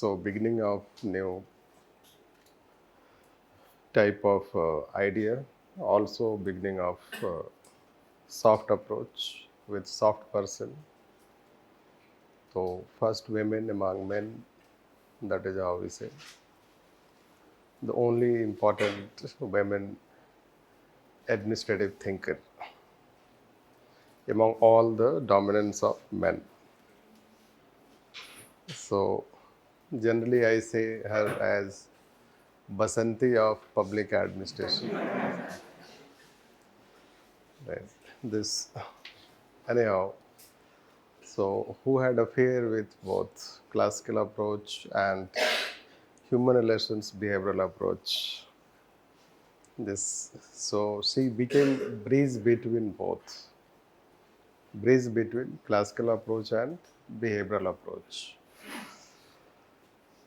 So beginning of new type of idea, also beginning of soft approach with soft person. So first women among men, that is how we say. The only important women administrative thinker among all the dominance of men. So generally I say her as Basanti of public administration. Right. This anyhow. So who had affair with both classical approach and human relations behavioral approach. This so she became bridge between both. Bridge between classical approach and behavioral approach.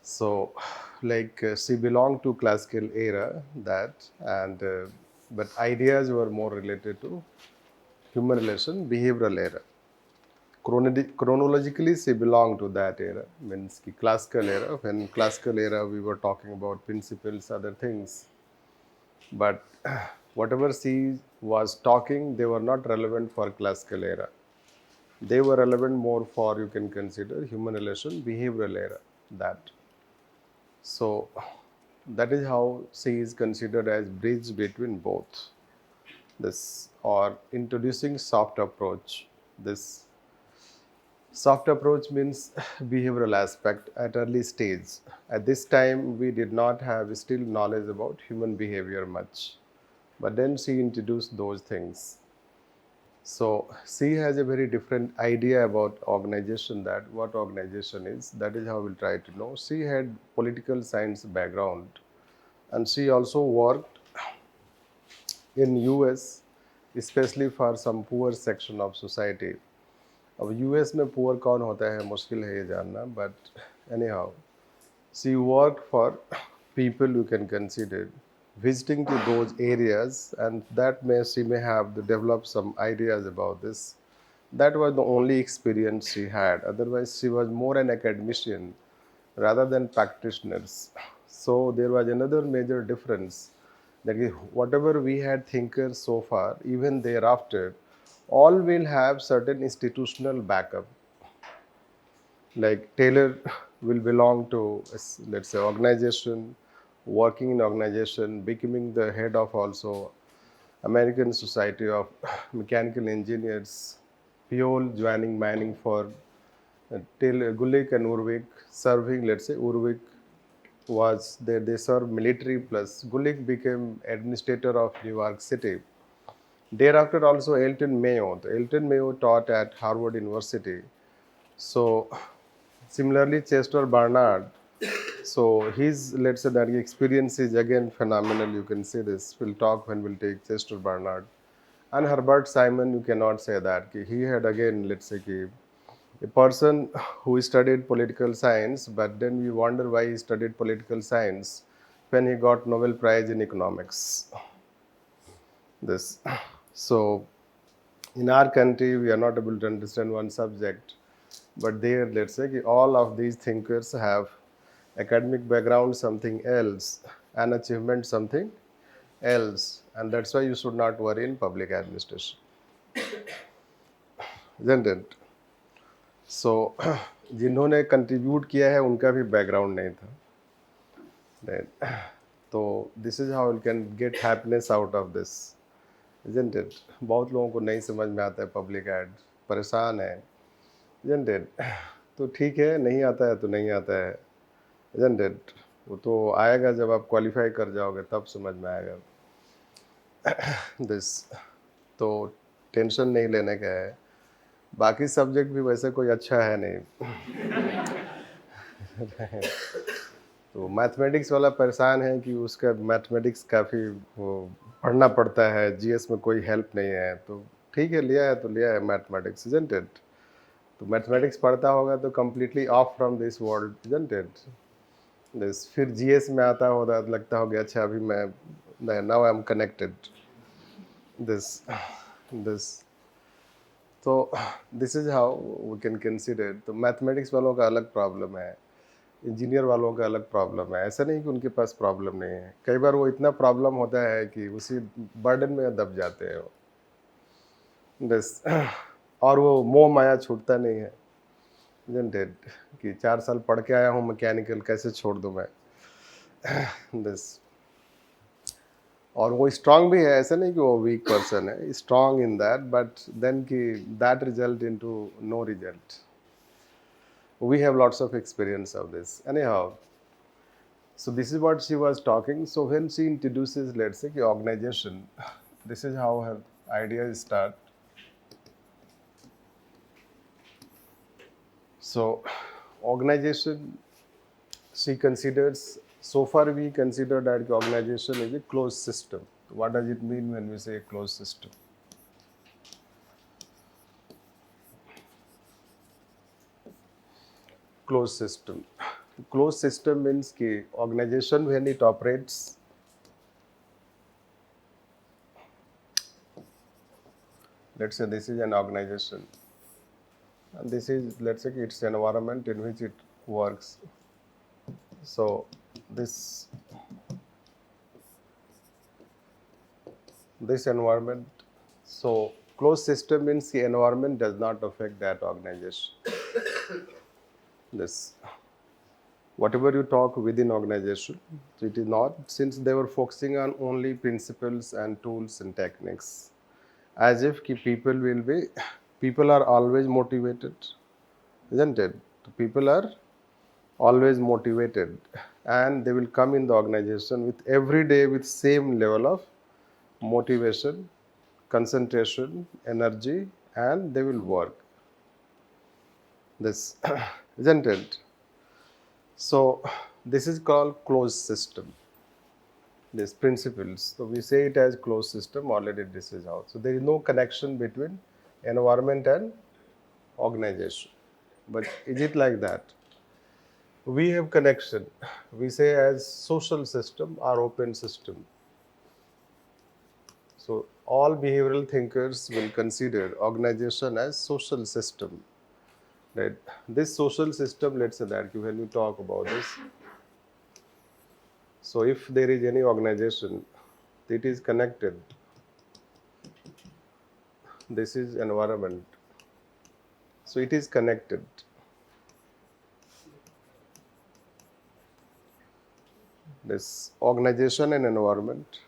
So, she belonged to classical era that, and but ideas were more related to human relation, behavioral era. Chronologically, she belonged to that era, means ki classical era. When classical era, we were talking about principles, other things. But whatever she was talking, they were not relevant for classical era. They were relevant more for, you can consider, human relation, behavioral era. That. So that is how she is considered as bridge between both. This or introducing soft approach. This soft approach means behavioral aspect at early stage. At this time, we did not have still knowledge about human behavior much, but then she introduced those things. So she has a very different idea about organization, that what organization is. That is how we'll try to know. She had political science background and she also worked in US, especially for some poor section of society. अब US में poor कौन होता है मुश्किल है ये जानना, but anyhow, she worked for people you can consider visiting to those areas, and that she may have developed some ideas about this. That was the only experience she had. Otherwise, she was more an academician rather than practitioners. So there was another major difference, that whatever we had thinkers so far, even thereafter, all will have certain institutional backup. Like Taylor will belong to, let's say, organization, working in organization, becoming the head of also American Society of Mechanical Engineers, Pure joining mining for Taylor, Gulick and Urvik, serving, let's say, Urvik was there, they served military plus Gulick became administrator of New York City. Thereafter also Elton Mayo. Elton Mayo taught at Harvard University. So similarly Chester Barnard. So his, let's say, that experience is again phenomenal. You can say this. We'll talk when we'll take Chester Barnard. And Herbert Simon, you cannot say that. He had again, let's say, a person who studied political science, but then we wonder why he studied political science when he got Nobel Prize in economics. This. So in our country, we are not able to understand one subject, but there, let's say, all of these thinkers have academic background something else, and achievement something else, and that's why you should not worry in public administration, isn't it? So जिन्होंने contribute किया है उनका भी background नहीं था, right? तो this is how you can get happiness out of this, isn't it? बहुत लोगों को नहीं समझ में आता है पब्लिक एड, परेशान है, isn't it? तो ठीक है, नहीं आता है तो नहीं आता है, isn't it? वो तो आएगा जब आप क्वालिफाई कर जाओगे तब समझ में आएगा दिस. तो टेंशन नहीं लेने का है. बाकी सब्जेक्ट भी वैसे कोई अच्छा है नहीं तो मैथमेटिक्स वाला परेशान है कि उसका मैथमेटिक्स काफ़ी वो पढ़ना पड़ता है, जीएस में कोई हेल्प नहीं है. तो ठीक है, लिया है तो लिया है मैथमेटिक्स, isn't it? तो मैथमेटिक्स पढ़ता होगा तो completely off from this world, isn't it? This फिर जीएस में आता होगा तो लगता होगा अच्छा अभी मैं now I am connected this. तो this is how we can consider. तो मैथमेटिक्स वालों का अलग प्रॉब्लम है. इंजीनियर वालों का अलग प्रॉब्लम है, ऐसा नहीं कि उनके पास प्रॉब्लम नहीं है, कई बार वो इतना प्रॉब्लम होता है कि उसी बर्डन में दब जाते हैं वो बस। और वो मोह माया छूटता नहीं है, isn't it? कि 4 साल पढ़ के आया हूँ मैकेनिकल, कैसे छोड़ दूँ मैं बस। और वो स्ट्रांग भी है, ऐसा नहीं कि वो वीक पर्सन है, strong in that, but then कि that result into no result. We have lots of experience of this. Anyhow, so this is what she was talking. So when she introduces, let's say, the organization, this is how her ideas start. So organization, she considers, so far we consider that the organization is a closed system. What does it mean when we say a closed system? Closed system. Closed system means कि organization when it operates, let's say this is an organization, and this is, let's say, its environment in which it works. So this environment, so closed system means the environment does not affect that organization. This, whatever you talk within organization, it is not, since they were focusing on only principles and tools and techniques, as if people are always motivated, isn't it? People are always motivated, and they will come in the organization with every day with same level of motivation, concentration, energy, and they will work. This, isn't it? So this is called closed system. These principles. So we say it as closed system. Already this is how. So there is no connection between environment and organization. But is it like that? We have connection. We say as social system or open system. So all behavioral thinkers will consider organization as social system. Right? This social system, let's say that when you talk about this, so if there is any organization, it is connected. This is environment. So it is connected. This organization and environment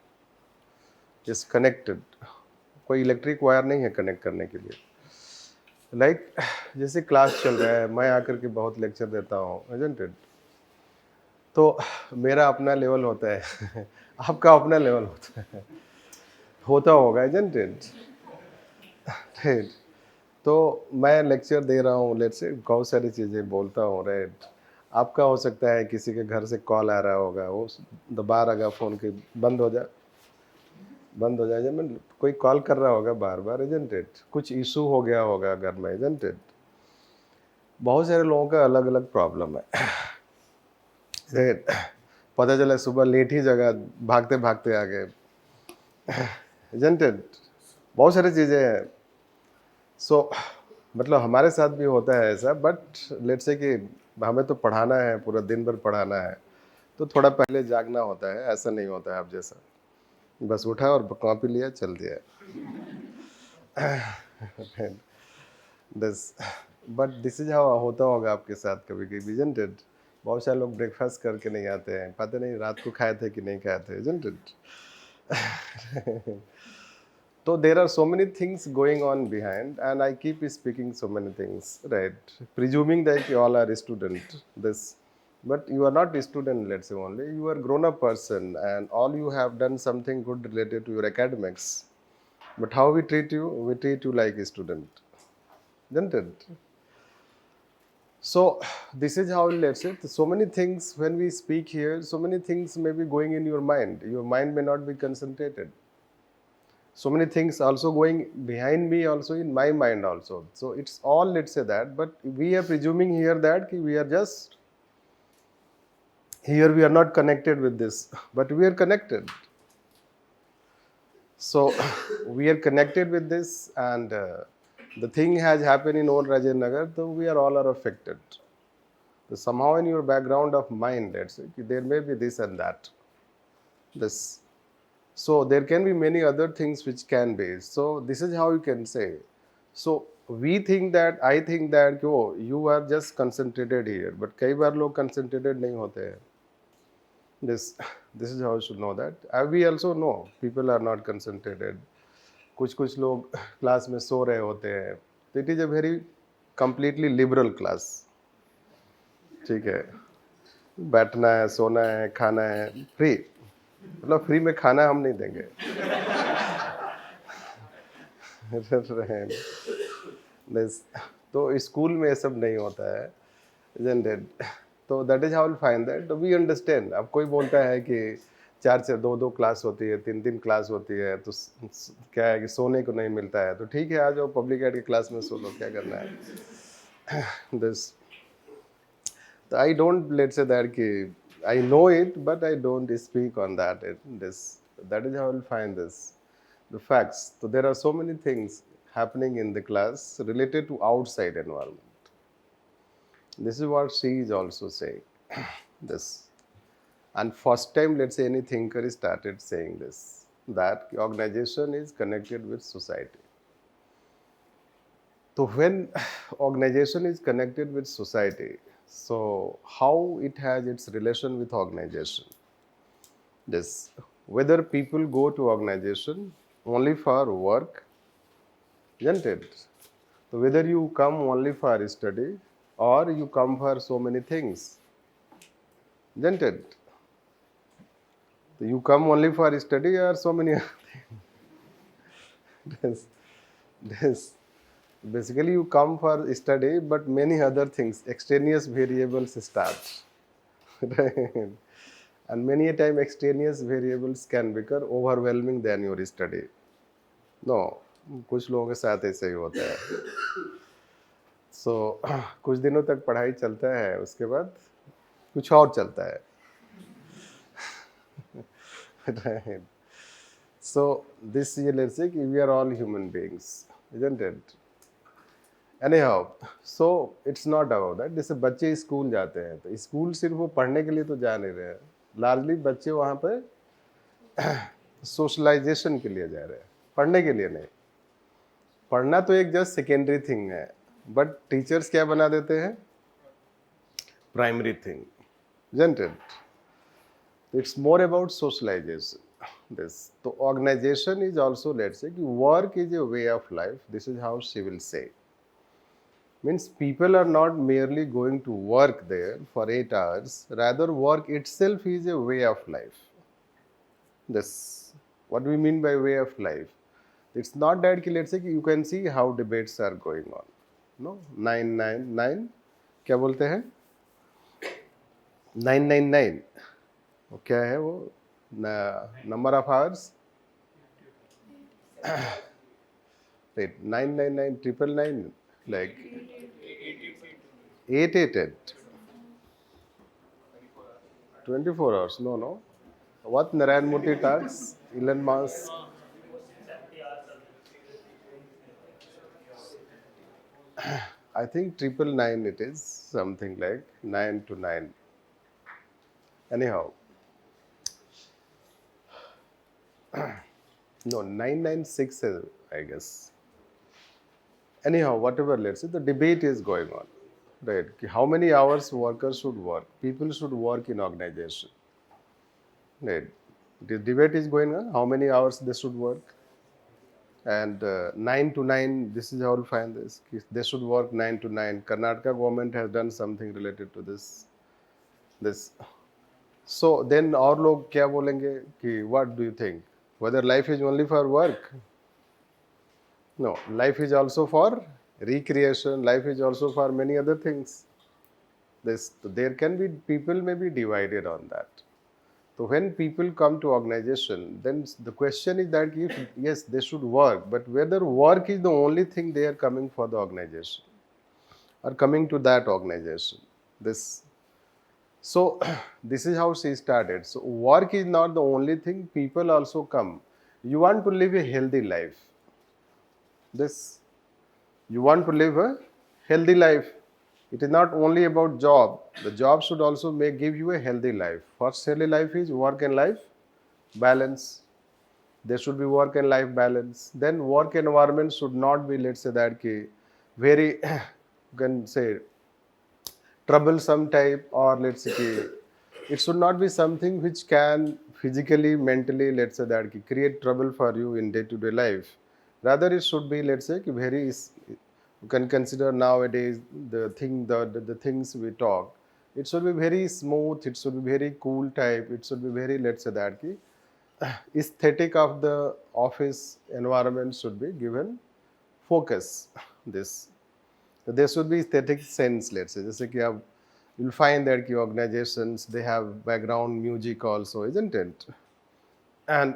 is connected. कोई electric wire नहीं है connect करने के लिए। Like जैसे class चल रहा है, मैं आकर के बहुत लेक्चर देता हूँ, isn't it? तो मेरा अपना लेवल होता है आपका अपना लेवल होता होगा, isn't it? राइट। तो मैं लेक्चर दे रहा हूँ, लेट्स से बहुत सारी चीज़ें बोलता हूँ, राइट। आपका हो सकता है किसी के घर से कॉल आ रहा होगा, वो दबा रहेगा फ़ोन के, बंद हो जाए जब मैं, कोई कॉल कर रहा होगा बार बार, isn't it? कुछ इशू हो गया होगा घर में, isn't it? बहुत सारे लोगों का अलग अलग प्रॉब्लम है, राइट। पता चला सुबह लेट ही जगह, भागते भागते आ गए, isn't it? बहुत सारी चीज़ें हैं। सो मतलब हमारे साथ भी होता है ऐसा, बट लेट्स से कि हमें तो पढ़ाना है, पूरा दिन भर पढ़ाना है, तो थोड़ा पहले जागना होता है, ऐसा नहीं होता है आप जैसा बस उठा और कॉपी लिया चल दिया this. But this is how होता होगा आपके साथ कभी कभी, isn't it? बहुत सारे लोग ब्रेकफास्ट करके नहीं आते हैं, पता नहीं रात को खाए थे कि नहीं खाए थे, isn't it? So there are so many things going on behind, and I keep speaking so many things, right? Presuming that you all are a student, this, but you are not a student, let's say only. You are a grown-up person, and all you have done something good related to your academics. But how we treat you like a student, isn't it? So this is how, let's say, so many things when we speak here, so many things may be going in your mind. Your mind may not be concentrated. So many things also going behind me, also in my mind also. So it's all, let's say that, but we are presuming here that we are just, here we are not connected with this, but we are connected. So we are connected with this, and the thing has happened in old Rajendra Nagar, so we are all are affected. So somehow in your background of mind, let's say, there may be this and that. This. So there can be many other things which can be. So this is how you can say. So I think that oh, you are just concentrated here, but कई बार लोग concentrated नहीं होते हैं. This is how you should know that. We also know people are not concentrated. कुछ लोग class में सो रहे होते हैं. It is a very completely liberal class. ठीक है, बैठना है, सोना है, खाना है, फ्री. मतलब फ्री में खाना हम नहीं देंगे. तो स्कूल में ये सब नहीं होता है, isn't it? तो that is how we'll find that. We understand. अब कोई बोलता है कि 4 से 2 क्लास होती है, 3 क्लास होती है, तो क्या है कि सोने को नहीं मिलता है, तो ठीक है, आ जाओ पब्लिक एड की क्लास में सो लो, क्या करना है. This. I don't, let's say that ki, I know it, but I don't speak on that. That is how I'll find this. The facts. So there are so many things happening in the class related to outside environment. This is what she is also saying. This. And first time, let's say, any thinker started saying this, that organization is connected with society. So when organization is connected with society, so how it has its relation with organization? This, whether people go to organization only for work, isn't it? So whether you come only for study or you come for so many things, isn't it? So you come only for study or so many things. this. Basically, you come for study, but many other things, extraneous variables start. Right? And many a time extraneous variables can become overwhelming than your study. No, कुछ लोगों के साथ ऐसे ही होता है. So, कुछ दिनों तक पढ़ाई चलता है, उसके बाद कुछ और चलता है. Right? So, this year, let's say, we are all human beings, isn't it? Anyhow, so it's not about that. जैसे बच्चे स्कूल जाते हैं, तो स्कूल सिर्फ वो पढ़ने के लिए तो जा नहीं रहे हैं. लार्जली बच्चे वहाँ पे सोशलाइजेशन के लिए जा रहे हैं, पढ़ने के लिए नहीं. पढ़ना तो एक जस्ट सेकेंडरी थिंग है, बट टीचर्स क्या बना देते हैं? Primary thing, isn't it? It's more about socialization. This. So organization is also, let's say, work is a way of life. This is how she will say. Means people are not merely going to work there for 8 hours, rather work itself is a way of life. This, what do we mean by way of life? It's not that, let's say, you can see how debates are going on. No, 999, क्या बोलते हैं? 999, वो क्या है वो? Number of hours? Wait, 999, 999, like 888. 24 hours, no. What Narayan Murthy talks? Elon Musk. I think 999 it is, something like 9 to 9. Anyhow. No, 996, I guess. Anyhow, whatever, let's say, the debate is going on. Right? How many hours workers should work? People should work in organization. Right? The debate is going on. How many hours they should work? And 9 to 9, this is how we'll find this. They should work 9 to 9. Karnataka government has done something related to this. So then और लोग क्या बोलेंगे कि what do you think? Whether life is only for work? No, life is also for recreation. Life is also for many other things. There can be, people may be divided on that. So when people come to organization, then the question is that if, yes, they should work, but whether work is the only thing they are coming for the organization or coming to that organization. So this is how she started. So work is not the only thing, people also come. You want to live a healthy life. You want to live a healthy life. It is not only about job. The job should also give you a healthy life. First healthy life is work and life balance. There should be work and life balance. Then work environment should not be, let's say that very, you can say, troublesome type, or let's say it should not be something which can physically, mentally, let's say that create trouble for you in day-to-day life. Rather, it should be, let's say, very, you can consider nowadays the things we talk. It should be very smooth. It should be very cool type. It should be very, let's say that aesthetic of the office environment should be given focus. This there should be aesthetic sense, let's say. जैसे कि आप you'll find that organizations, they have background music also, isn't it? And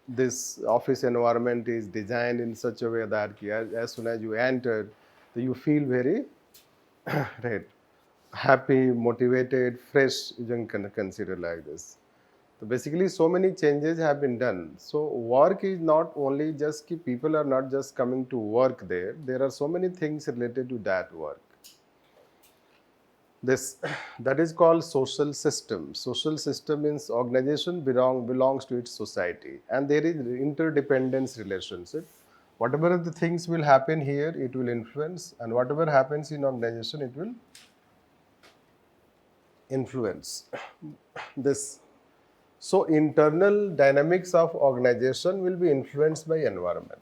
this office environment is designed in such a way that as soon as you enter, you feel very right, happy, motivated, fresh. You can consider like this. So basically, so many changes have been done. So work is not only just people are not just coming to work there. There are so many things related to that work. That is called social system. Social system means organization belongs to its society, and there is interdependence relationship. Whatever the things will happen here, it will influence, and whatever happens in organization, it will influence this. So internal dynamics of organization will be influenced by environment.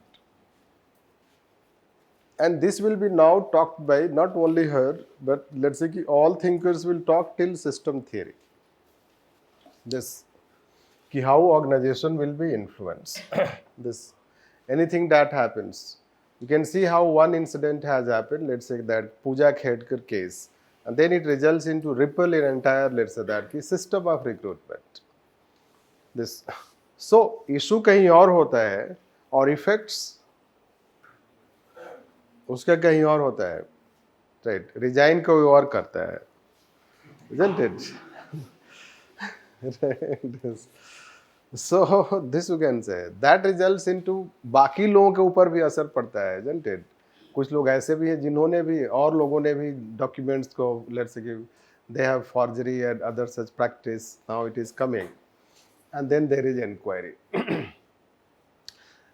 And this will be now talked by not only her, but let's say all thinkers will talk till system theory. This, how organization will be influenced. This, anything that happens. You can see how one incident has happened, let's say that Pooja Khedkar case, and then it results into ripple in entire, let's say that system of recruitment. This, so issue कहीं और होता है और effects उसका कहीं और होता है, right? Resign कोई और करता है, isn't it? Right. So this you can say that results into बाकी लोगों के ऊपर भी असर पड़ता है, isn't it? कुछ लोग ऐसे भी हैं जिन्होंने भी और लोगों ने भी documents को, let's say they have forgery and other such practice. Now it is coming. And then there is inquiry.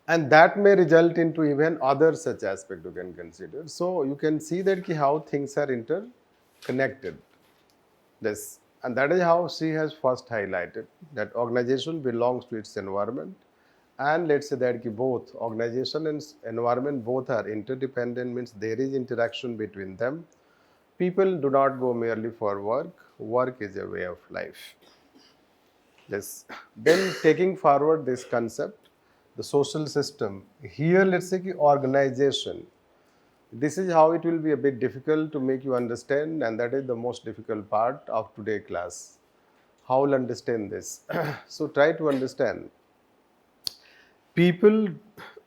And that may result into even other such aspect you can consider. So you can see that how things are interconnected. This, and that is how she has first highlighted that organization belongs to its environment. And let's say that both organization and environment both are interdependent, means there is interaction between them. People do not go merely for work. Work is a way of life. Yes. Then taking forward this concept, the social system. Here, let's say organization. This is how it will be a bit difficult to make you understand, and that is the most difficult part of today's class. How will understand this? So try to understand. People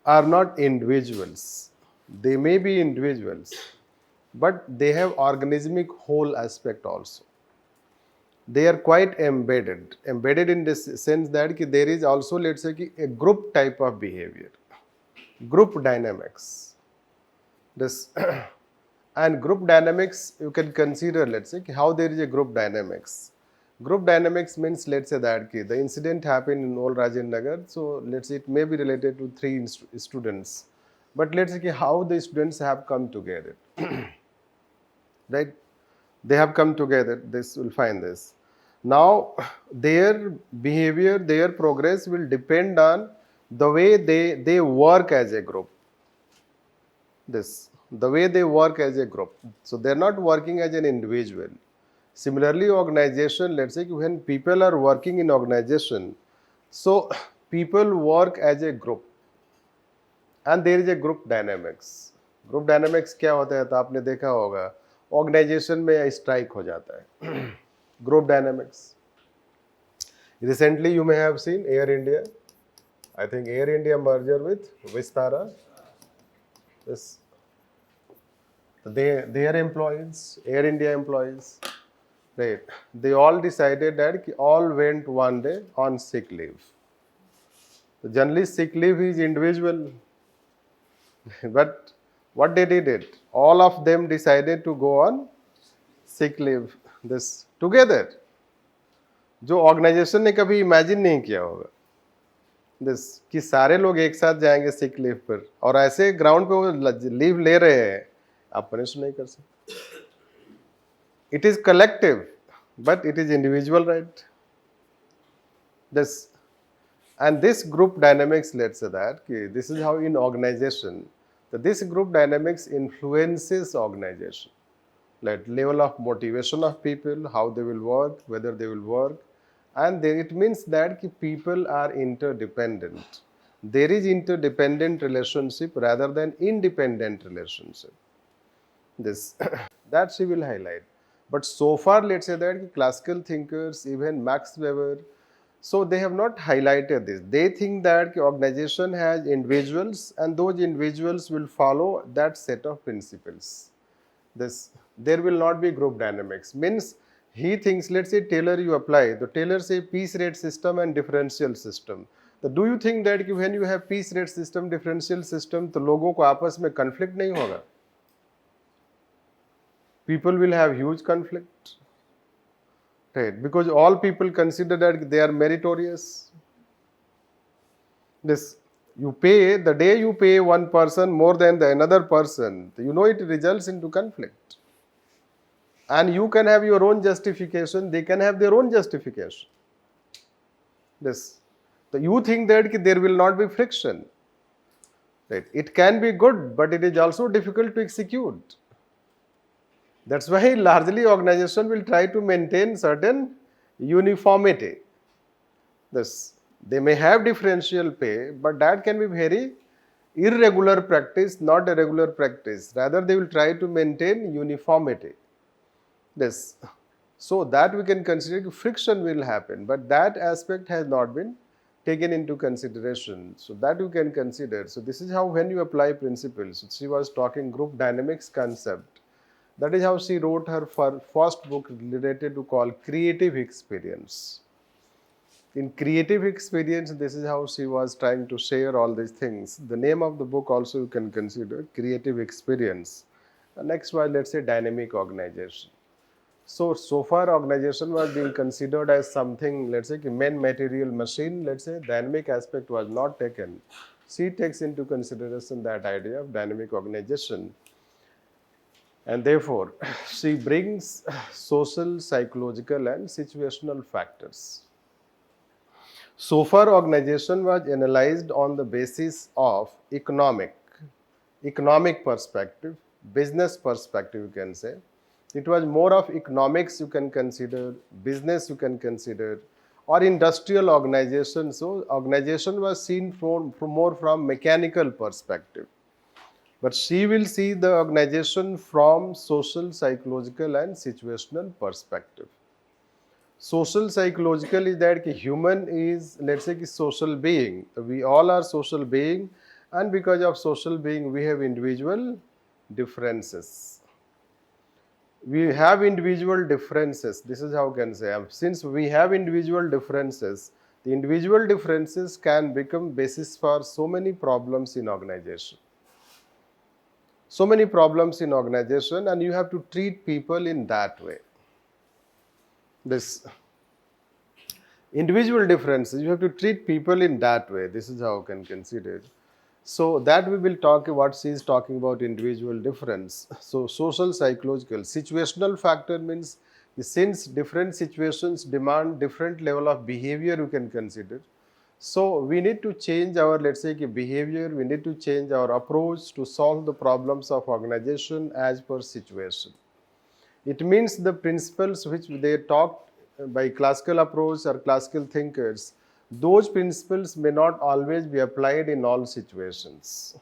are not individuals. They may be individuals, but they have organismic whole aspect also. They are quite embedded in this sense that there is also, let's say, a group type of behavior, group dynamics. This and group dynamics you can consider, let's say, how there is a group dynamics. Group dynamics means, let's say that the incident happened in Old Rajan Nagar, so let's say it may be related to 3 students, but let's say how the students have come together, right? They have come together, this will find this. Now, their behavior, their progress will depend on the way they work as a group. This, the way they work as a group. So, they are not working as an individual. Similarly, organization, let's say when people are working in organization, so people work as a group. And there is a group dynamics. Group dynamics क्या होता है तो आपने देखा होगा organisation में strike हो जाता है. Group dynamics. Recently you may have seen Air India. I think Air India merger with Vistara. Yes. Their employees, Air India employees, right? They all decided that all went one day on sick leave. So generally sick leave is individual. But what they did, all of them decided to go on sick leave, this together, जो organisation ने कभी imagine नहीं किया होगा, this कि सारे लोग एक साथ जाएंगे सिक लीव पर और ऐसे ग्राउंड पे वो लीव ले रहे हैं, आप पनिश नहीं कर सकते. It is collective but it is individual, right? This and this group dynamics, let's say that this is how in organization that this group dynamics influences organization, like level of motivation of people, how they will work, whether they will work, and then it means that people are interdependent. There is interdependent relationship rather than independent relationship. This that she will highlight. But so far, let's say that classical thinkers, even Max Weber, so they have not highlighted this. They think that organization has individuals and those individuals will follow that set of principles. This there will not be group dynamics. Means he thinks, let's say Taylor you apply, the Taylor say piece rate system and differential system. So do you think that when you have piece rate system, differential system, तो लोगों को आपस में conflict नहीं होगा? People will have huge conflict, right? Because all people consider that they are meritorious. This you pay, the day you pay one person more than the another person, it results into conflict. And you can have your own justification, they can have their own justification. This, so you think that there will not be friction, right? It can be good, but it is also difficult to execute. That's why largely organization will try to maintain certain uniformity. This, they may have differential pay, but that can be very irregular practice, not a regular practice. Rather, they will try to maintain uniformity. This, so that we can consider friction will happen, but that aspect has not been taken into consideration. So that you can consider. So this is how when you apply principles. She was talking group dynamics concept. That is how she wrote her first book related to called Creative Experience. In Creative Experience, this is how she was trying to share all these things. The name of the book also you can consider Creative Experience. And next one, let's say Dynamic Organization. So far organization was being considered as something, let's say main material machine, let's say dynamic aspect was not taken. She takes into consideration that idea of dynamic organization. And therefore, she brings social, psychological and situational factors. So far, organization was analyzed on the basis of economic perspective, business perspective you can say. It was more of economics you can consider, business you can consider, or industrial organization. So organization was seen from more from mechanical perspective. But she will see the organization from social, psychological and situational perspective. Social, psychological is that human is, let's say, social being. We all are social being, and because of social being, we have individual differences. We have individual differences. This is how I can say. Since we have individual differences, the individual differences can become basis for so many problems in organization. So many problems in organization, and you have to treat people in that way. This individual differences, you have to treat people in that way. This is how you can consider. So that we will talk what she is talking about individual difference. So social, psychological, situational factor means since different situations demand different level of behavior you can consider. So we need to change our, let's say, behavior, we need to change our approach to solve the problems of organization as per situation. It means the principles which they talked by classical approach or classical thinkers, those principles may not always be applied in all situations.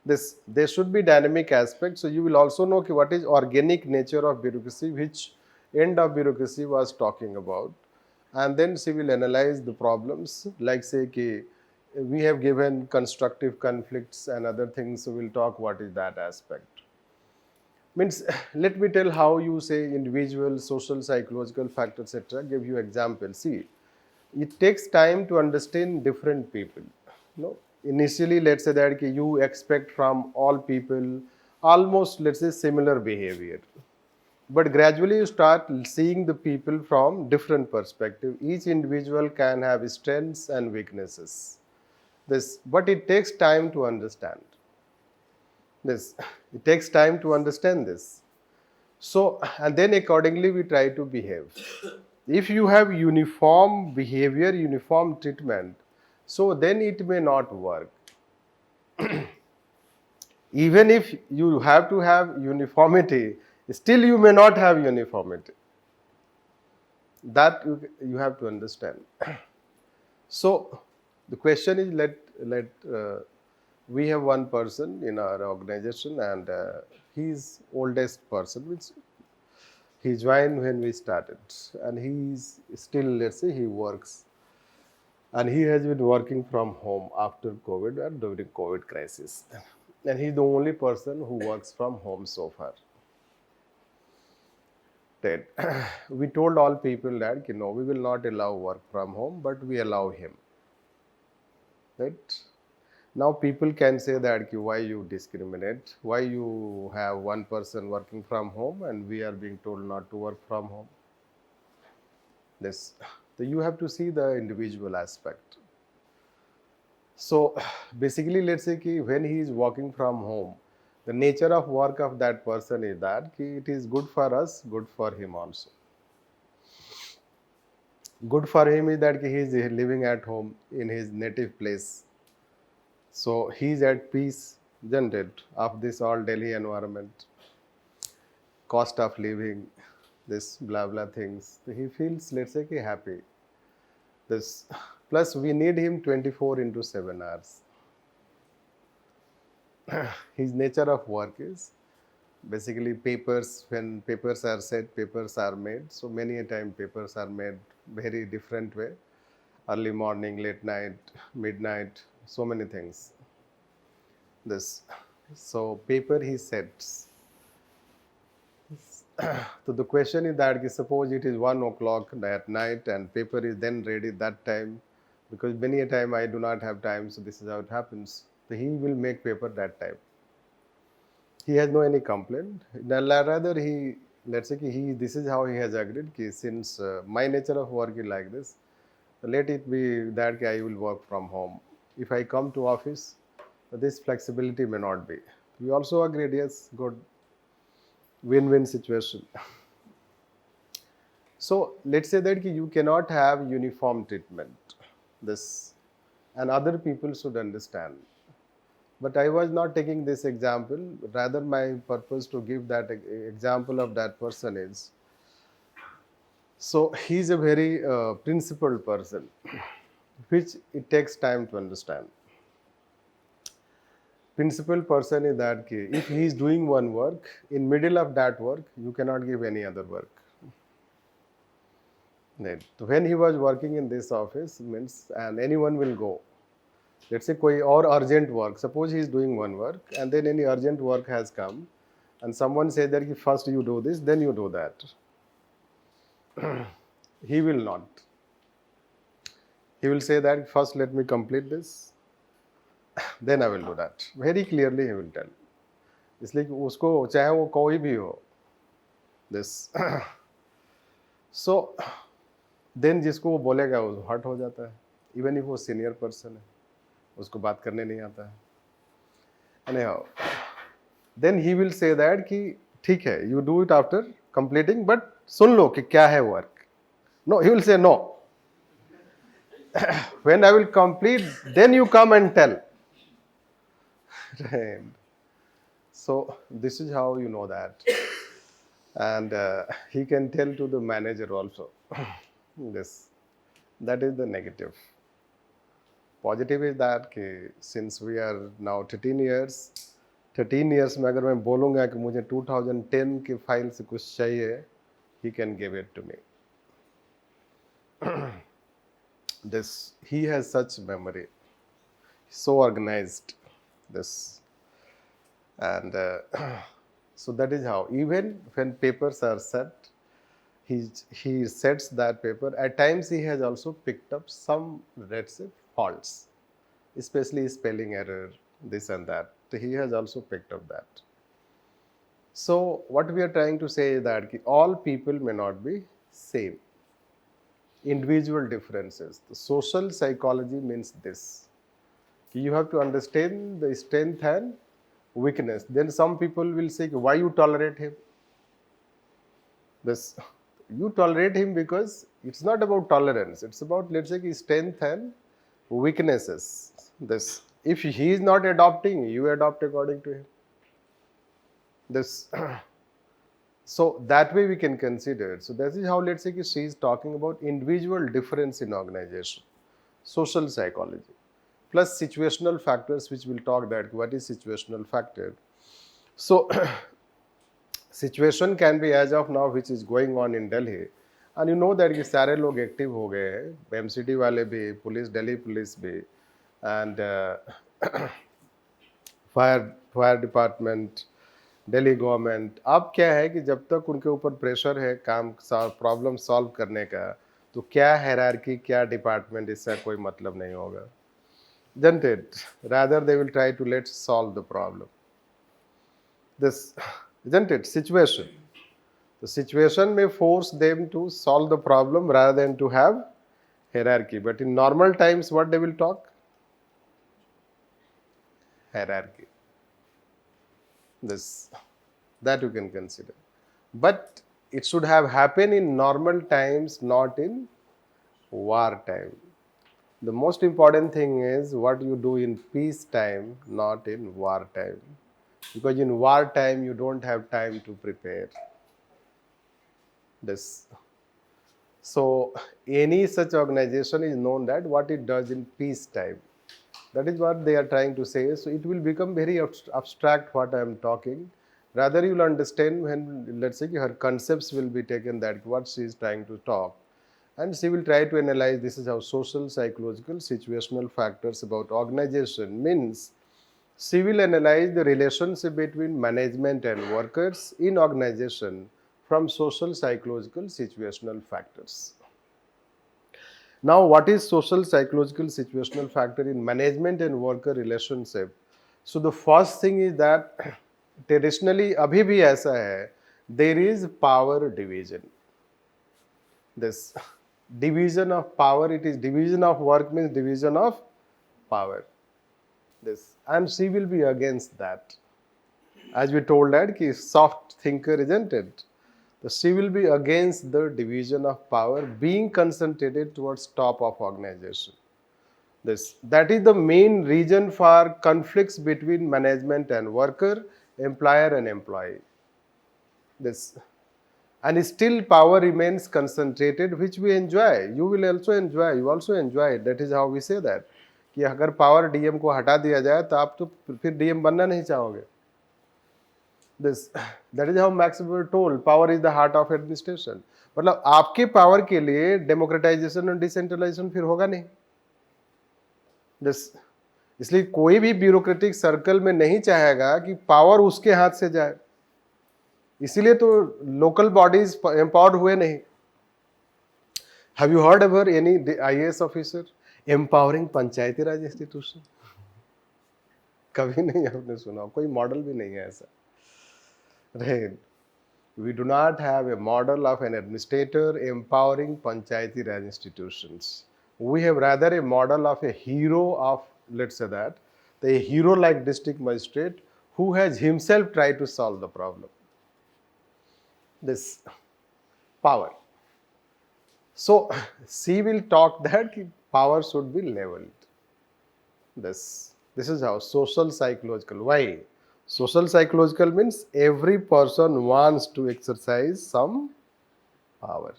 There should be dynamic aspect. So you will also know what is organic nature of bureaucracy, which end of bureaucracy was talking about. And then she will analyze the problems, like say we have given constructive conflicts and other things, so we'll talk what is that aspect. Means let me tell how you say individual, social, psychological factors, etc. Give you example. See, it takes time to understand different people. Initially, let's say that you expect from all people almost, let's say, similar behavior. But gradually you start seeing the people from different perspective. Each individual can have strengths and weaknesses. This, but it takes time to understand this. It takes time to understand this. So, and then accordingly we try to behave. If you have uniform behavior, uniform treatment, so then it may not work. Even if you have to have uniformity, still you may not have uniformity. That you have to understand. So the question is, we have one person in our organization, and he's oldest person, which he joined when we started, and he's still, let's say, he works, and he has been working from home after COVID and during COVID crisis, and he's the only person who works from home so far. Right. We told all people that, we will not allow work from home, but we allow him. Right? Now people can say that, why you discriminate? Why you have one person working from home and we are being told not to work from home? This, so you have to see the individual aspect. So basically, let's say when he is working from home, the nature of work of that person is that it is good for us, good for him also. Good for him is that he is living at home in his native place. So he is at peace, isn't it, of this all Delhi environment, cost of living, this blah blah things. So he feels, let's say, happy. This plus we need him 24 into 7 hours. His nature of work is basically papers. When papers are set, papers are made. So many a time papers are made very different way. Early morning, late night, midnight, so many things. This, so paper he sets. So the question is that suppose it is 1 o'clock at night and paper is then ready that time, because many a time I do not have time, so this is how it happens. So he will make paper that time. He has no any complaint. Rather he, let's say this is how he has agreed, since my nature of work is like this, let it be that I will work from home. If I come to office, this flexibility may not be. We also agreed, yes, good, win-win situation. So let's say that you cannot have uniform treatment. This, and other people should understand. But I was not taking this example. Rather, my purpose to give that example of that person is, so he's a very principled person, which it takes time to understand. Principled person is that if he is doing one work, in middle of that work, you cannot give any other work. Right. So when he was working in this office, means, and anyone will go. Let's say koi or urgent work. Suppose he is doing one work, and then any urgent work has come, and someone says that first you do this, then you do that. He will not. He will say that first let me complete this, then I will do that. Very clearly he will tell. इसलिए कि उसको चाहे वो कोई भी हो, this. So then जिसको वो बोलेगा वो हर्ट हो जाता है, even if वो senior person है, उसको बात करने नहीं आता है. Anyhow, then he will say that कि ठीक है, you do it after completing, but सुन लो कि क्या है work. No, he will say no. When I will complete, then you come and tell. Right. So this is how you know that. And he can tell to the manager also. This, that is the negative. Positive is that since we are now 13 years में अगर मैं बोलूँगा कि मुझे 2010 की file से कुछ चाहिए, he can give it to me. This, he has such memory, so organized. This, and so that is how, even when papers are set, he sets that paper. At times he has also picked up some, let's say, faults, especially spelling error, this and that. He has also picked up that. So what we are trying to say is that all people may not be same, individual differences. The social psychology means this: you have to understand the strength and weakness. Then some people will say, why you tolerate him? This, you tolerate him because it's not about tolerance, it's about, let's say, strength and weaknesses. This, if he is not adopting, you adopt according to him. This so that way we can consider. So that is how, let's say, she is talking about individual difference in organization, social psychology, plus situational factors, which will talk that what is situational factor. So situation can be as of now which is going on in Delhi, and you know that कि सारे लोग active हो गए हैं, MCD वाले भी, police, Delhi police भी, and fire department, Delhi government. अब क्या है कि जब तक उनके ऊपर प्रेशर है काम प्रॉब्लम सॉल्व करने का, तो क्या हायरार्की, क्या डिपार्टमेंट, इसका कोई मतलब नहीं होगा. Isn't it? Rather they will try to let's solve the problem. This, isn't it, situation. The situation may force them to solve the problem rather than to have hierarchy. But in normal times, what they will talk? Hierarchy. This, that you can consider. But it should have happened in normal times, not in war time. The most important thing is what you do in peace time, not in war time. Because in war time, you don't have time to prepare. This. So any such organization is known that what it does in peace time. That is what they are trying to say. So it will become very abstract what I am talking. Rather you will understand when, let's say, her concepts will be taken, that what she is trying to talk. And she will try to analyze, this is how social, psychological, situational factors about organization means. She will analyze the relationship between management and workers in organization from social, psychological, situational factors. Now, what is social, psychological, situational factor in management and worker relationship? So, the first thing is that traditionally, abhi bhi aisa hai, there is power division. This division of power, it is division of work means division of power. This, and she will be against that. As we told that, ki soft thinker, isn't it? So she will be against the division of power being concentrated towards top of organization. This, that is the main reason for conflicts between management and worker, employer and employee. This, and still power remains concentrated, which we enjoy. You will also enjoy. You also enjoy it. That is how we say that. कि अगर power DM को हटा दिया जाए तो आप तो फिर डीएम बनना नहीं चाहोगे. This, that is how Max Weber told, power is the heart of administration. मतलब आपके पावर के लिए डेमोक्रेटाइजेशन और डिसेंट्रलाइजेशन फिर होगा नहीं. This, इसलिए कोई भी ब्यूरोक्रेटिक सर्कल में नहीं चाहेगा कि पावर उसके हाथ से जाए. इसीलिए तो लोकल बॉडीज एम्पावर्ड हुए नहीं. Have you heard ever any IAS officer empowering Panchayati Raj institution? कभी नहीं आपने सुना, कोई मॉडल भी नहीं है ऐसा. Right. We do not have a model of an administrator empowering Panchayati Raj institutions. We have rather a model of a hero of, let's say that, the hero like district magistrate who has himself tried to solve the problem. This power. So she will talk that power should be leveled. This is how social psychological. Why? Social psychological means every person wants to exercise some power.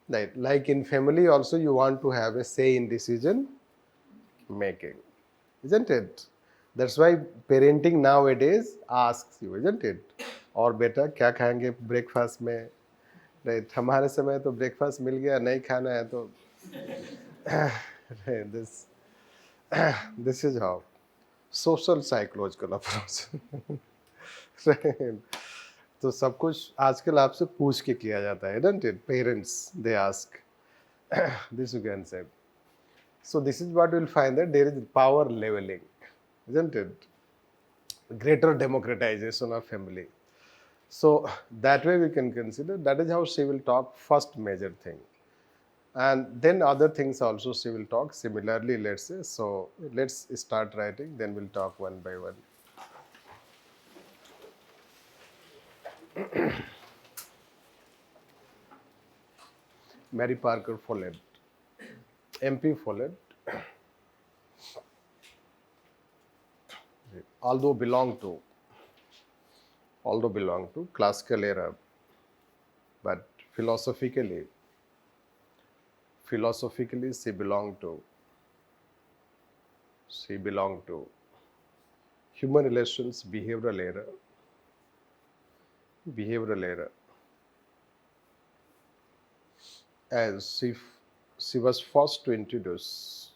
Right. Like in family also you want to have a say in decision making. Isn't it? That's why parenting nowadays asks you, isn't it? और बेटा क्या खाएंगे breakfast में? Right. हमारे समय तो breakfast मिल गया, नहीं खाना है तो this is how. Social psychological approach. तो सब कुछ आजकल आपसे पूछ के किया जाता है, isn't it? Parents, they ask. This you can say. So this is what you will find, that there is power leveling, isn't it? greater democratization of family. So that way we can consider that is how she will talk first major thing. And then other things also she will talk similarly, let's say. So let's start writing, then we'll talk one by one. Mary Parker Follett, MP Follett, although belong to classical era, but philosophically she belonged to human relations behavioral era, as she was first to introduce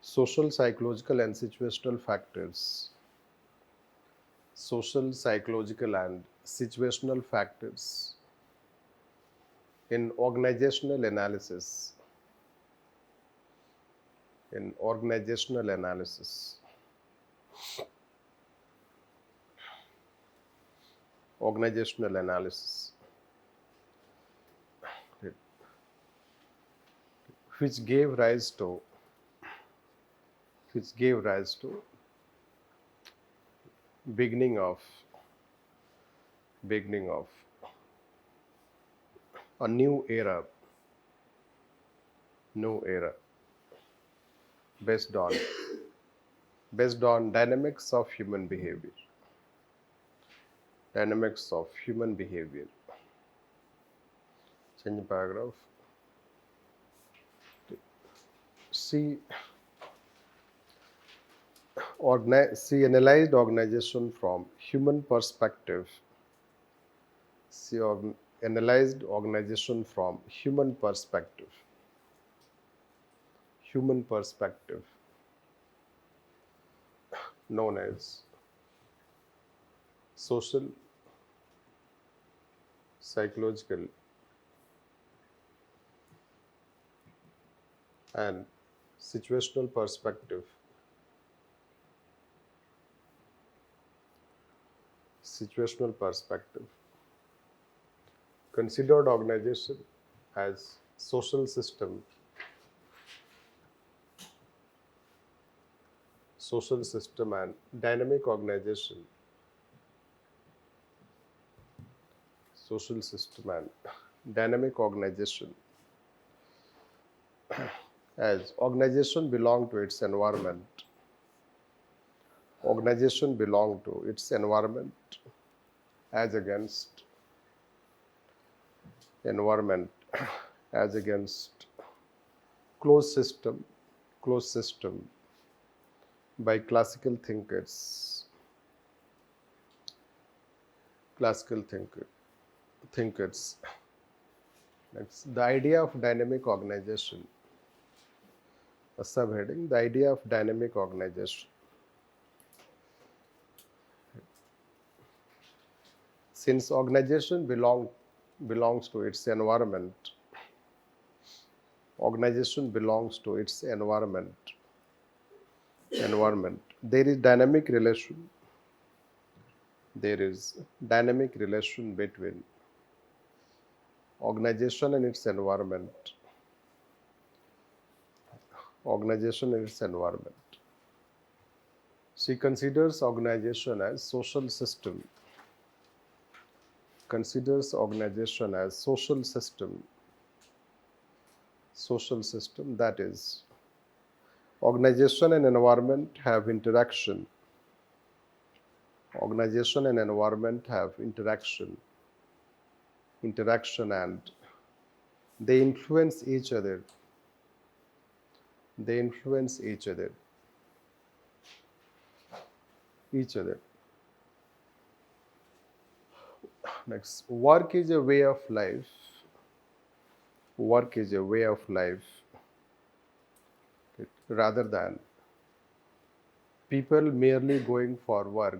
social, psychological, and situational factors. Social, psychological, and situational factors in organizational analysis. Organizational analysis, which gave rise to beginning of a new era based on dynamics of human behavior. Change paragraph. She analyzed organization from human perspective. She analyzed organization from human perspective, known as social, psychological, and situational perspective. Considered organization as social system and dynamic organization. As organization belong to its environment. As against closed system by classical thinkers. Next, the idea of dynamic organization. A subheading, the idea of dynamic organization. Since organization belongs to its environment, there is dynamic relation between organization and its environment. She considers organization as social system. That is, organization and environment have interaction. And they influence each other. Next, work is a way of life. Rather than people merely going for work.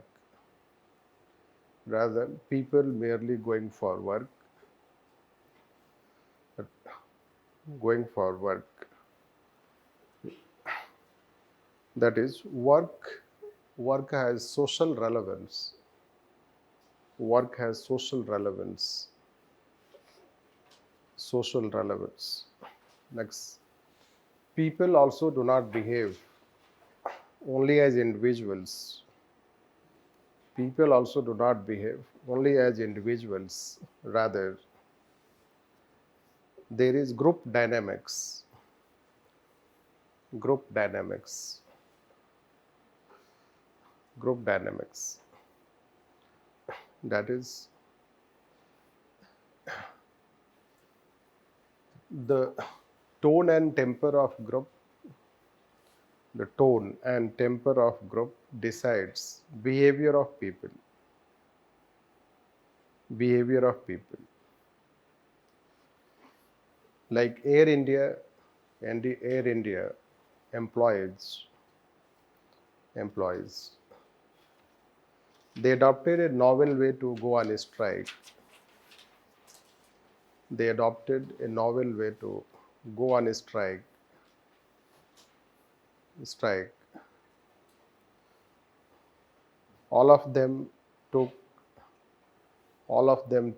That is, work has social relevance. Work has social relevance. Social relevance. Next, people also do not behave only as individuals. People also do not behave only as individuals. Rather, there is group dynamics. Group dynamics. Group dynamics. That is, the tone and temper of group. The tone and temper of group decides behavior of people. Behavior of people. Like Air India and the Air India employees, they adopted a novel way to go on a strike. They adopted a novel way to go on a strike. All of them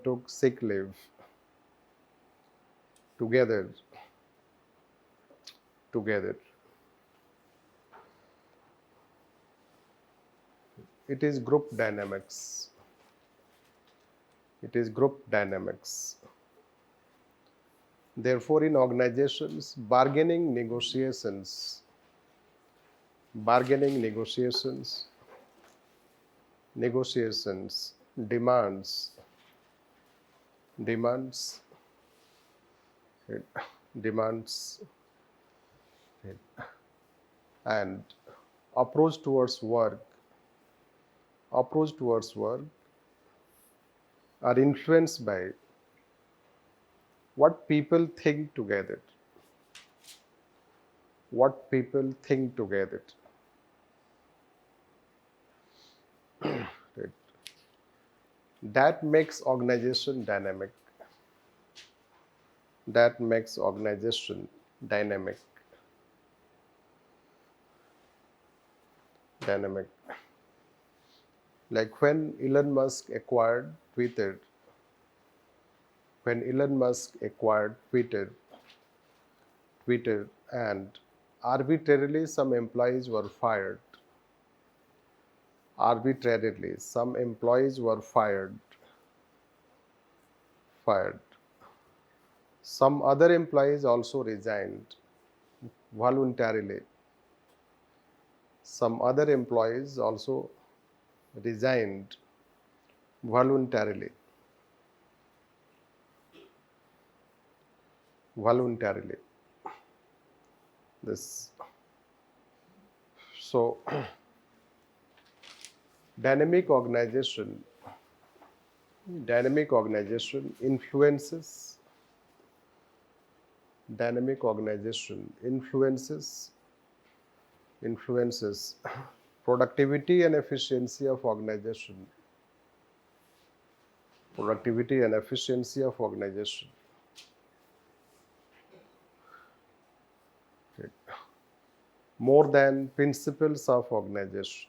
took sick leave together. It is group dynamics. It is group dynamics. Therefore, in organizations, bargaining negotiations, demands, and approach towards work are influenced by what people think together. What people think together. Right. That makes organization dynamic. That makes organization dynamic. Like when Elon Musk acquired Twitter, and arbitrarily some employees were fired. Some other employees also resigned voluntarily. Some other employees also resigned voluntarily. This. So, dynamic organization influences productivity and efficiency of organization. Okay. More than principles of organization.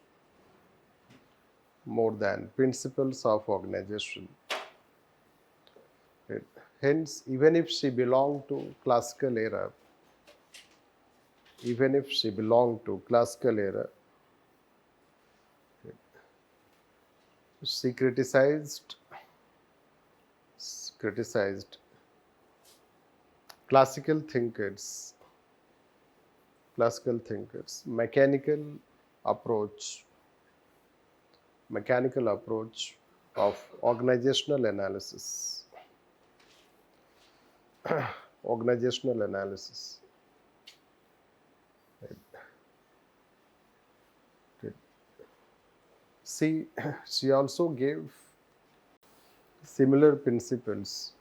Right. Hence, even if she belonged to classical era, she criticized classical thinkers, mechanical approach of organizational analysis. She also gave similar principles.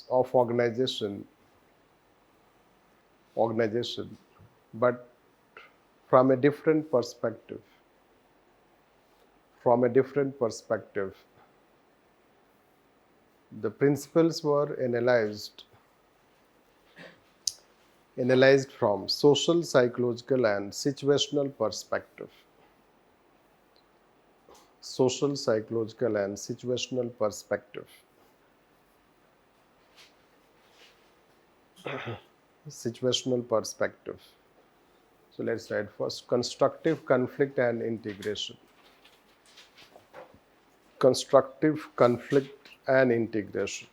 Of organization, but from a different perspective. The principles were analyzed analyzed from social, psychological and situational perspective. Social, psychological and situational perspective. Situational perspective. So let's write first constructive conflict and integration. Constructive conflict and integration.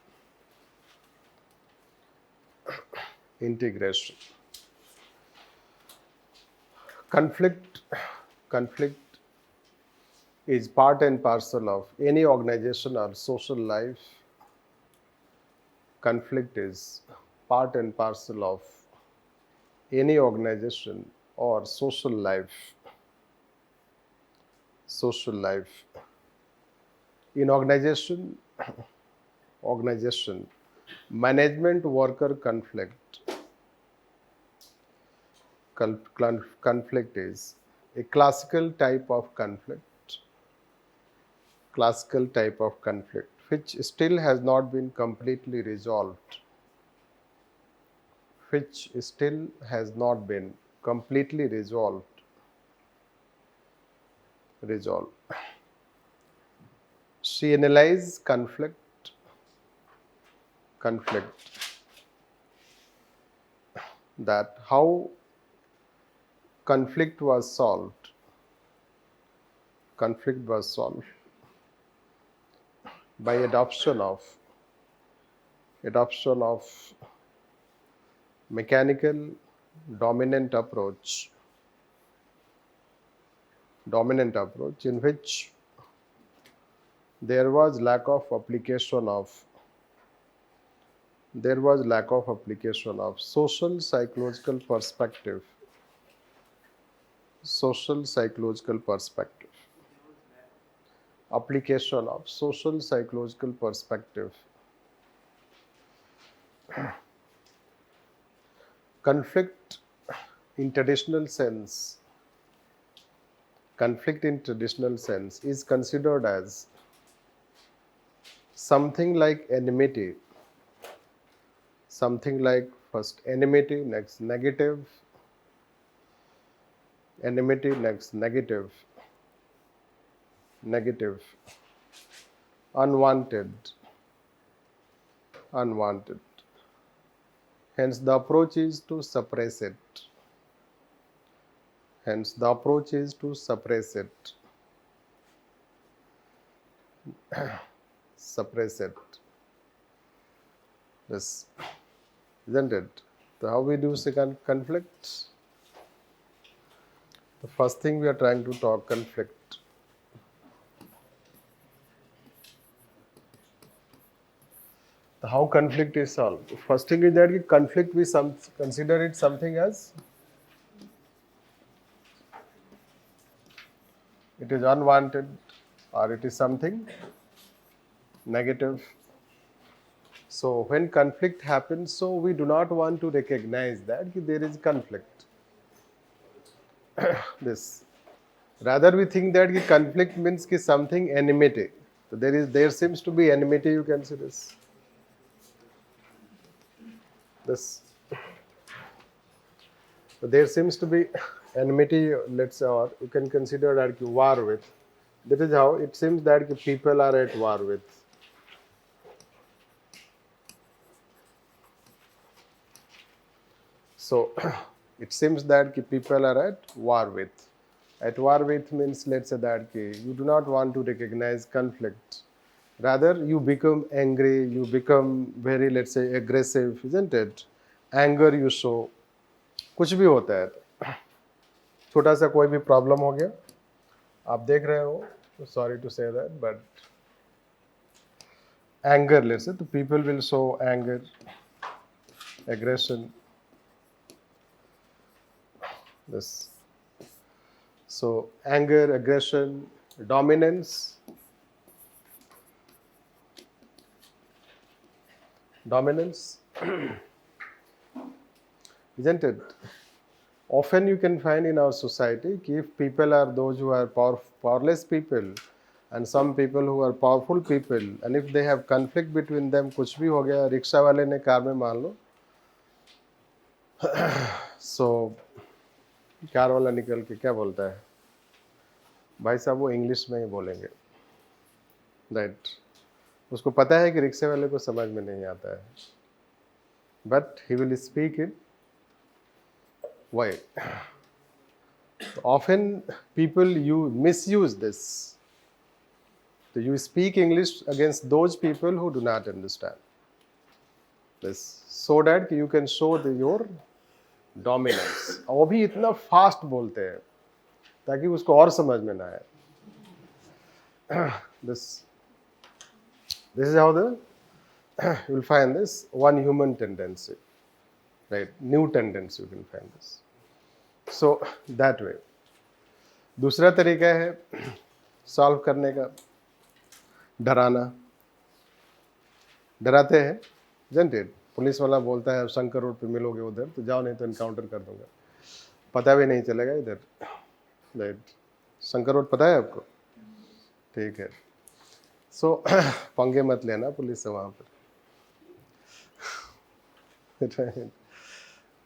Integration. Conflict is part and parcel of any organization or social life. Conflict is part and parcel of any organization or social life. Social life. In organization, management worker conflict. Conflict is a classical type of conflict. Classical type of conflict which still has not been completely resolved. Which still has not been completely resolved. She analyzed conflict that how conflict was solved. Conflict was solved by adoption of mechanical dominant approach in which there was lack of application of social psychological perspective. Application of social psychological perspective. Conflict in traditional sense is considered as something like enmity. Something like first enmity, next negative. Enmity, next negative. Unwanted. Hence the approach is to suppress it. Suppress it. Yes. Isn't it? So how we do second conflict? The first thing we are trying to talk conflict. How conflict is solved. First thing is that conflict we consider it something as it is unwanted or it is something negative. So when conflict happens, so we do not want to recognize that there is conflict. This. Rather we think that conflict means something enmity. So there seems to be enmity, you can see this. So there seems to be enmity, let's say, or you can consider that war with. That is how it seems that people are at war with. So it seems that people are at war with. At war with means, let's say that you do not want to recognize conflict. Rather, you become angry, you become very, let's say, aggressive, isn't it? Anger you show. कुछ भी होता है. छोटा सा कोई भी problem हो गया, आप देख रहे हो, sorry to say that, but anger, let's say, the people will show anger, aggression. This. So anger, aggression, dominance. Isn't it? Often you can find in our society if people are those who are powerless people and some people who are powerful people, and if they have conflict between them, कुछ भी हो गया, rickshaw वाले ने car में मान लो, so car वाला निकल के क्या बोलता है, भाई साहब वो इंग्लिश में ही बोलेंगे, राइट। उसको पता है कि रिक्शे वाले को समझ में नहीं आता है, but he will speak in Y. Often people you misuse this, तो you speak English against those people who do not understand this, so that you can show your dominance. वो भी इतना फास्ट बोलते हैं ताकि उसको और समझ में ना आए। this is how the you will find this one human tendency, right? New tendency you can find this, so that way। दूसरा तरीका है सॉल्व करने का, डराना। डराते हैं, जनरेट। पुलिस वाला बोलता है शंकर रोड पे मिलोगे उधर, तो जाओ नहीं तो इनकाउंटर कर दूंगा, पता भी नहीं चलेगा इधर, राइट। शंकर रोड पता है आपको, ठीक है। सो पंगे मत लेना पुलिस से वहाँ पर।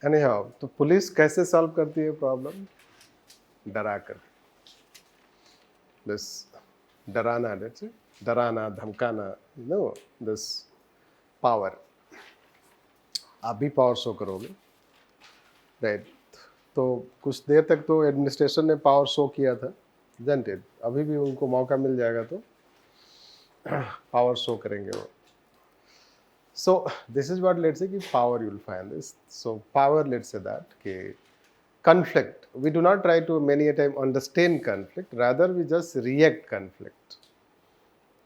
एनीहाउ, तो पुलिस कैसे सॉल्व करती है प्रॉब्लम? डरा कर, दिस डराना, डराना, धमकाना, नो दिस पावर। आप भी पावर शो करोगे, राइट। तो कुछ देर तक तो एडमिनिस्ट्रेशन ने पावर शो किया था, जनरेट। अभी भी उनको मौका मिल जाएगा तो पावर शो करेंगे वो। So this is what, let's say, कि power you will find this. So power, let's say that कि conflict, we do not try to many a time understand conflict, rather we just react conflict,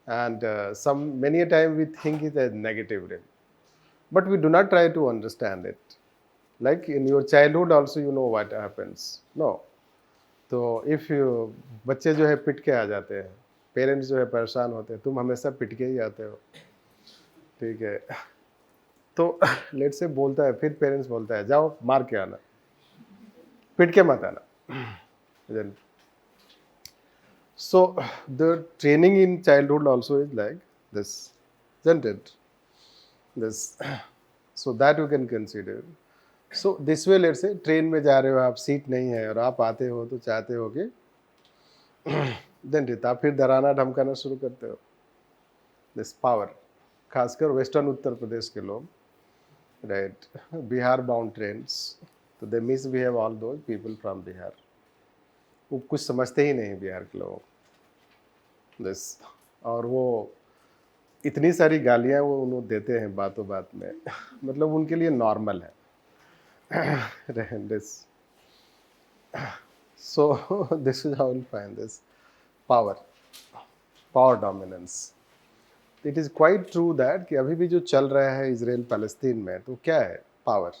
and many a time we think it as negative way, but we do not try to understand it. Like in your childhood also you know what happens, no? तो if you बच्चे जो है पिट के आ जाते हैं, parents जो है परेशान होते हैं, तुम हमेशा पिट के ही आते हो, ठीक है। तो लेट से बोलता है, फिर पेरेंट्स बोलता है जाओ मार के आना, पिट के मत आना। So the training in childhood also is like this, isn't it? This, so that you can consider. So this way, let's say train में जा रहे हो आप, सीट नहीं है और आप आते हो तो चाहते हो कि आप फिर डराना धमकाना शुरू करते हो, दिस पावर। खासकर वेस्टर्न उत्तर प्रदेश के लोग, राइट, बिहार बाउंड ट्रेन्स, तो they misbehave all those people from Bihar. वो कुछ समझते ही नहीं बिहार के लोगों, दिस। और वो इतनी सारी गालियाँ वो उन्हें देते हैं बातों बात में, मतलब उनके लिए नॉर्मल है, this. So this is how you'll find this power dominance. It is quite true that कि अभी भी जो चल रहा है इजराइल पैलेस्तीन में, तो क्या है power?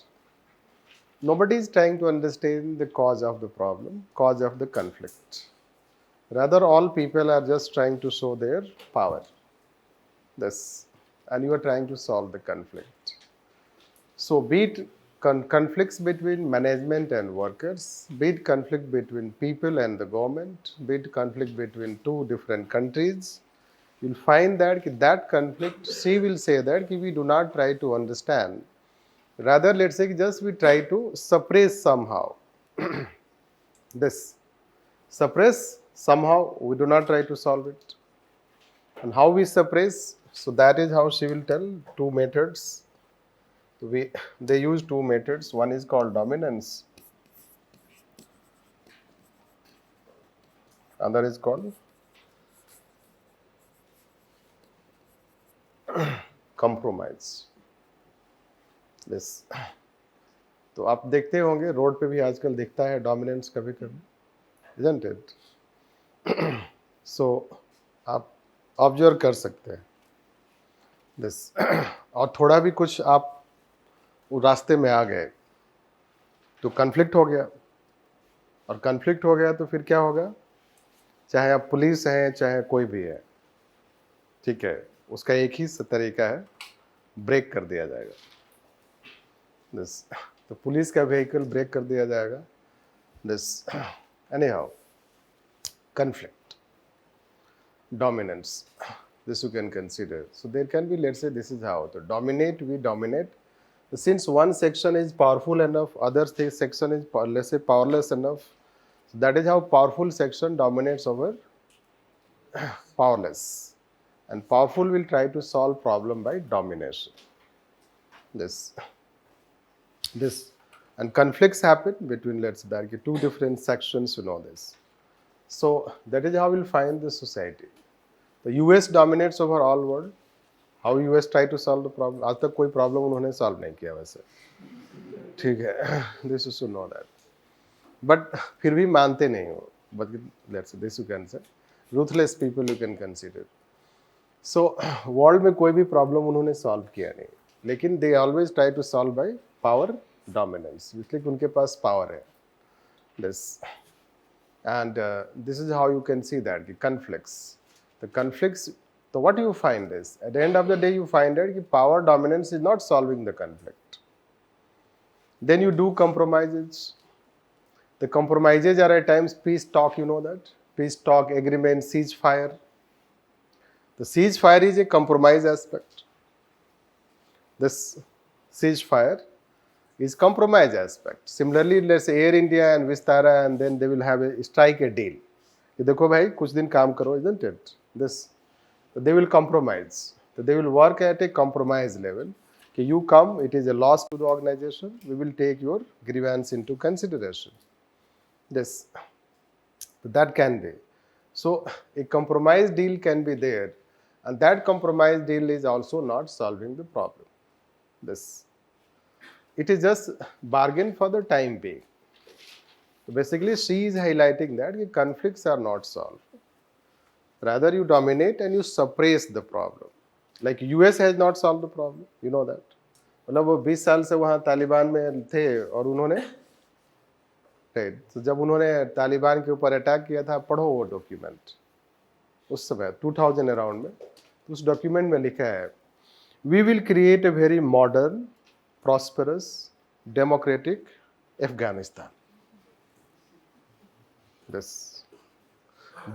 Nobody is trying to understand the cause of the problem, cause of the conflict. Rather, all people are just trying to show their power. This, and you are trying to solve the conflict. So be it conflicts between management and workers, be it conflict between people and the government, be it conflict between two different countries, you'll find that conflict, she will say that we do not try to understand. Rather, let's say just we try to suppress somehow. This suppress somehow, we do not try to solve it. And how we suppress? So that is how she will tell two methods. They use two methods. One is called dominance, other is called compromise. This. तो आप देखते होंगे road पे भी आजकल दिखता है dominance कभी कभी, isn't it? So आप ऑब्जर्व कर सकते हैं दिस। और थोड़ा भी कुछ आप वो रास्ते में आ गए तो कन्फ्लिक्ट हो गया, और कन्फ्लिक्ट हो गया तो फिर क्या होगा? चाहे आप पुलिस हैं चाहे कोई भी है, ठीक है, उसका एक ही तरीका है, ब्रेक कर दिया जाएगा। दिस, तो पुलिस का व्हीकल ब्रेक कर दिया जाएगा, this. Anyhow, conflict, dominance, this you can consider. So there can be, let's say, this is how to dominate, we dominate Since one section is powerful enough, other section is let's say powerless enough. That is how powerful section dominates over powerless, and powerful will try to solve problem by domination. This and conflicts happen between, let's say, two different sections. You know this. So that is how we'll find the society. The US dominates over all world. How US try to solve the problem? आज तक कोई problem उन्होंने solve नहीं किया वैसे. ठीक है. This is to know that. But फिर भी मानते नहीं हो. But let's say this you can say. Ruthless people you can consider. So world में कोई भी problem उन्होंने solve किया नहीं. लेकिन they always try to solve by power dominance. इसलिए उनके पास power है. This. And this is how you can see that the conflicts. The conflicts. So what you find is, at the end of the day, you find that power dominance is not solving the conflict. Then you do compromises. The compromises are at times peace talk, you know that. Peace talk, agreement, ceasefire. The ceasefire is a compromise aspect. This ceasefire is compromise aspect. Similarly, let's say Air India and Vistara, and then they will have a strike a deal. कि देखो भाई कुछ दिन काम करो, isn't it? This, they will compromise. They will work at a compromise level. कि you come, it is a loss to the organization. We will take your grievance into consideration. This, that can be. So a compromise deal can be there, and that compromise deal is also not solving the problem. This. It is just bargain for the time being. So basically, she is highlighting that conflicts are not solved. Rather, you dominate and you suppress the problem. Like US has not solved the problem. You know that. मतलब वो 20 साल से वहाँ तालिबान में थे और उन्होंने तो जब उन्होंने तालिबान के ऊपर अटैक किया था, पढ़ो वो डॉक्यूमेंट उस समय 2000 अराउंड में. तो उस डॉक्यूमेंट में लिखा है, we will create a very modern, prosperous, democratic Afghanistan. बस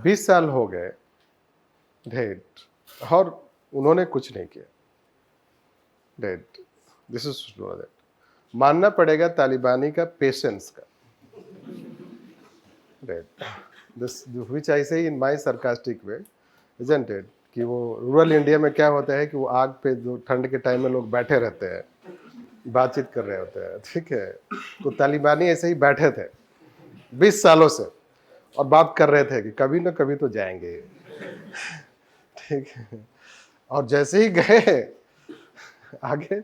20 साल हो गए डेट और उन्होंने कुछ नहीं किया. That this is that. मानना पड़ेगा तालिबानी का पेशेंस का. डेट दिस व्हिच आई से in my sarcastic way, isn't it? कि वो रूरल इंडिया में क्या होता है कि वो आग पे जो ठंड के टाइम में लोग बैठे रहते हैं, बातचीत कर रहे होते हैं. ठीक है. तो तालिबानी ऐसे ही बैठे थे 20 सालों से और बात कर रहे थे कि कभी ना कभी तो जाएंगे. ठीक है. और जैसे ही गए आगे,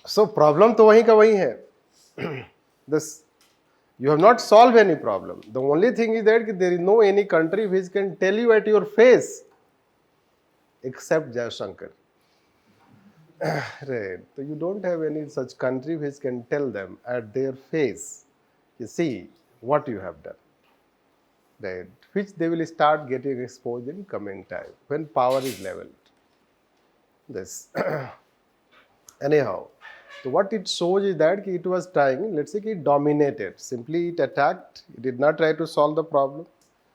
सो प्रॉब्लम तो वहीं का वहीं है. This you have not solved any problem. The only thing is that there is no any country which can tell you at your face except Jaishankar. Right. So you don't have any such country which can tell them at their face, you see what you have done. Right. Which they will start getting exposed in coming time when power is leveled. This. Anyhow, so what it shows is that it was trying, let's say it dominated. Simply it attacked, it did not try to solve the problem,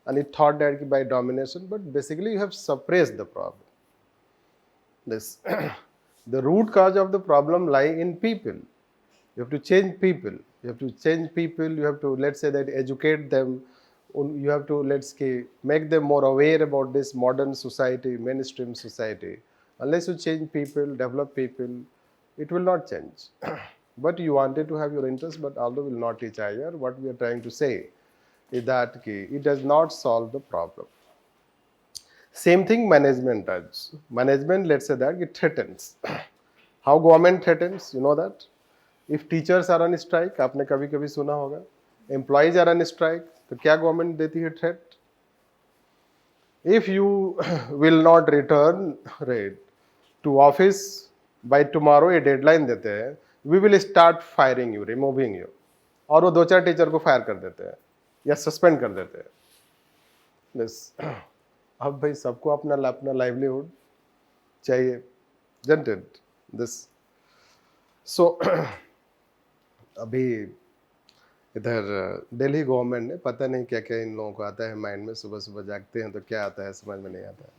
and it thought that by domination, but basically you have suppressed the problem. This. The root cause of the problem lie in people. You have to change people. You have to change people. You have to, let's say, that educate them. You have to, let's say, make them more aware about this modern society, mainstream society. Unless you change people, develop people, it will not change. But you wanted to have your interest, but although will not teach higher, what we are trying to say is that it does not solve the problem. Same thing management does. Management, let's say that it threatens. How government threatens, you know that? If teachers are on strike, आपने कभी कभी सुना होगा, employees are on strike, तो क्या government देती है threat? If you will not return right to office by tomorrow, a deadline देते हैं, we will start firing you, removing you. और वो 2-4 टीचर को फायर कर देते हैं या सस्पेंड कर देते हैं. बस अब भाई सबको अपना लाइवलीहुड चाहिए, isn't it? This. So अभी इधर दिल्ली गवर्नमेंट ने पता नहीं क्या क्या इन लोगों को आता है माइंड में, सुबह सुबह जागते हैं तो क्या आता है समझ में नहीं आता है.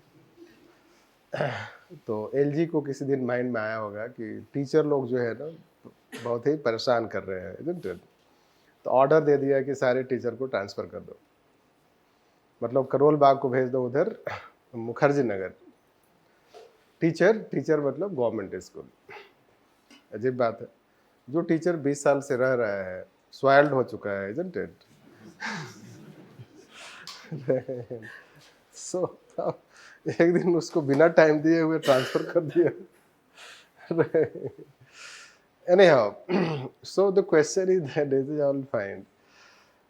तो एलजी को किसी दिन माइंड में आया होगा कि टीचर लोग जो है ना बहुत ही परेशान कर रहे हैं, isn't it? तो ऑर्डर दे दिया कि सारे टीचर को ट्रांसफ़र कर दो, मतलब करोल बाग को भेज दो उधर मुखर्जी नगर। टीचर टीचर मतलब गवर्नमेंट स्कूल। अजीब बात है, जो टीचर 20 साल से रह रहा है, स्वाइल्ड हो चुका है, isn't it? सो एक दिन उसको बिना टाइम दिए हुए ट्रांसफर कर दिया। Anyhow, so the question is that this is all fine.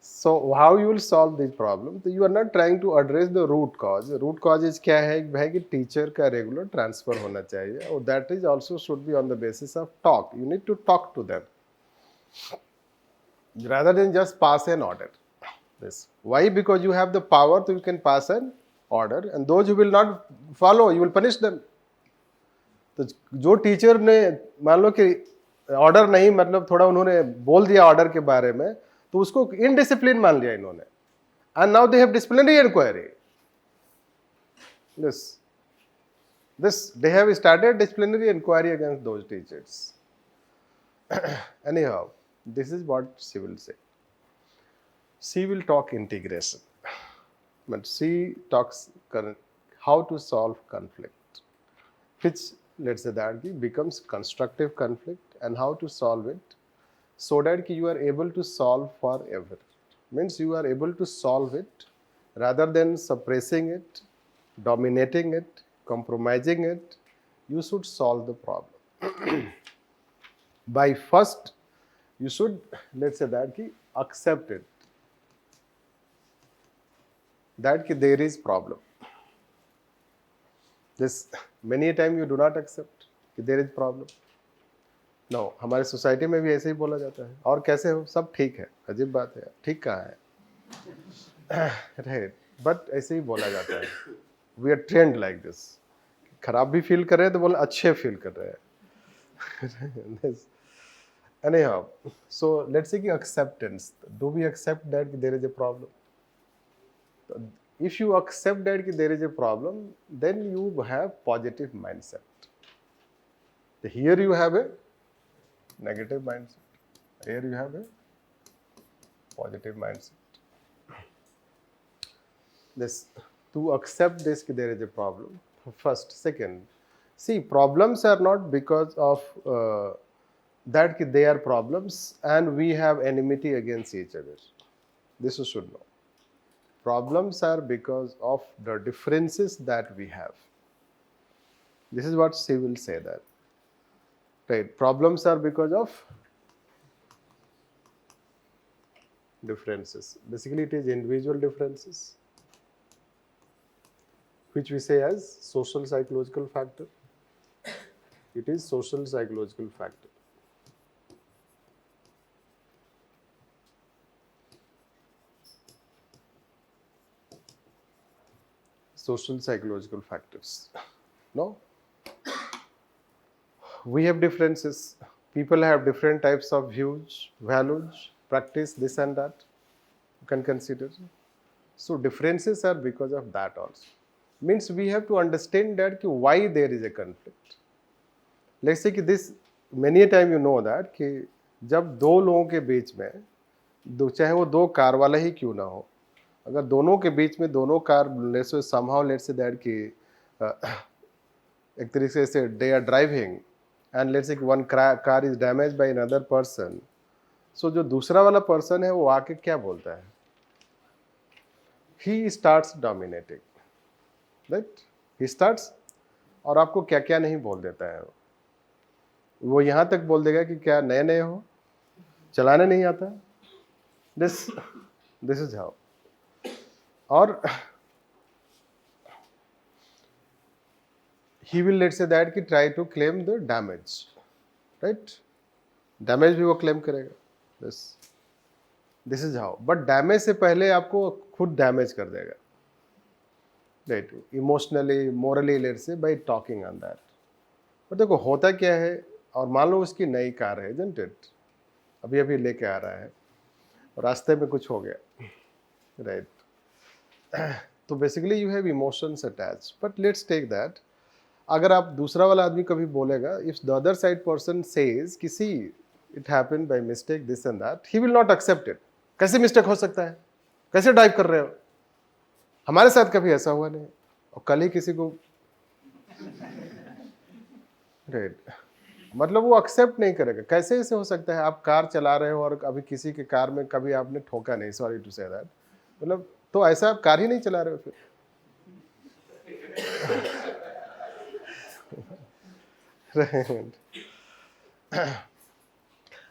So how you will solve this problem? So you are not trying to address the root cause. Root cause is क्या है भाई कि teacher का regular transfer होना चाहिए और that is also should be on the basis of talk. You need to talk to them rather than just pass an order. This why? Because you have the power, so you can pass an order, and those who will not follow, you will punish them. तो जो teacher ने मान लो कि order नहीं, मतलब थोड़ा उन्होंने बोल दिया ऑर्डर के बारे में, तो उसको इनडिसिप्लिन मान लिया इन्होंने, and now they have disciplinary inquiry. this they have started disciplinary inquiry against those teachers. Anyhow, this is what she will say. She will talk integration, but she talks how to solve conflict, which let's say that becomes constructive conflict, and how to solve it so that you are able to solve forever. Means you are able to solve it rather than suppressing it, dominating it, compromising it. You should solve the problem. By first, you should, let's say that accept it, that there is problem. This many a time you do not accept कि there is problem. No, हमारे society में भी ऐसे ही बोला जाता है, और कैसे हो, सब ठीक है। अजीब बात है, ठीक कहाँ है? राइट, बट ऐसे ही बोला जाता है। We are trained like this. खराब भी फील कर रहे हैं तो बोले अच्छे फील कर रहे हैं। Anyhow, so let's say acceptance. Do we accept that there is a problem? If you accept that there is a problem, then you have positive mindset. Here you have a negative mindset. Here you have a positive mindset. This to accept this there is a problem. First, second, see, problems are not because of that they are problems and we have enmity against each other. This you should know. Problems are because of the differences that we have. This is what she will say that. Right, problems are because of differences. Basically, it is individual differences, which we say as social psychological factor. It is social psychological factor. Social psychological factors. No? We have differences. People have different types of views, values, practice, this and that. You can consider. So differences are because of that also. Means we have to understand that why there is a conflict. Let's say this, many a time you know that कि जब दो लोगों के बीच में चाहे वो दो car वाला ही क्यों ना हो, अगर दोनों के बीच में दोनों car somehow let's say that कि एक तरीके से they are driving and let's say one car is damaged by another person, so जो दूसरा वाला person है वो आके क्या बोलता है? He starts dominating, right? He starts, और आपको क्या क्या नहीं बोल देता है वो यहाँ तक बोल देगा कि क्या नए नए हो, चलाने नहीं आता। This is how. और he will let's say that कि try to claim the damage, right? Damage भी वो claim करेगा। This is how. But damage से पहले आपको खुद damage कर देगा, right? Emotionally, morally, let's say by talking on that. but देखो होता क्या है, और मान लो उसकी नई कार है, isn't it? अभी अभी लेके आ रहा है और रास्ते में कुछ हो गया, right? तो basically you have emotions attached. But let's take that. अगर आप दूसरा वाला आदमी कभी बोलेगा, if the other side person says कि see it happened by mistake this and that, he will not accept it. कैसे मिस्टेक हो सकता है, कैसे ड्राइव कर रहे हो, हमारे साथ कभी ऐसा हुआ नहीं. और कल ही किसी को राइट, मतलब वो एक्सेप्ट नहीं करेगा. कैसे ऐसे हो सकता है, आप कार चला रहे हो और अभी किसी के कार में कभी आपने ठोका नहीं, सॉरी टू से दैट, मतलब तो ऐसा आप कार ही नहीं चला रहे हो फिर.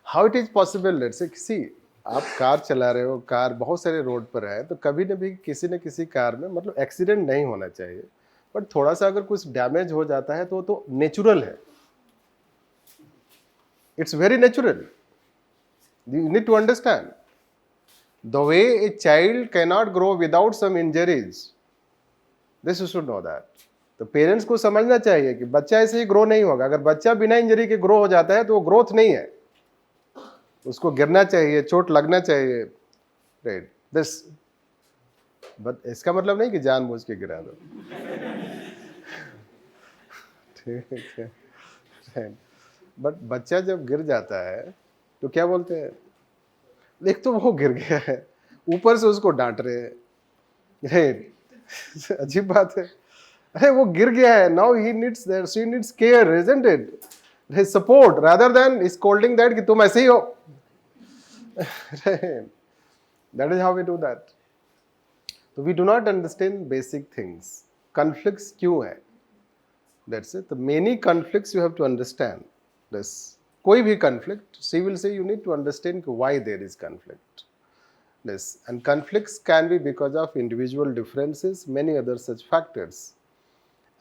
How it is possible, let's say see आप कार चला रहे हो, कार बहुत सारे रोड पर है, तो कभी न भी किसी न किसी कार में मतलब एक्सीडेंट नहीं होना चाहिए, बट थोड़ा सा अगर कुछ डैमेज हो जाता है तो नेचुरल है. It's very natural. You need to understand. The way a child cannot grow without some injuries. This you should know that. तो पेरेंट्स को समझना चाहिए कि बच्चा ऐसे ही ग्रो नहीं होगा. अगर बच्चा बिना इंजरी के ग्रो हो जाता है तो वो ग्रोथ नहीं है. उसको गिरना चाहिए, चोट लगना चाहिए. राइट, दिस बट इसका मतलब नहीं कि जानबूझ के गिरा दो. ठीक है. बट बच्चा जब गिर जाता है तो क्या बोलते हैं, देख तो वो गिर गया है, ऊपर से उसको डांट रहे हैं. अजीब बात है. अरे वो गिर गया है, now he needs that, she needs care, isn't it, his support, rather than scolding that कि तुम ऐसे ही हो. That is how we do that. तो we do not understand basic things. Conflicts क्यों है, that's it. The many conflicts you have to understand this. कोई भी conflict, she will say you need to understand why there is conflict. This, and conflicts can be because of individual differences, many other such factors.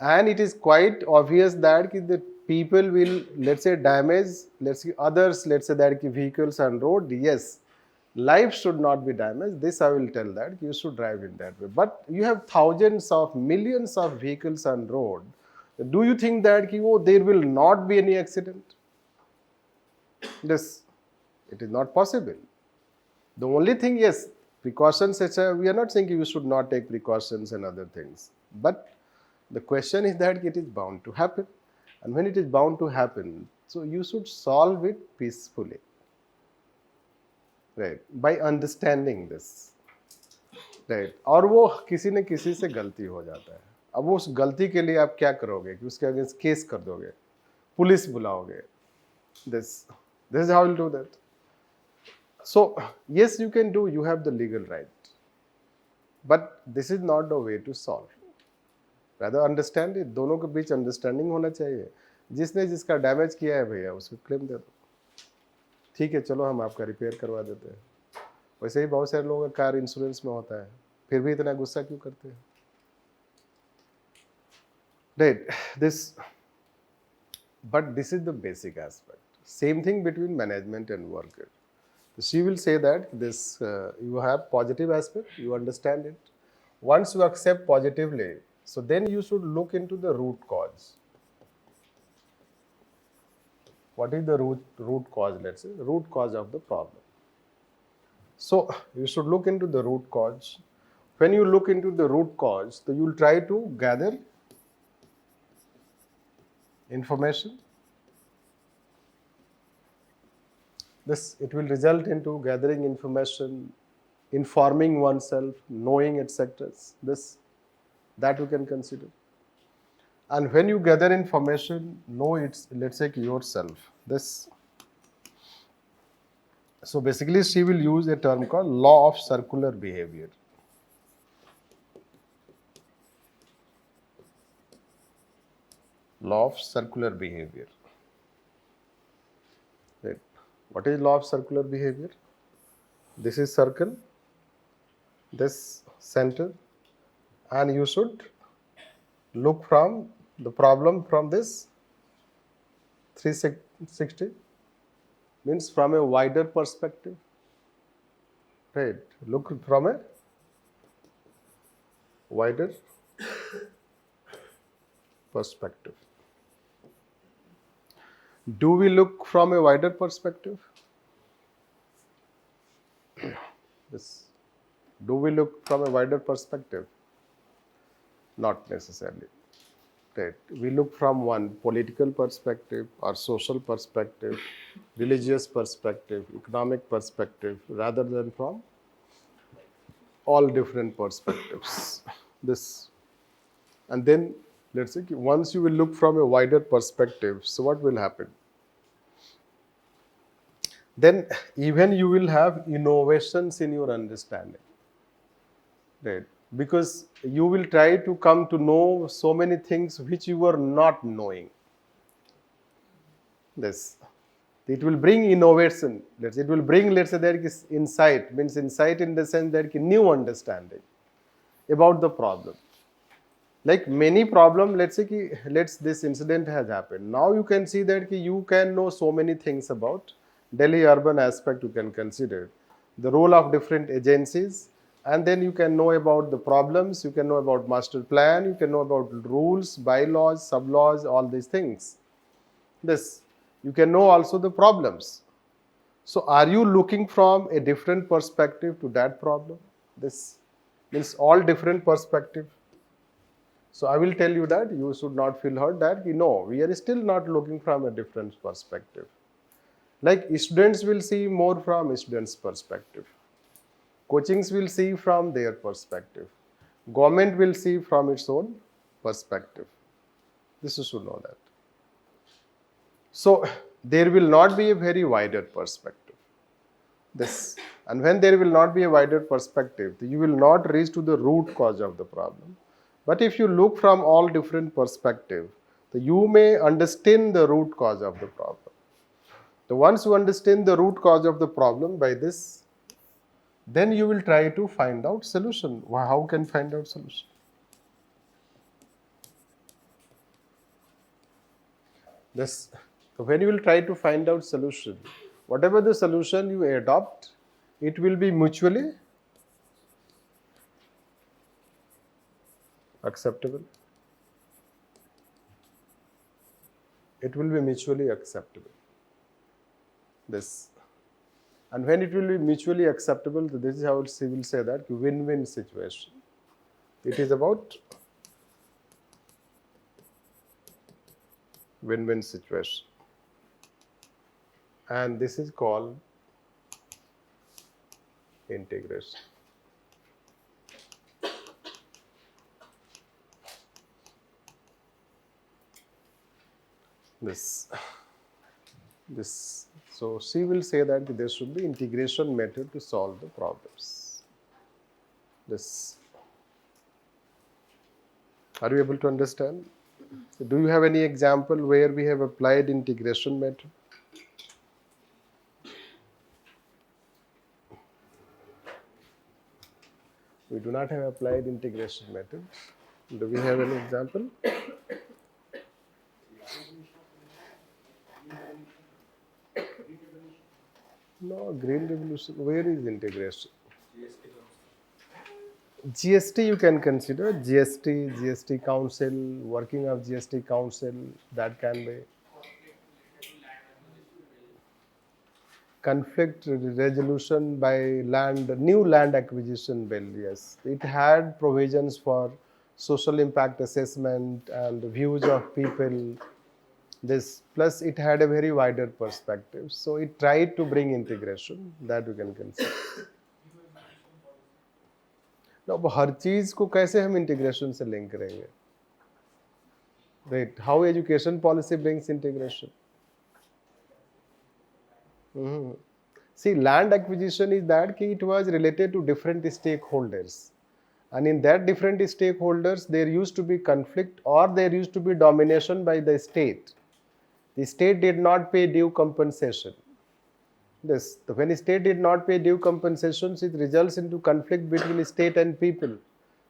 And it is quite obvious that the people will, let's say, damage, let's say others, let's say that vehicles on road. Yes, life should not be damaged. This I will tell that you should drive in that way. But you have thousands of millions of vehicles on road. Do you think that there will not be any accident? This, it is not possible. The only thing, yes, precautions, etc. We are not saying you should not take precautions and other things. But the question is that it is bound to happen. And when it is bound to happen, so you should solve it peacefully. Right, by understanding this. Right, और वो किसी न किसी से गलती हो जाता है. अब वो उस गलती के लिए आप क्या करोगे कि उसके अगेंस्ट केस कर दोगे, police बुलाओगे. This is how you'll do that. So yes, you can do, you have the legal right, but this is not the way to solve. Rather understand it. दोनों के बीच अंडरस्टैंडिंग होना चाहिए. जिसने जिसका damage किया है भैया उसको क्लेम दे दो. ठीक है, चलो हम आपका रिपेयर करवा देते हैं. वैसे ही बहुत सारे लोगों का कार इंश्योरेंस में होता है, फिर भी इतना गुस्सा क्यों करते हैं. Right, this, but this is the basic aspect. Same thing between management and worker. She will say that this you have positive aspect, you understand it. Once you accept positively, so then you should look into the root cause. What is the root cause, let's say, root cause of the problem. So you should look into the root cause. When you look into the root cause, so you will try to gather information. This, it will result into gathering information, informing oneself, knowing etc. This, that you can consider. And when you gather information, know it's, let's say, yourself. This, so basically she will use a term called law of circular behavior. Law of circular behavior. Right. What is law of circular behavior? This is circle, this center, and you should look from the problem from this 360, means from a wider perspective. Right, look from a wider perspective. Do we look from a wider perspective? Yes. Do we look from a wider perspective? Not necessarily. Right. We look from one political perspective or social perspective, religious perspective, economic perspective, rather than from all different perspectives. This, and then let's say once you will look from a wider perspective, so what will happen? Then even you will have innovations in your understanding. Right. Because you will try to come to know so many things which you were not knowing. This. It will bring innovation. It will bring, let's say, there is insight, means insight in the sense that new understanding about the problem. Like many problem, let's say, this incident has happened. Now you can see that you can know so many things about Delhi urban aspect. You can consider the role of different agencies, and then you can know about the problems. You can know about master plan. You can know about rules, bylaws, sub-laws, all these things. This, you can know also the problems. So are you looking from a different perspective to that problem? This means all different perspective. So I will tell you that you should not feel hurt that no, we are still not looking from a different perspective. Like students will see more from students' perspective. Coachings will see from their perspective. Government will see from its own perspective. This you should know that. So there will not be a very wider perspective. This, and when there will not be a wider perspective, you will not reach to the root cause of the problem. But if you look from all different perspectives, you may understand the root cause of the problem. So once you understand the root cause of the problem by this, then you will try to find out solution. How can find out solution? This, so when you will try to find out solution, whatever the solution you adopt, it will be mutually acceptable. It will be mutually acceptable. This, and when it will be mutually acceptable, this is how we will say that win-win situation. It is about win-win situation, and this is called integration. This. So she will say that there should be integration method to solve the problems. This. Are you able to understand? So do you have any example where we have applied integration method? We do not have applied integration method. Do we have any example? No, Green Revolution. Where is integration? GST you can consider. GST Council, working of GST Council, that can be. Conflict resolution by new land acquisition bill, yes. It had provisions for social impact assessment and views of people. This, plus it had a very wider perspective. So it tried to bring integration, that we can consider. Now, हर चीज को कैसे हम integration से link करेंगे? Right? How education policy brings integration? See, land acquisition is that it was related to different stakeholders, and in that different stakeholders there used to be conflict or there used to be domination by the state. The state did not pay due compensation. This, when state did not pay due compensations, it results into conflict between state and people.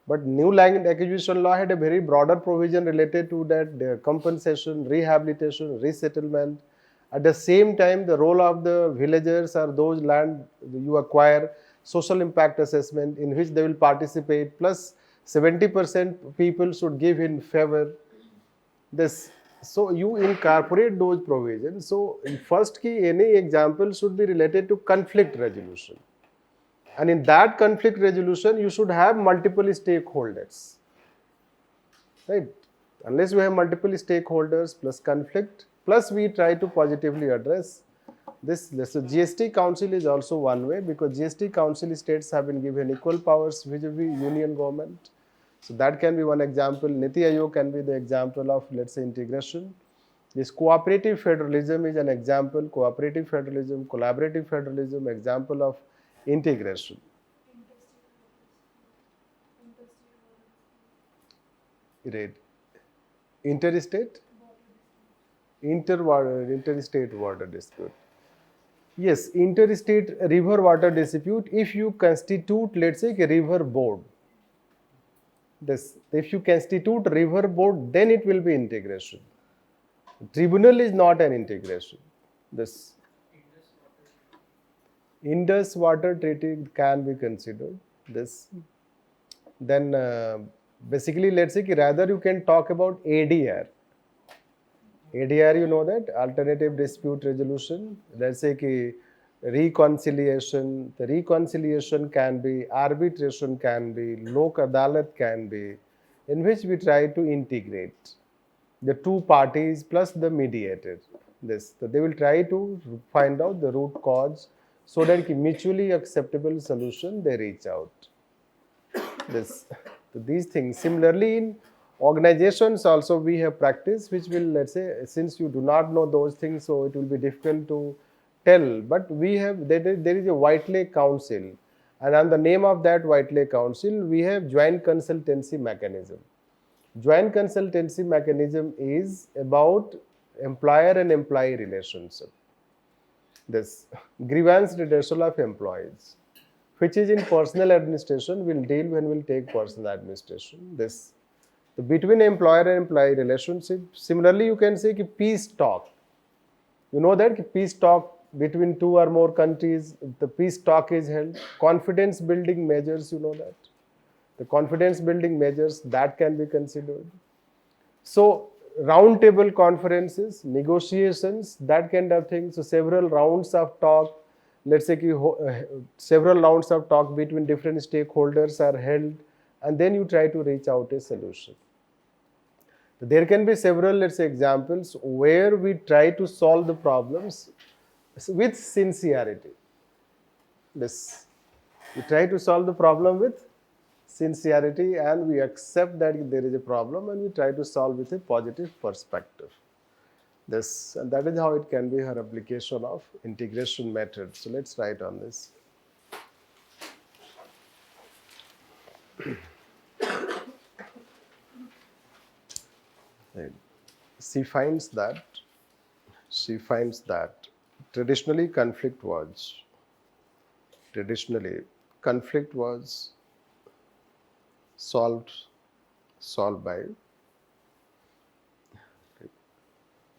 But new land acquisition law had a very broader provision related to that compensation, rehabilitation, resettlement. At the same time, the role of the villagers or those land you acquire, social impact assessment in which they will participate, plus 70% people should give in favor. This, so you incorporate those provisions. So first key, any example should be related to conflict resolution. And in that conflict resolution, you should have multiple stakeholders. Right? Unless we have multiple stakeholders plus conflict, plus we try to positively address this. So GST Council is also one way, because GST Council states have been given equal powers vis-a-vis union government. So that can be one example. Niti Aayog can be the example of, let's say, integration. This cooperative federalism is an example. Cooperative federalism, collaborative federalism, example of integration. Right. Interstate? Interstate water dispute. Yes, interstate river water dispute, if you constitute, let's say, a river board. If you constitute river board, then it will be integration. Tribunal is not an integration. This Indus water treaty can be considered. This then basically, let's say, rather you can talk about ADR. ADR, you know that, alternative dispute resolution. Let's say ki reconciliation. The reconciliation can be, arbitration can be, lok adalat can be, in which we try to integrate the two parties plus the mediator. So they will try to find out the root cause, so that mutually acceptable solution they reach out. These things. Similarly, in organizations also we have practice, which will, let's say, since you do not know those things, so it will be difficult to tell. But we have, there is a White Lake Council, and on the name of that White Lake Council, we have joint consultancy mechanism. Joint consultancy mechanism is about employer and employee relationship. This grievance redressal of employees, which is in personal administration, will deal when we'll take personal administration. This the between employer and employee relationship. Similarly, you can say peace talk. You know that peace talk between two or more countries, the peace talk is held. Confidence building measures, you know that. The confidence building measures that can be considered. So roundtable conferences, negotiations, that kind of thing. So several rounds of talk, let's say several rounds of talk between different stakeholders are held, and then you try to reach out a solution. There can be several, let's say, examples where we try to solve the problems with sincerity. We try to solve the problem with sincerity, and we accept that there is a problem, and we try to solve with a positive perspective. And that is how it can be her application of integration method. So let's write on this. She finds that traditionally conflict was solved by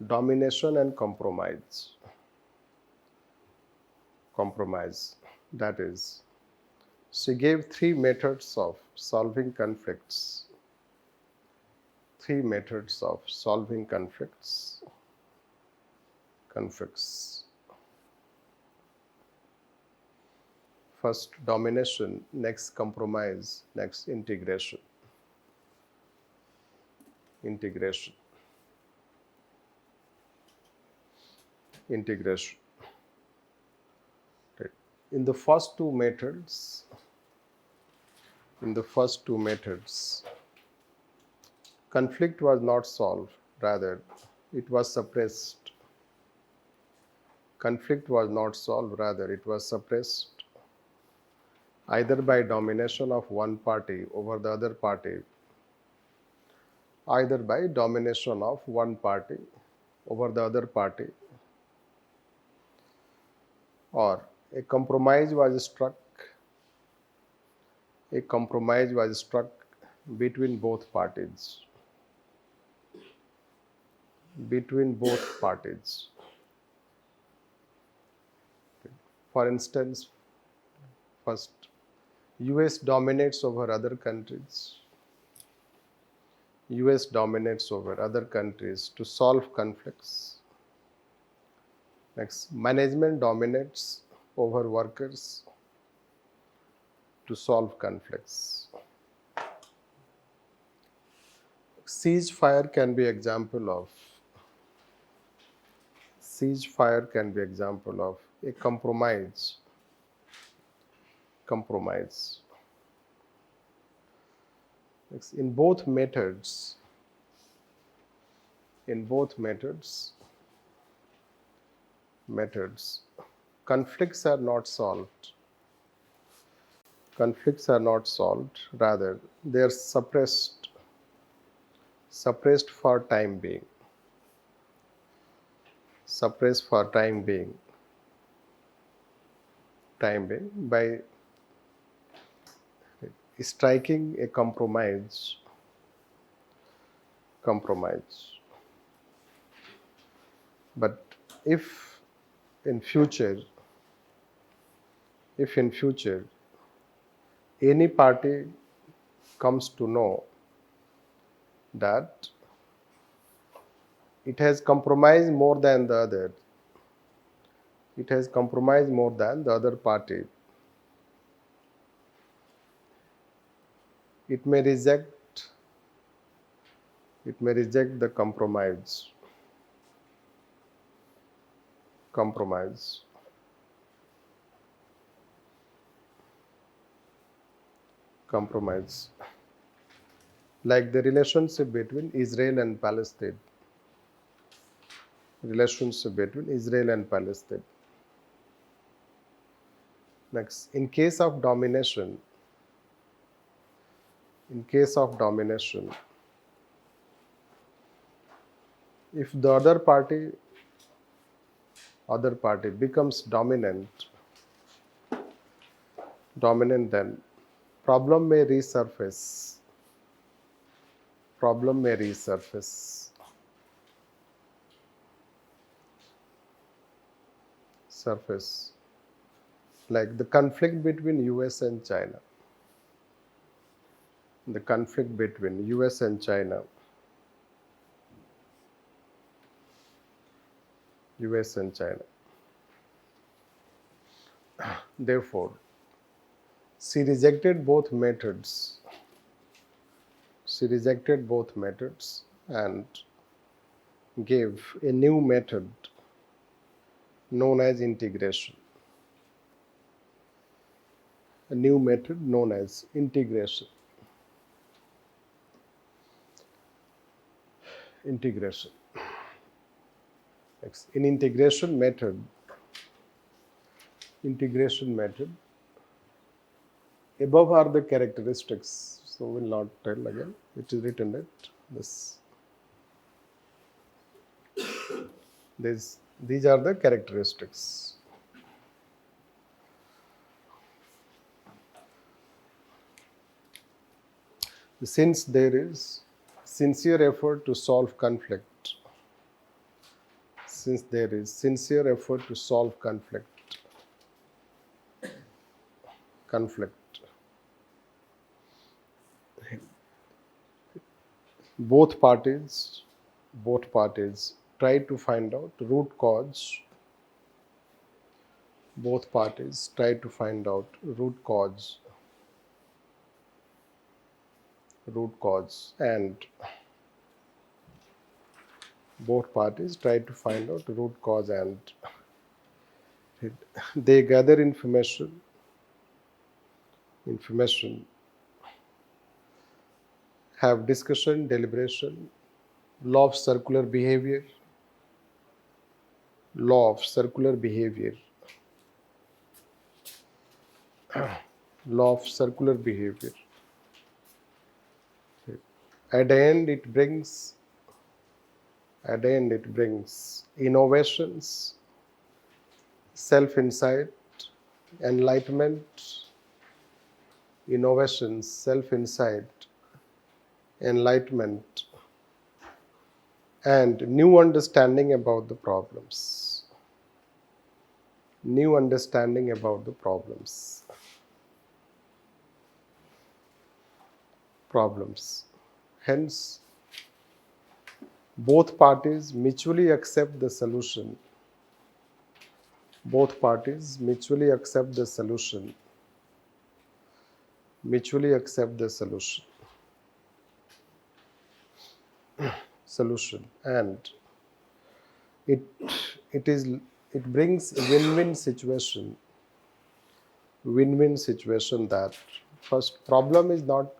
domination and compromise. That is, she gave three methods of solving conflicts. First domination, next compromise, next integration. Integration. In the first two methods, conflict was not solved, rather it was suppressed. Either by domination of one party over the other party, or a compromise was struck between both parties. For instance, first, US dominates over other countries. To solve conflicts. Next, management dominates over workers to solve conflicts. Ceasefire can be example of a compromise. In both methods, conflicts are not solved. Rather, they are suppressed for time being. By striking a compromise. But if in future any party comes to know that it has compromised more than the other party, it may reject the compromise. Like the relationship between Israel and Palestine. Next, in case of domination, if the other party becomes dominant, then problem may resurface. Like the conflict between US and China. Therefore, she rejected both methods. And gave a new method known as integration. In integration method, above are the characteristics. So we'll not tell again. It is written at this. These are the characteristics. Since there is sincere effort to solve conflict, both parties try to find out root cause. And they gather information, have discussion, deliberation, law of circular behavior. At the end, it brings innovations, self-insight, enlightenment, and new understanding about the problems. Hence, both parties mutually accept the solution. solution, and it it is it brings a win-win situation that first problem is not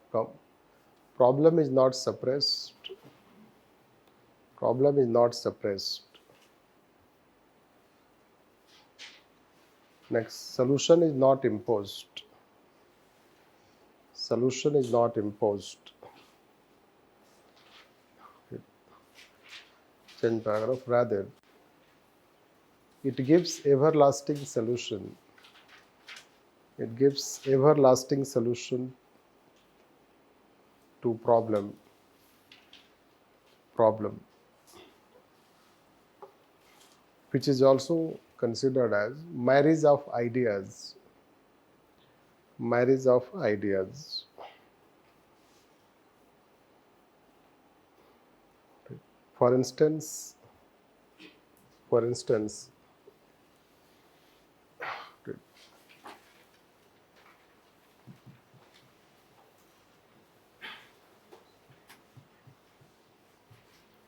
suppressed, problem is not suppressed. Next, solution is not imposed. Solution is not imposed. Change paragraph. Rather, it gives everlasting solution. It gives everlasting solution to problem, which is also considered as marriage of ideas. Marriage of ideas. For instance,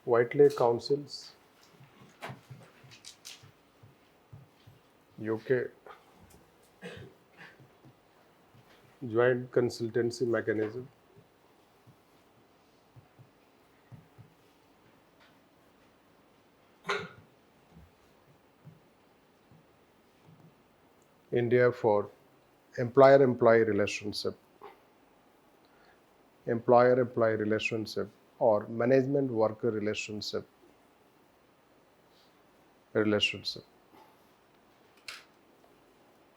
Whiteley Councils, UK, Joint Consultancy Mechanism, India for employer-employee relationship, or management-worker relationship.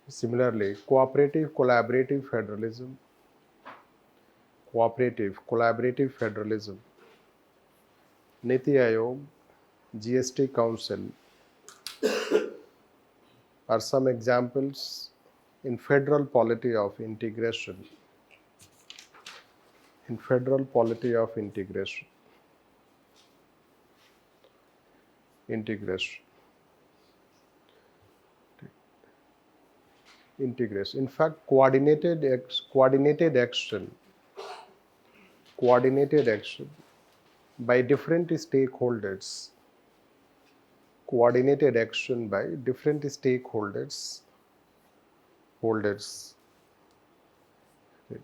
Similarly, cooperative collaborative federalism, Niti Aayog, GST Council are some examples in federal polity of integration. In fact, coordinated action by different stakeholders.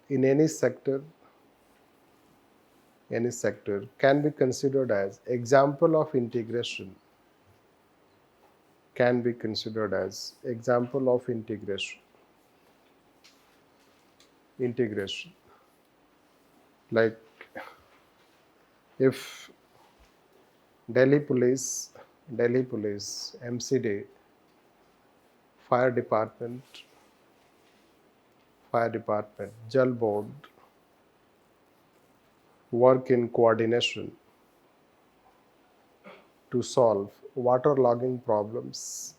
In any sector can be considered as example of integration. Like if Delhi Police, MCD, Fire Department, Jal Board work in coordination to solve waterlogging problems.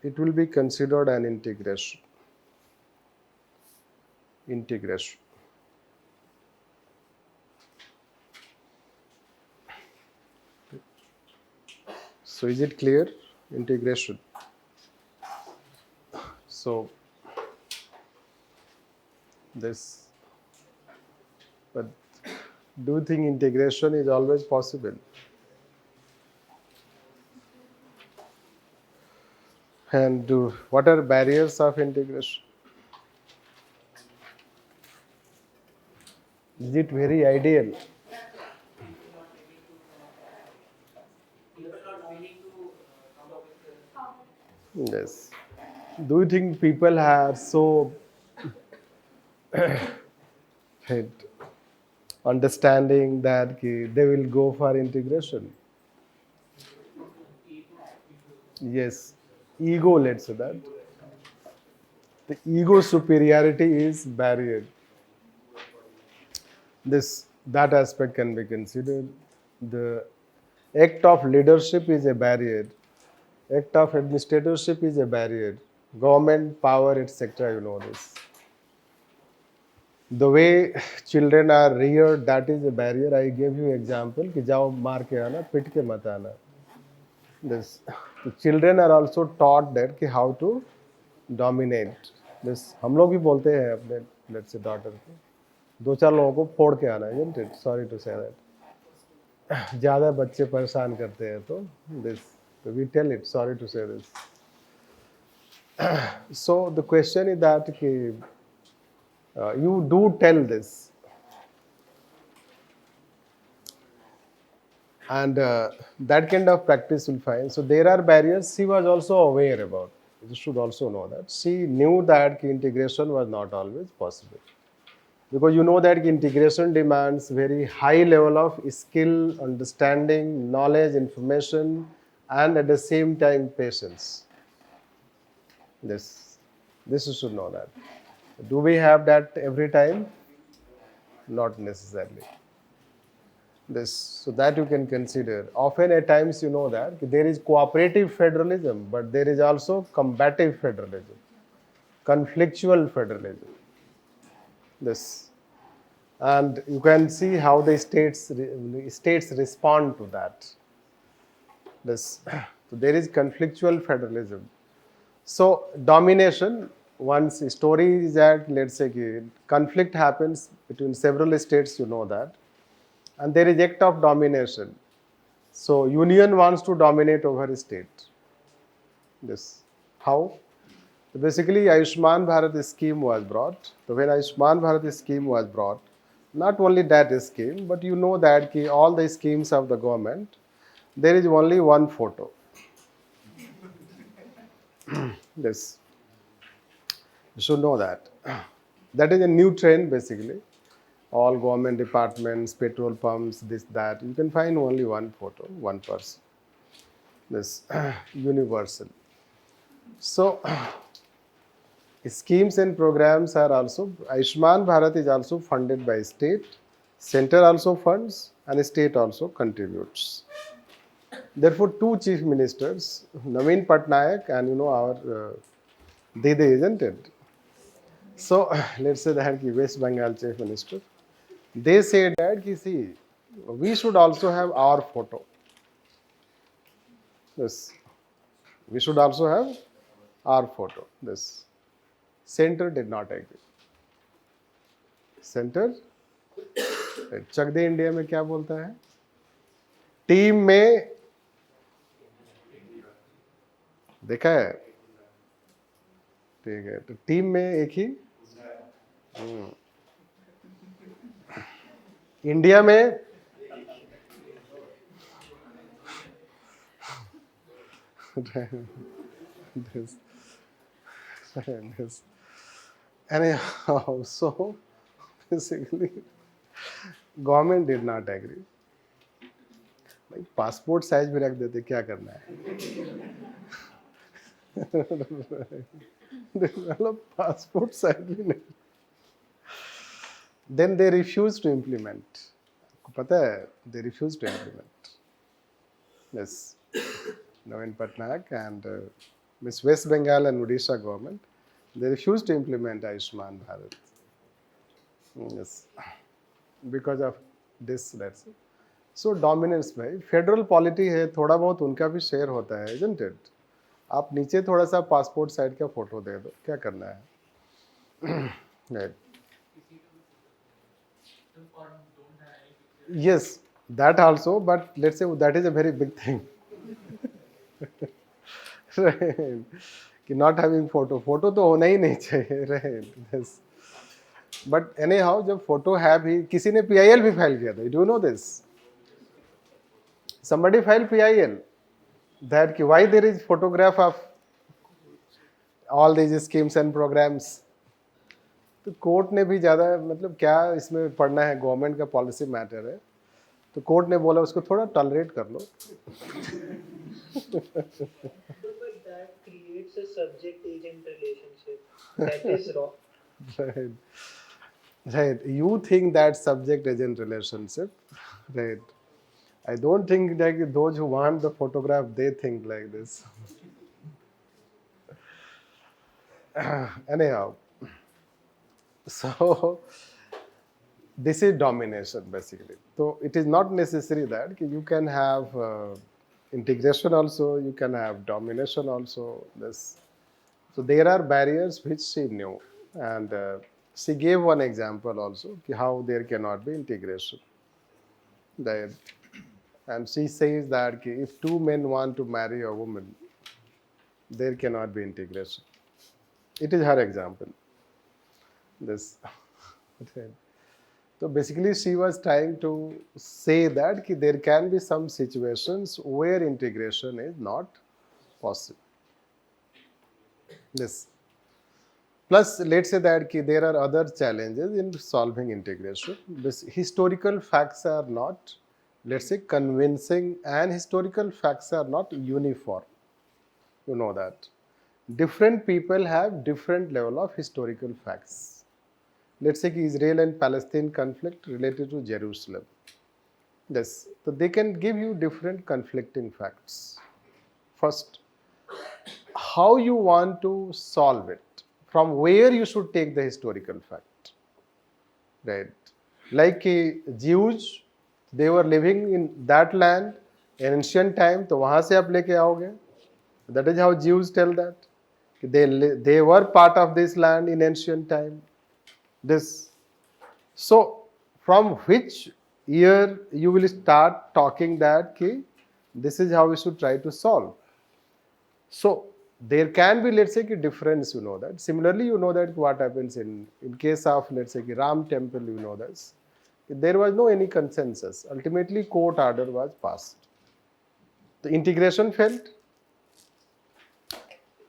It will be considered an integration. So is it clear? Integration. So this, but do you think integration is always possible? And what are barriers of integration? Is it very ideal? Yes. Do you think people are so understanding that they will go for integration? Yes. Ego, let's say that. The ego superiority is barrier. That aspect can be considered. The act of leadership is a barrier. Act of administratorship is a barrier. Government power, etc. You know this. The way children are reared, that is a barrier. I gave you example कि जाओ मार के आना, पिट के मत आना. This children are also taught that how to dominate. this हम लोग भी बोलते हैं अपने let's say daughter को, दो चार लोगों को फोड़ के आना, isn't it? Sorry to say that. ज़्यादा बच्चे परेशान करते हैं तो this, so we tell it, sorry to say this. So the question is that you do tell this, and that kind of practice will find. So there are barriers she was also aware about. You should also know that she knew that integration was not always possible, because you know that integration demands very high level of skill, understanding, knowledge, information, and at the same time patience. This you should know that. Do we have that every time? Not necessarily. This, so that you can consider. Often at times you know that there is cooperative federalism, but there is also combative federalism, conflictual federalism. This, and you can see how the states respond to that. This, so there is conflictual federalism. So domination, once story is that, let's say conflict happens between several states, you know that, and there is act of domination. So union wants to dominate over a state. This, how? So basically Ayushman Bharat scheme was brought. So when Ayushman Bharat scheme was brought, not only that scheme, but you know that all the schemes of the government, there is only one photo. This, you should know that. That is a new trend basically. All government departments, petrol pumps, this, that, you can find only one photo, one person. This, universal. So schemes and programs are also, Ayushman Bharat is also funded by state, center also funds, and state also contributes. Therefore, two chief ministers, Naveen Patnaik and our Dede, isn't it? So let's say that West Bengal chief minister, they said that see, we should also have our photo. This, we should also have our photo. This, center did not agree. Center, Chak De India में क्या बोलता है? Team में देखा है, ठीक है, तो टीम में एक ही, इंडिया में this. Anyhow, so basically government did not agree. भाई पासपोर्ट साइज भी रख देते, क्या करना है? पासपोर्ट साइज भी नहीं. Then they refused to implement. आपको पता है, they refused to implement. Yes, Naveen Patnaik and Miss West Bengal and Odisha government, they refused to implement Ayushman Bharat. Yes, because of this, that's it. So dominance भाई, federal polity है, थोड़ा बहुत उनका भी share होता है, isn't it? आप नीचे थोड़ा सा पासपोर्ट साइड का फोटो दे दो, क्या करना है? Right. Yes, that also, but let's say that is a very big thing. Right. कि not having photo तो होना ही नहीं चाहिए, right? Yes. But anyhow, जब फोटो है भी, किसी ने PIL भी फाइल किया था. Do you know this? Somebody filed PIL that why there is photograph of all these schemes and programs. तो कोर्ट ने भी ज़्यादा, मतलब क्या इसमें पढ़ना है, गवर्नमेंट का पॉलिसी मैटर है, तो कोर्ट ने बोला उसको थोड़ा टॉलरेट कर लो. That creates a subject-agent relationship. That is wrong. Right. Right. You think that subject-agent relationship, right? I don't think that those who want the photograph, they think like this. Anyhow, so this is domination basically. So it is not necessary that you can have integration also, you can have domination also. This So there are barriers which she knew, and she gave one example also how there cannot be integration. That, and she says that if two men want to marry a woman, there cannot be integration. It is her example. This. So basically, she was trying to say that there can be some situations where integration is not possible. This. Plus, let's say that there are other challenges in solving integration. This historical facts are not, let's say, convincing, and historical facts are not uniform. You know that. Different people have different level of historical facts. Let's say Israel and Palestine conflict related to Jerusalem. Yes, so they can give you different conflicting facts. First, how you want to solve it, from where you should take the historical fact, right? Like Jews, they were living in that land in ancient time, तो वहाँ से आप लेके आओगे. That is how Jews tell that. They were part of this land in ancient time. This. So, from which year you will start talking that this is how we should try to solve. So, there can be, let's say, a difference, you know that. Similarly, you know that what happens in case of, let's say, Ram temple, you know this. There was no any consensus. Ultimately, court order was passed. The integration failed.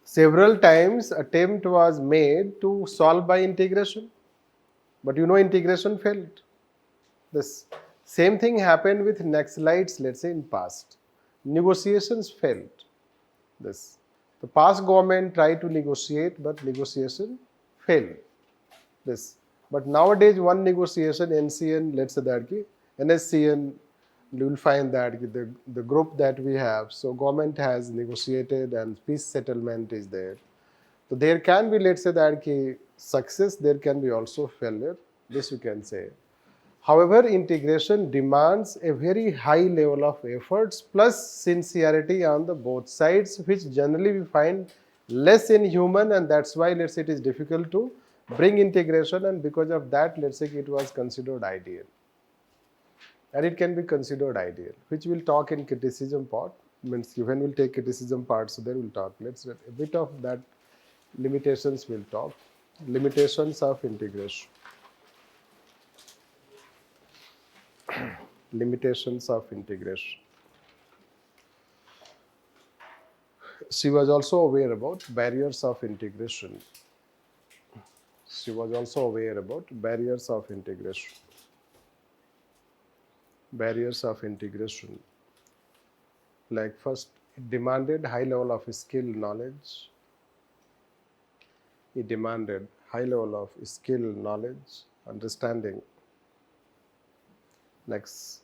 Several times attempt was made to solve by integration, but you know integration failed. This same thing happened with Naxalites, let's say in past. Negotiations failed. This. The past government tried to negotiate, but negotiation failed. This. But nowadays, one negotiation, NCN, let's say that NSCN, you will find that the group that we have, so government has negotiated and peace settlement is there. So there can be, let's say that success, there can be also failure. This you can say. However, integration demands a very high level of efforts plus sincerity on the both sides, which generally we find less in human, and that's why, let's say, it is difficult to bring integration, and because of that, let's say, it was considered ideal. And it can be considered ideal, which we'll talk in criticism part. Means when we'll take criticism part, so there we'll talk. Let's a bit of that limitations we'll talk. Limitations of integration. Limitations of integration. She was also aware about barriers of integration. She was also aware about barriers of integration. Barriers of integration. Like first, it demanded high level of skill, knowledge. It demanded high level of skill, knowledge, understanding. Next,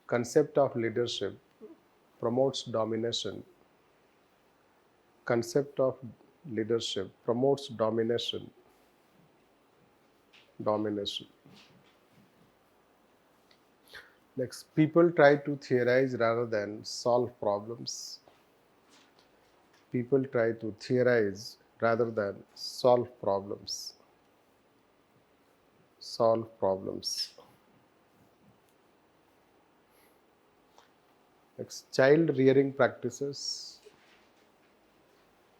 concept of leadership promotes domination. Concept of leadership promotes domination. Domination. Next, people try to theorize rather than solve problems. People try to theorize rather than solve problems. Solve problems. Next, child rearing practices.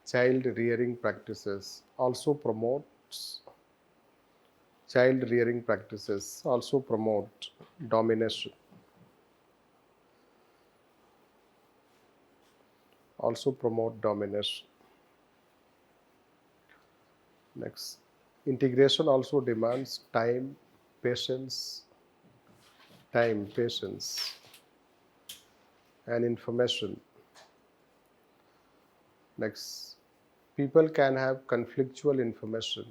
Child rearing practices also promotes. Child rearing practices also promote domination. Also promote domination. Next, integration also demands time, patience, and information. Next, people can have conflictual information.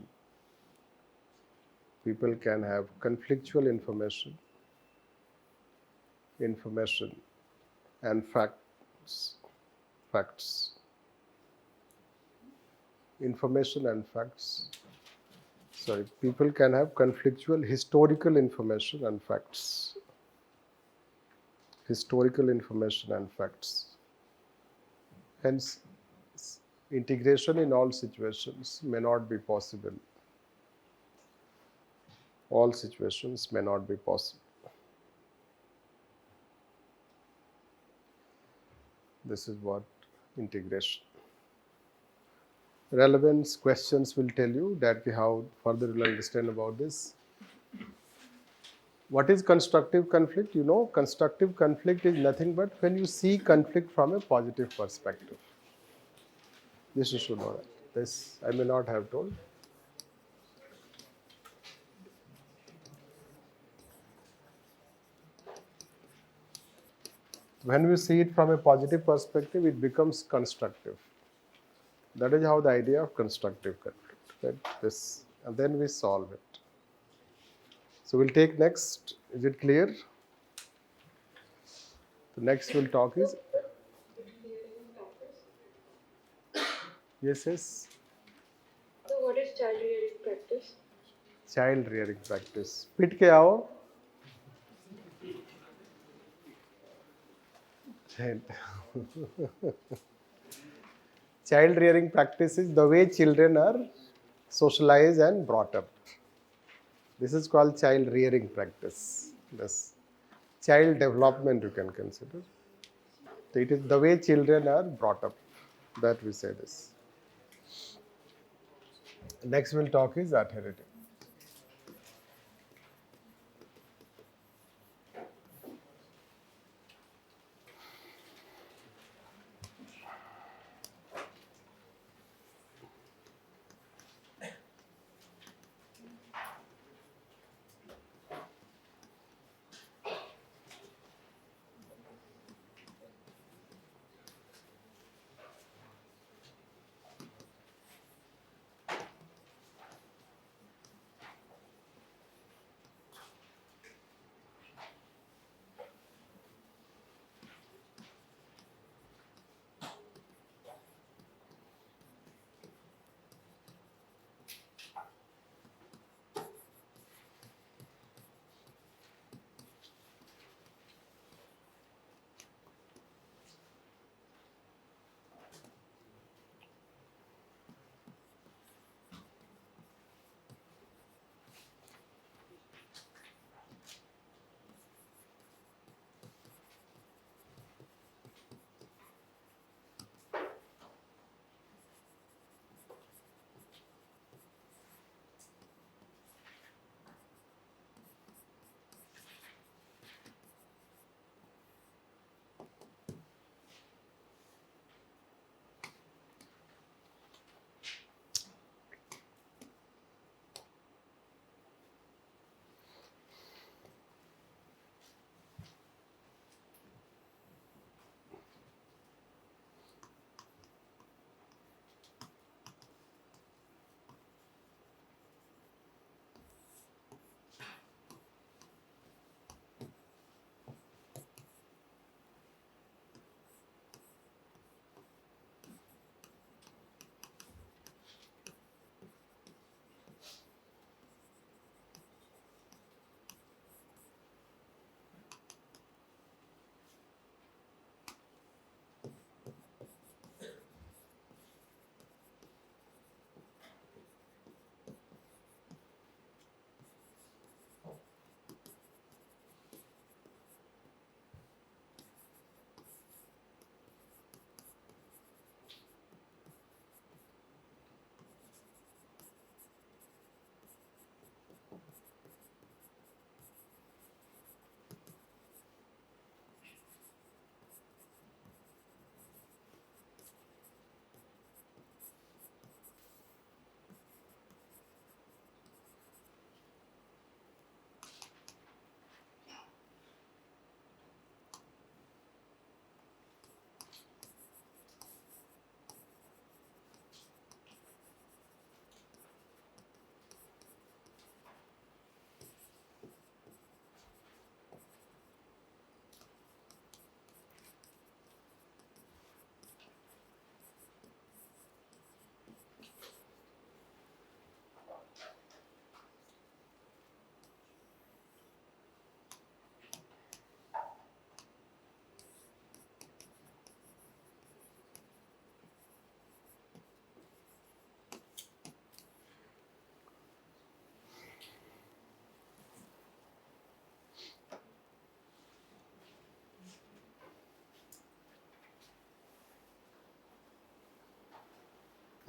People can have conflictual information and facts. Information and facts. Sorry, people can have conflictual historical information and facts. Historical information and facts. Hence, Integration in all situations may not be possible. All situations may not be possible. This is what integration. Relevance questions will tell you that how further you'll understand about this. What is constructive conflict? You know, constructive conflict is nothing but when you see conflict from a positive perspective. This you should know that. This I may not have told. When we see it from a positive perspective, it becomes constructive. That is how the idea of constructive conflict. Right? This, and then we solve it. So we'll take next. Is it clear? The next we'll talk is yes, yes. So what is child rearing practice? Child rearing practice. पिट के आओ. Child rearing practice is the way children are socialized and brought up. This is called child rearing practice. This child development you can consider. So it is the way children are brought up. That we say this. Next we'll talk is authority.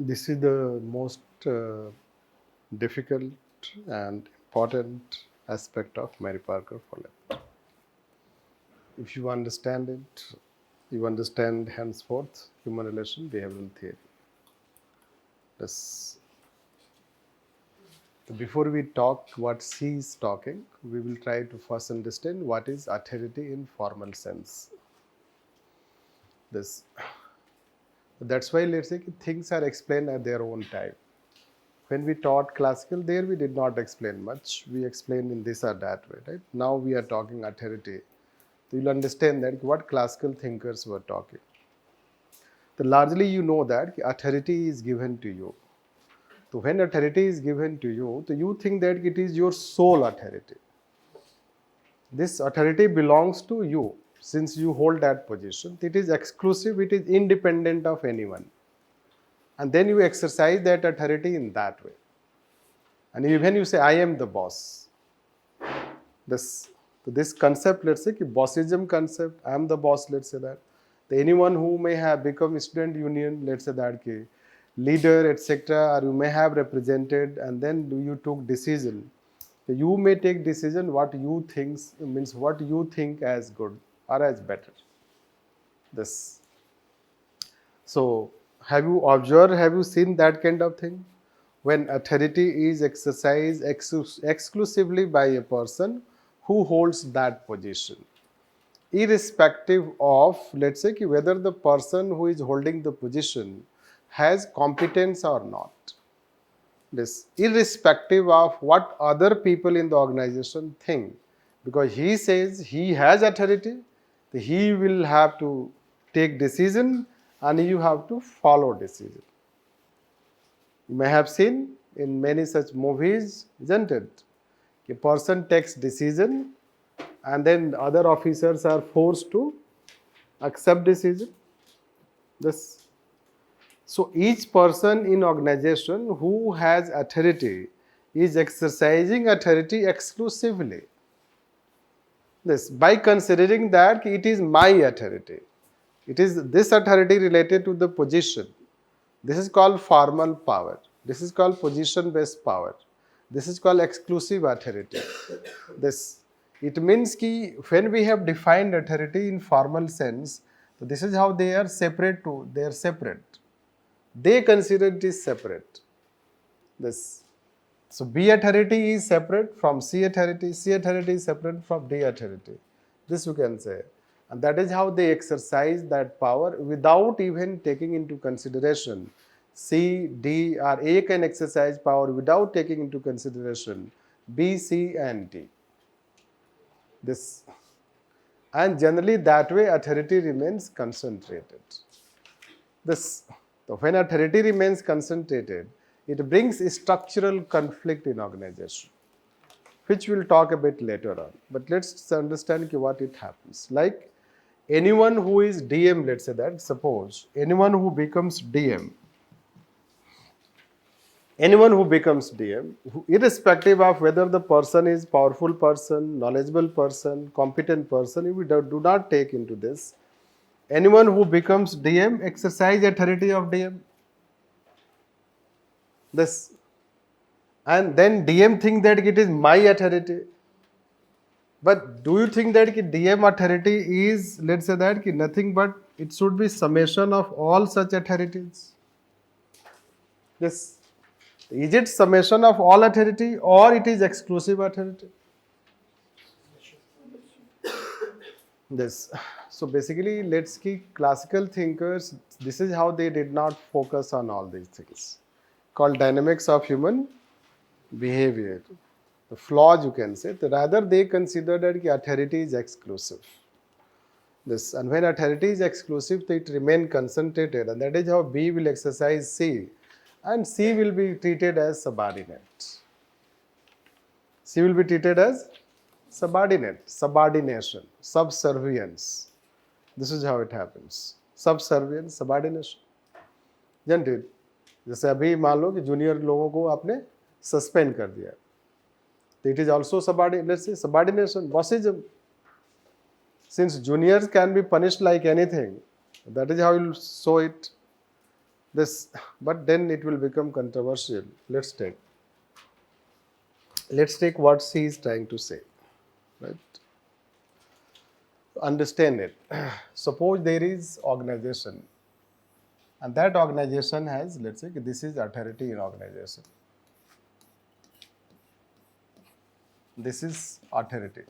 This is the most difficult and important aspect of Mary Parker Follett. If you understand it, you understand henceforth human relation behavioral theory. This, before we talk what she is talking, we will try to first understand what is authority in formal sense. This, that's why let's say things are explained at their own time. When we taught classical, there we did not explain much. We explained in this or that way, right? Now we are talking authority. So you'll understand that what classical thinkers were talking. So largely you know that authority is given to you. So when authority is given to you, so you think that it is your sole authority. This authority belongs to you since you hold that position. It is exclusive, it is independent of anyone. And then you exercise that authority in that way. And even you say, I am the boss. This concept, let's say, bossism concept, I am the boss, let's say that. Anyone who may have become student union, let's say that, leader, etc., or you may have represented, and then you took decision. You may take decision what you think, means what you think as good or as better. This. So, have you observed, have you seen that kind of thing? When authority is exercised exclusively by a person who holds that position, irrespective of, let's say, whether the person who is holding the position has competence or not. This, irrespective of what other people in the organization think, because he says he has authority, he will have to take decision and you have to follow decision. You may have seen in many such movies, isn't it? A person takes decision and then other officers are forced to accept decision. This. So each person in organization who has authority is exercising authority exclusively. This, by considering that it is my authority. It is this authority related to the position. This is called formal power. This is called position-based power. This is called exclusive authority. This, it means that when we have defined authority in formal sense, this is how they are separate to, they are separate. They consider it is separate. This. So B authority is separate from C authority is separate from D authority. This you can say. And that is how they exercise that power without even taking into consideration. C, D or A can exercise power without taking into consideration B, C and D. This. And generally that way authority remains concentrated. This. So when authority remains concentrated, it brings a structural conflict in organization, which we'll talk a bit later on. But let's understand what it happens. Like anyone who is DM, let's say that, suppose anyone who becomes DM, irrespective of whether the person is powerful person, knowledgeable person, competent person, we do not take into this. Anyone who becomes DM exercise authority of DM. This, and then DM think that it is my authority. But do you think that DM authority is, let's say that, nothing but it should be summation of all such authorities? Yes. Is it summation of all authority or it is exclusive authority? This. So basically, let's keep classical thinkers, this is how they did not focus on all these things, called dynamics of human behavior. The flaws you can say, rather they consider that authority is exclusive. This, and when authority is exclusive, it remains concentrated, and that is how B will exercise C, and C will be treated as subordinate. C will be treated as subordinate, subordination, subservience. This is how it happens. Subservience, subordination. Isn't it? जैसे अभी मान लो कि junior लोगों को आपने suspend कर दिया, तो it is also let's say subordination, bossism. Since juniors can be punished like anything, that is how you show it. This, but then it will become controversial. Let's take what she is trying to say, right? Understand it. Suppose there is organization, and that organization has, let's say, this is authority in organization. This is authority.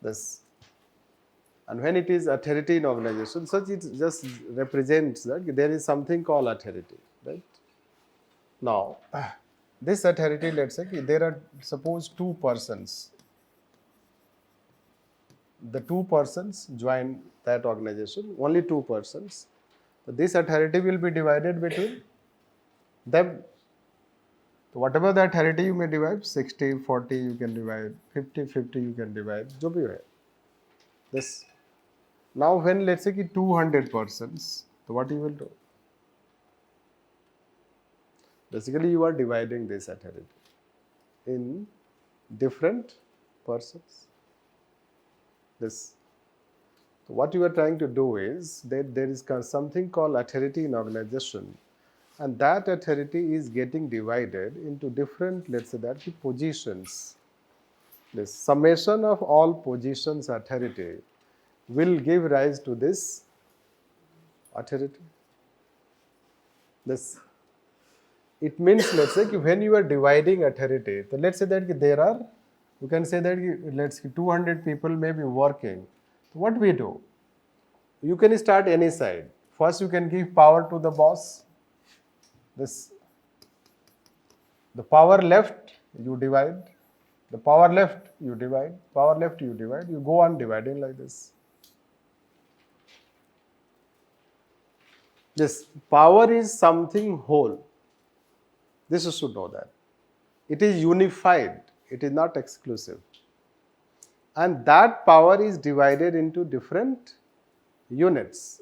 This, and when it is authority in organization, such it just represents that there is something called authority, right? Now, this authority, let's say, there are suppose two persons. The two persons join that organization, only two persons. This authority will be divided between them. So whatever the authority you may divide, 60-40 you can divide, 50-50 you can divide, जो भी है. This. Now when let's say 200 persons, so what you will do? Basically you are dividing this authority in different persons. This. So what you are trying to do is that there is something called authority in organization, and that authority is getting divided into different, let's say that, positions. The summation of all positions authority will give rise to this authority. This. It means, let's say, when you are dividing authority, so let's say that there are, you can say that let's 200 people may be working. So what we do? You can start any side. First, you can give power to the boss. This, the power left, you divide. The power left, you divide. Power left, you divide. You go on dividing like this. This power is something whole. This you should know that. It is unified. It is not exclusive. And that power is divided into different units.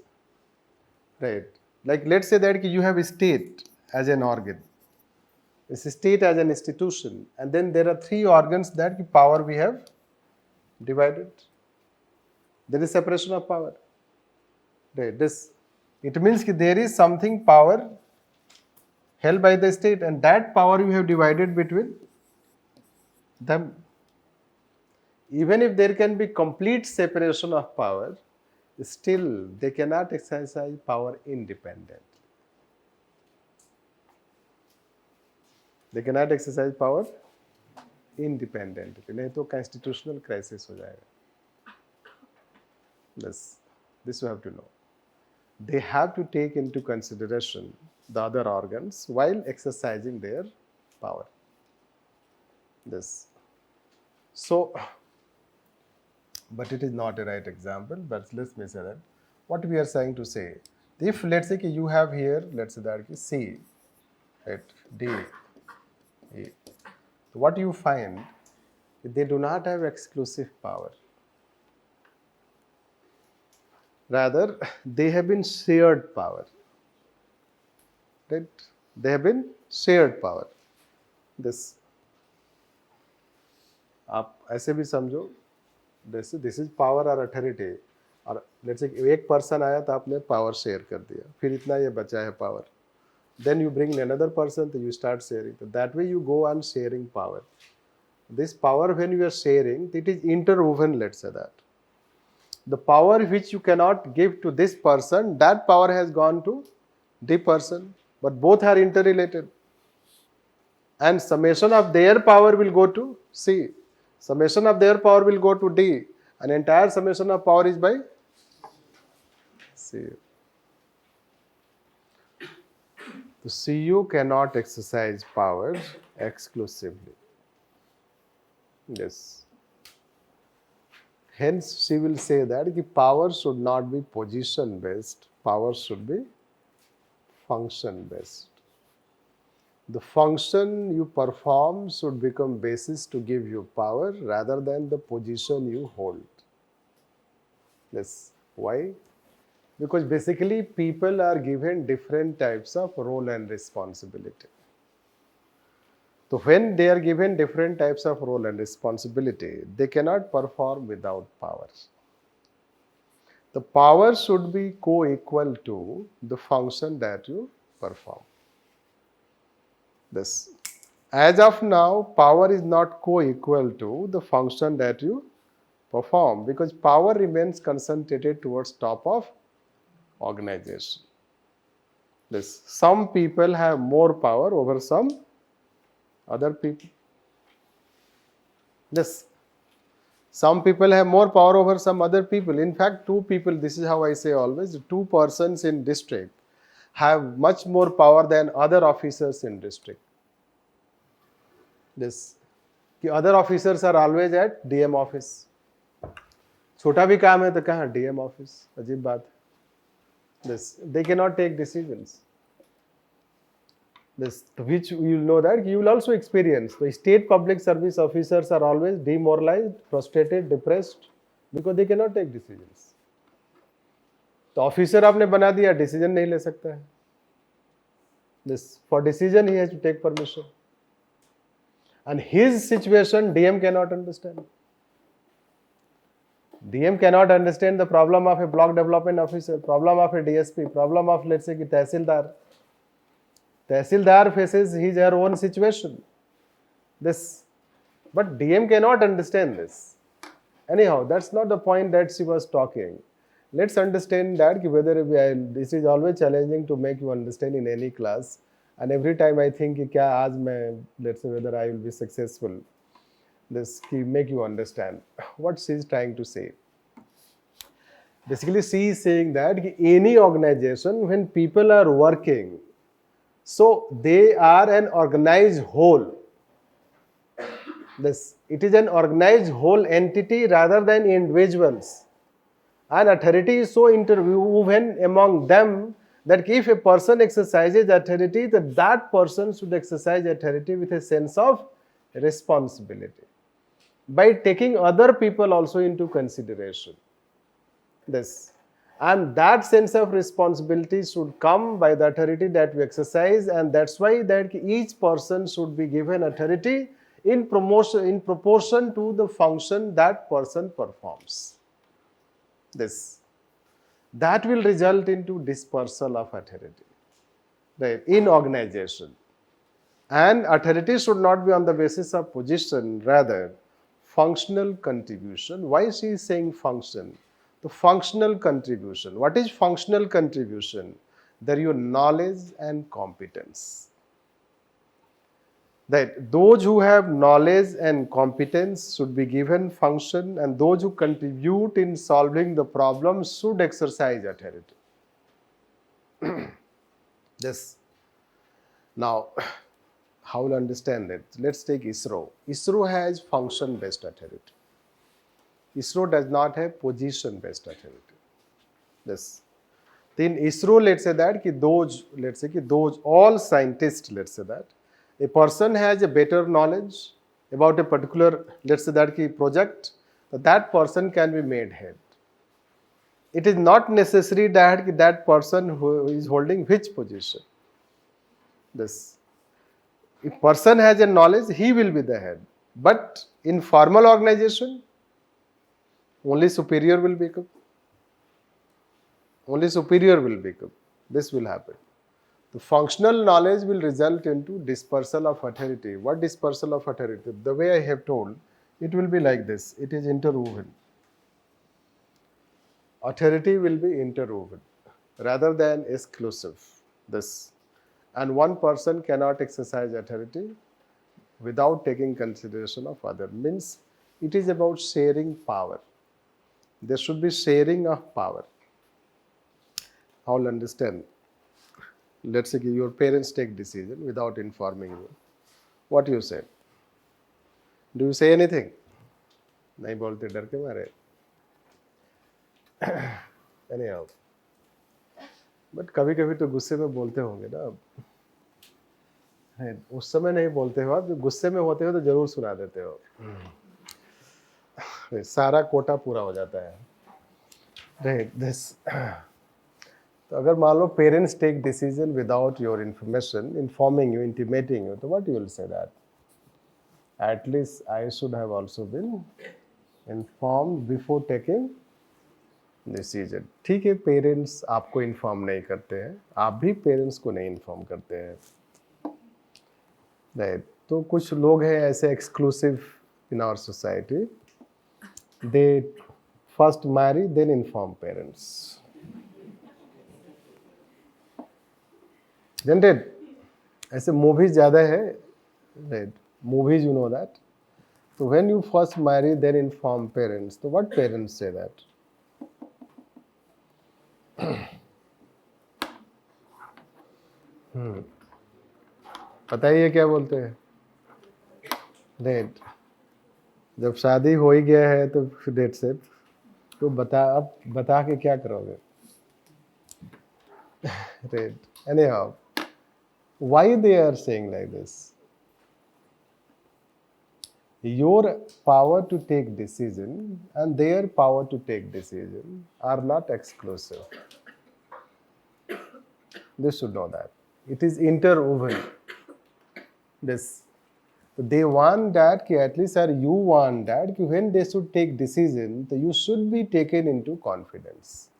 Right? Like let's say that you have a state as an organ. It's a state as an institution. And then there are three organs that power we have divided. There is separation of power. Right? This, it means that there is something power held by the state, and that power you have divided between them. Even if there can be complete separation of power, still they cannot exercise power independently. They cannot exercise power independently. नहीं तो constitutional crisis हो जाएगा. This you have to know. They have to take into consideration the other organs while exercising their power. This. So, but it is not a right example, but let's say that what we are trying to say, if let's say you have here, let's say that C, right, D, E. So what you find, they do not have exclusive power. Rather, they have been shared power. Right? They have been shared power. This. आप ऐसे भी समझो, this is power or authority. और let's say एक person आया तो आपने power share कर दिया, फिर इतना ये बचा है power. Then you bring another person, so you start sharing. So that way you go on sharing power. This power, when you are sharing, it is interwoven, let's say that. The power which you cannot give to this person, that power has gone to the person, but both are interrelated. And summation of their power will go to C. Summation of their power will go to D. An entire summation of power is by C. The CU cannot exercise power exclusively. Yes. Hence, she will say that the power should not be position based, power should be function based. The function you perform should become basis to give you power rather than the position you hold. Yes. Why? Because basically people are given different types of role and responsibility. So when they are given different types of role and responsibility, they cannot perform without power. The power should be co-equal to the function that you perform. This. As of now, power is not co-equal to the function that you perform because power remains concentrated towards top of organization. This. Some people have more power over some other people. This. Some people have more power over some other people. In fact, two people, this is how I say always, two persons in district have much more power than other officers in district. This. Other officers are always at DM office. छोटा भी काम है तो कहाँ DM office. अजीब बात. This. They cannot take decisions. This, which you will know that you will also experience. The state public service officers are always demoralized, frustrated, depressed because they cannot take decisions. तो officer आपने बना दिया, decision नहीं ले सकता है. This, for decision he has to take permission. And his situation DM cannot understand. DM cannot understand the problem of a block development officer, problem of a DSP, problem of let's say Tehsildar. Tehsildar faces his or her own situation. This, but DM cannot understand this. Anyhow, that's not the point that she was talking. Let's understand that whether this is always challenging to make you understand in any class. And every time I think, kya aaj main, let's say whether I will be successful. This make you understand what she is trying to say. Basically, she is saying that any organization, when people are working, so they are an organized whole. This, it is an organized whole entity rather than individuals. And authority is so interwoven among them that if a person exercises authority, that person should exercise authority with a sense of responsibility by taking other people also into consideration. This. And that sense of responsibility should come by the authority that we exercise, and that's why that each person should be given authority in proportion to the function that person performs. This. That will result into dispersal of authority, right, in organization. And authority should not be on the basis of position, rather functional contribution. Why she is saying function? The functional contribution. What is functional contribution? That your knowledge and competence. That those who have knowledge and competence should be given function, and those who contribute in solving the problem should exercise authority. This. Now, how will understand it? Let's take ISRO. ISRO has function-based authority. ISRO does not have position-based authority. This. In ISRO, let's say that those all scientists, let's say that a person has a better knowledge about a particular, let's say that project, that person can be made head. It is not necessary that that person who is holding which position. This. If person has a knowledge, he will be the head. But in formal organization, only superior will become. Only superior will become. This will happen. The functional knowledge will result into dispersal of authority. What dispersal of authority? The way I have told, it will be like this. It is interwoven. Authority will be interwoven rather than exclusive. This. And one person cannot exercise authority without taking consideration of other. Means it is about sharing power. There should be sharing of power. How will understand? Let's say your parents take decision without informing you. What do you say? Do you say anything? नहीं बोलते डर के मारे. Anyhow. But कभी कभी तो गुस्से में बोलते होंगे ना. उस समय नहीं बोलते हो आप, गुस्से में होते हो तो जरूर सुना देते हो. सारा कोटा पूरा हो जाता है. Right, this. तो अगर मान लो parents take decision without your information, informing you, intimating you, तो what you will say that? At least I should have also been informed before taking decision. ठीक है, पेरेंट्स आपको इन्फॉर्म नहीं करते हैं, आप भी पेरेंट्स को नहीं इन्फॉर्म करते हैं, राइट। तो कुछ लोग हैं ऐसे exclusive in our society, they first marry then inform parents, generate. ऐसे मूवीज ज़्यादा है, right, movies you know that. So when you first marry, then inform parents. So what parents say that? पता ही है क्या बोलते हैं, राइट। जब शादी हो ही गया है तो डेट से तो अब बता के क्या करोगे, right. Anyhow, why they are saying like this? Your power to take decision and their power to take decision are not exclusive. They should know that. It is interwoven. This. So they want that, at least or you want that, when they should take decision, you should be taken into confidence.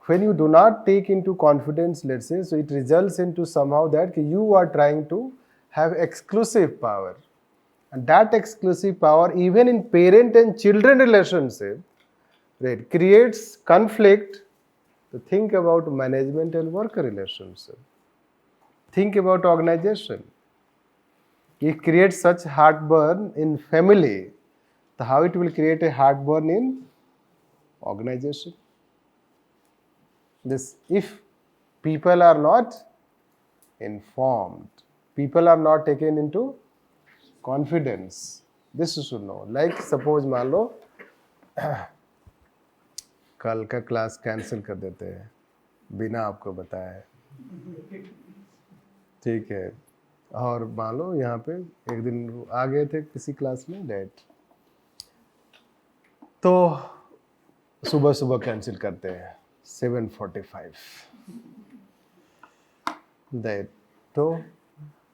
When you do not take into confidence, let's say, so it results into somehow that you are trying to have exclusive power. And that exclusive power, even in parent and children relationship, right, creates conflict. So think about management and worker relationship. Think about organization. It creates such heartburn in family. So how it will create a heartburn in organization? This, if people are not informed, people are not taken into confidence, this you should know. Like suppose मान लो कल का class cancel कर देते हैं बिना आपको बताए, ठीक है, और मान लो यहाँ पे एक दिन आ गए थे किसी क्लास में, डेट, तो सुबह सुबह कैंसिल करते हैं 7:45, डेट, तो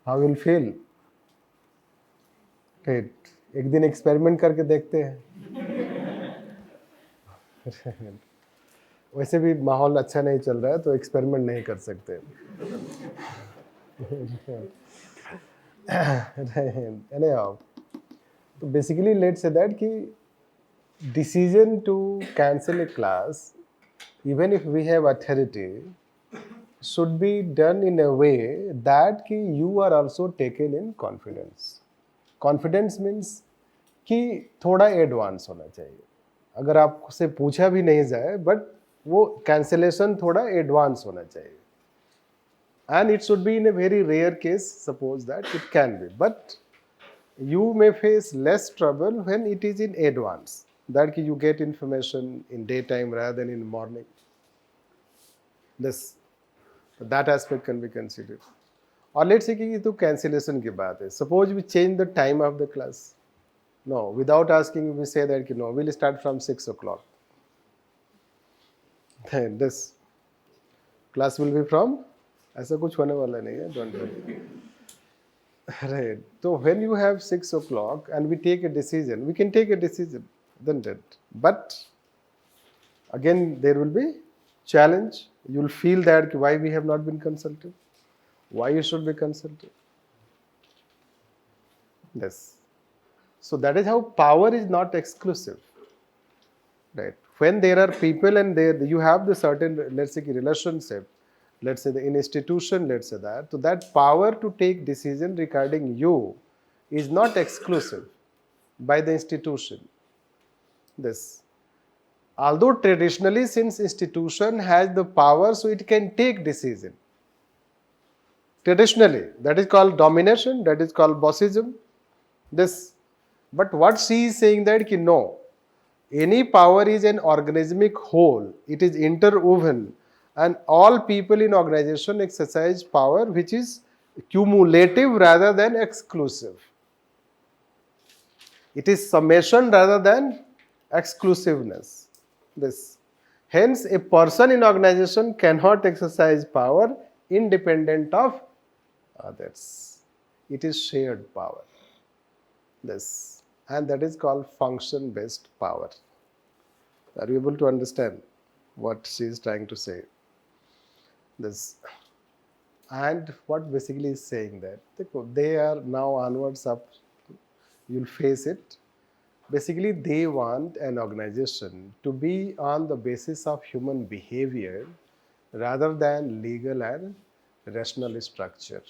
हाउ विल फील, एक दिन एक्सपेरिमेंट करके देखते हैं। वैसे भी माहौल अच्छा नहीं चल रहा है तो एक्सपेरिमेंट नहीं कर सकते। Anyhow, तो बेसिकली लेट्स से दैट कि decision to cancel a class, even if we have authority, should be done in a way that कि you are also taken in confidence. Confidence means कि थोड़ा advance होना चाहिए, अगर आपसे पूछा भी नहीं जाए बट वो कैंसिलेशन थोड़ा एडवांस होना चाहिए, and it should be in a very rare case, suppose that it can be, but you may face less trouble when it is in advance, that कि you get information in day time rather than in morning. That aspect can be considered. और let's say कि ये तो cancellation की बात है, suppose we change the time of the class, no, without asking we say that कि no, will start from 6 o'clock, this class will be from, ऐसा कुछ होने वाला नहीं है, डोंट वरी, राइट। तो when you have 6 o'clock and we take a decision, we can take a decision, then that, but again there will be challenge, you will feel that why we have not been consulted, why you should be consulted. Yes. So that is how power is not exclusive, right? When there are people and there you have the certain, let's say, relationship, let's say the in institution, let's say that, so that power to take decision regarding you is not exclusive by the institution. This, although traditionally since institution has the power, so it can take decision. Traditionally, that is called domination, that is called bossism. This, but what she is saying that ki no, any power is an organismic whole, it is interwoven, and all people in organization exercise power which is cumulative rather than exclusive. It is summation rather than exclusiveness. This, hence a person in organization cannot exercise power independent of others. It is shared power. This, and that is called function based power. Are you able to understand what she is trying to say? This, and what basically is saying that they are now onwards up, you'll face it. Basically, they want an organization to be on the basis of human behavior rather than legal and rational structure.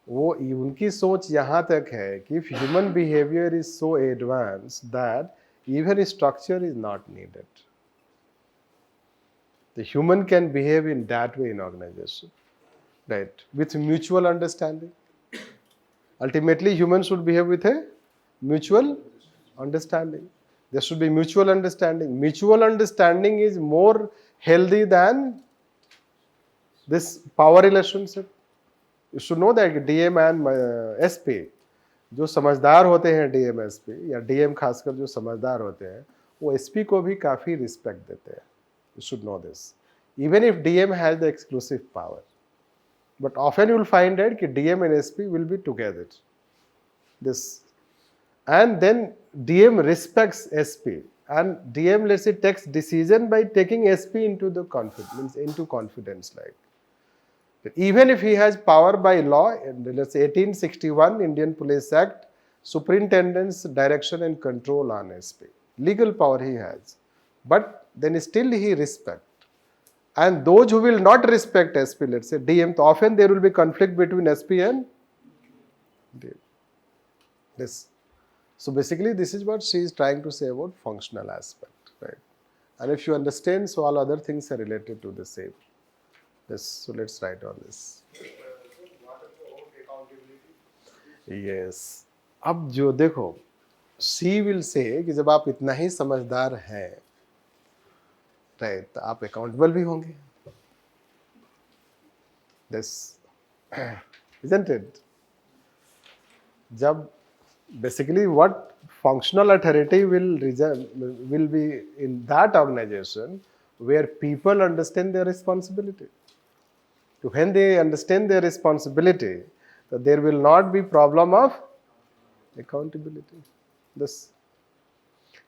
वो उनकी सोच यहाँ तक है कि if human behavior is so advanced that even structure is not needed. The human can behave in that way in organization, right? With mutual understanding. Ultimately, humans should behave with a mutual understanding. There should be mutual understanding. Mutual understanding is more healthy than this power relationship. You should know that DM and SP, जो समझदार होते हैं DM SP या DM खासकर जो समझदार होते हैं, वो SP को भी काफ़ी रिस्पेक्ट देते हैं. You should know this. Even if DM has the exclusive power. But often you will find that DM and SP will be together. This, and then DM respects SP, and DM, let's say, takes decision by taking SP into the confidence, like. Even if he has power by law, let's say 1861 Indian Police Act, superintendent's direction and control on SP. Legal power he has. But then still he respect. And those who will not respect SP, let's say DM, so often there will be conflict between SP and DM. This. So basically this is what she is trying to say about functional aspect, right? And if you understand, so all other things are related to the same. Yes, so let's write on this. Yes. अब जो देखो, she will say कि जब आप इतना ही समझदार हैं, right, तो आप accountable भी होंगे. This, isn't it? जब basically what functional authority will be in that organization where people understand their responsibility. So when they understand their responsibility, that there will not be problem of accountability. This,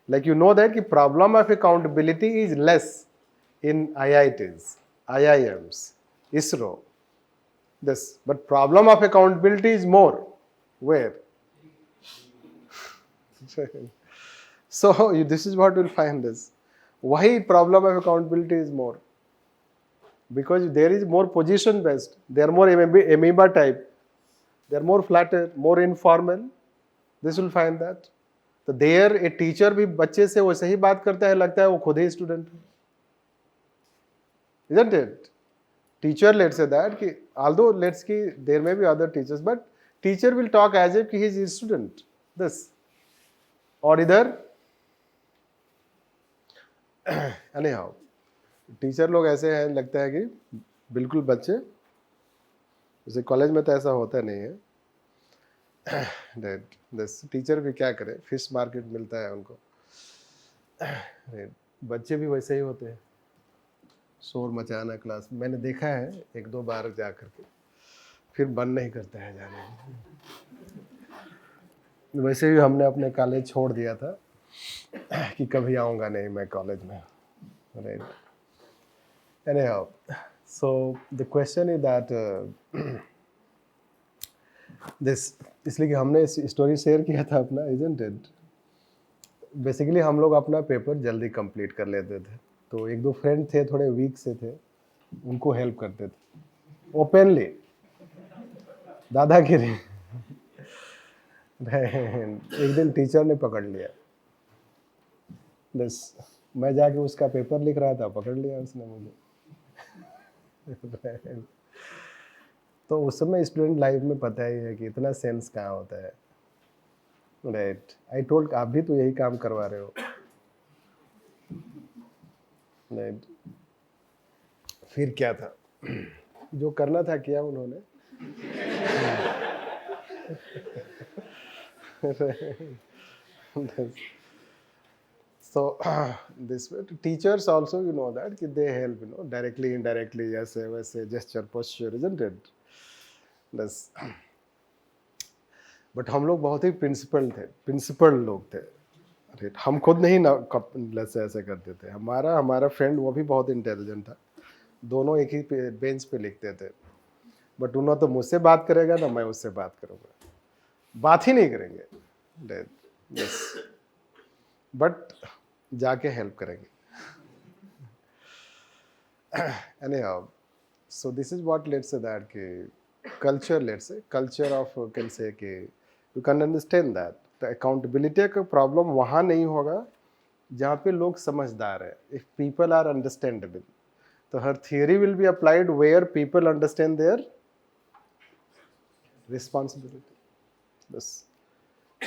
like you know that the problem of accountability is less in IITs, IIMs, ISRO. This, but problem of accountability is more. Where? So this is what you'll find this. Why problem of accountability is more? Because there is more position based. They are more amoeba type. They are more flatter, more informal. This will find that. So there a teacher भी बच्चे से वैसे ही बात करता है, लगता है वो खुद ही student है. Isn't it? Teacher, let's say that कि although let's say there may be other teachers, but teacher will talk as if he is a student. This. और इधर anyhow, टीचर लोग ऐसे हैं, लगता है कि बिल्कुल बच्चे, जैसे कॉलेज में तो ऐसा होता नहीं है. टीचर भी क्या करे, फिश मार्केट मिलता है उनको. बच्चे भी वैसे ही होते हैं, शोर मचाना क्लास. मैंने देखा है एक दो बार जा करके, फिर मन नहीं करता है जाने. वैसे भी हमने अपने कॉलेज छोड़ दिया था कि कभी आऊँगा नहीं मैं कॉलेज में. Right. Anyhow, so the question is that this, इसलिए कि हमने स्टोरी शेयर किया था अपना, isn't it? बेसिकली हम लोग अपना पेपर जल्दी कंप्लीट कर लेते थे. तो एक दो फ्रेंड थे, थोड़े वीक से थे, उनको हेल्प करते थे ओपनली, दादागिरी. एक दिन टीचर ने पकड़ लिया. बस मैं जाके उसका पेपर लिख रहा था, पकड़ लिया उसने मुझे. तो उस समय स्टूडेंट लाइफ में पता ही है कि इतना सेंस कहाँ होता है. राइट. आई टोल्ड आप भी तो यही काम करवा रहे हो. राइट. फिर क्या था, जो करना था किया उन्होंने. So this way, teachers also, you know that they help, directly, indirectly, yes, वैसे gesture, posture, isn't it? Yes. But हम लोग बहुत ही principled लोग थे. राइट, हम खुद नहीं ना से ऐसे करते थे। हमारा फ्रेंड वो भी बहुत इंटेलिजेंट था, दोनों एक ही बेंच पे लिखते थे, बट उन्होंने तो मुझसे बात करेगा ना मैं उससे बात करूंगा, बात ही नहीं करेंगे, यस, बट जाके हेल्प करेंगे। Anyhow, so this is what, let's say, that culture, let's say culture of can say you can understand that the accountability का problem वहाँ नहीं होगा जहाँ पे लोग समझदार है। If people are understandable, तो her theory will be applied where people understand their responsibility. Bas,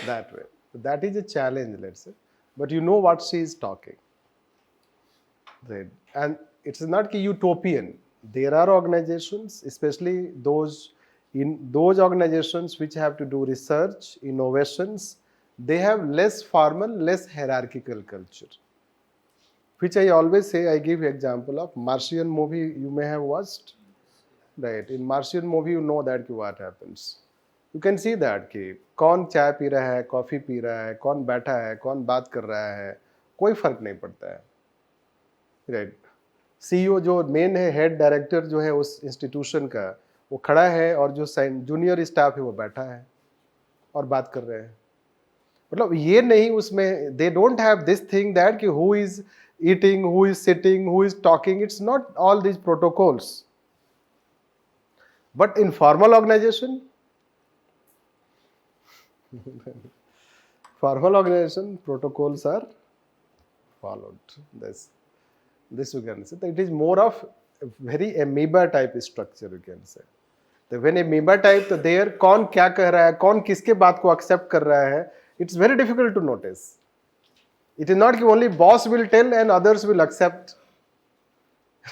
that way. That is a challenge, let's say. But you know what she is talking. Right. And it's not utopian. There are organizations, especially those in those organizations which have to do research, innovations, they have less formal, less hierarchical culture. Which I always say, I give example of Martian movie you may have watched. Right. In Martian movie you know that what happens. You can see that कि कौन चाय P रहा है, coffee P रहा है, कौन बैठा है, कौन बात कर रहा है, कोई फर्क नहीं पड़ता है। राइट, सीईओ जो मेन है, हेड डायरेक्टर जो है उस इंस्टीट्यूशन का, वो खड़ा है और जो जूनियर स्टाफ है वो बैठा है और बात कर रहे हैं। मतलब ये नहीं उसमें, they don't have this thing that कि who is eating, who is sitting, who is talking, it's not all these protocols. But in formal organization, formal organization protocols are followed. This you can say. It is more of a very amoeba type structure, you can say. तो when amoeba type, तो there कौन क्या कह रहा है, कौन किसके बात को accept कर रहा है, it's very difficult to notice. It is not कि only boss will tell and others will accept.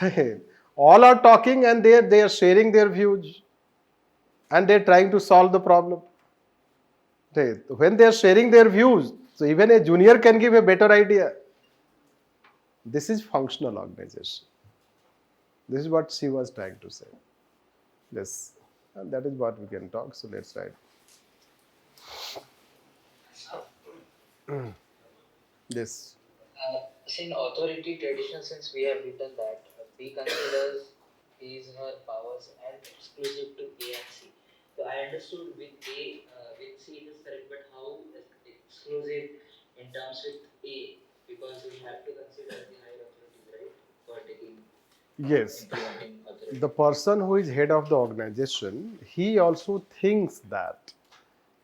Right? All are talking and they are sharing their views and they are trying to solve the problem. Right? When they are sharing their views, so even a junior can give a better idea. This is functional organization. This is what she was trying to say. Yes, and that is what we can talk. So let's write. Yes. In authority traditional sense, we have written that B considers his her powers as exclusive to A and C. So I understood with A, with C it is correct, but how exclusive in terms with A? Because we have to consider the higher authorities, right, for taking Yes. implementing authority. The person who is head of the organization, he also thinks that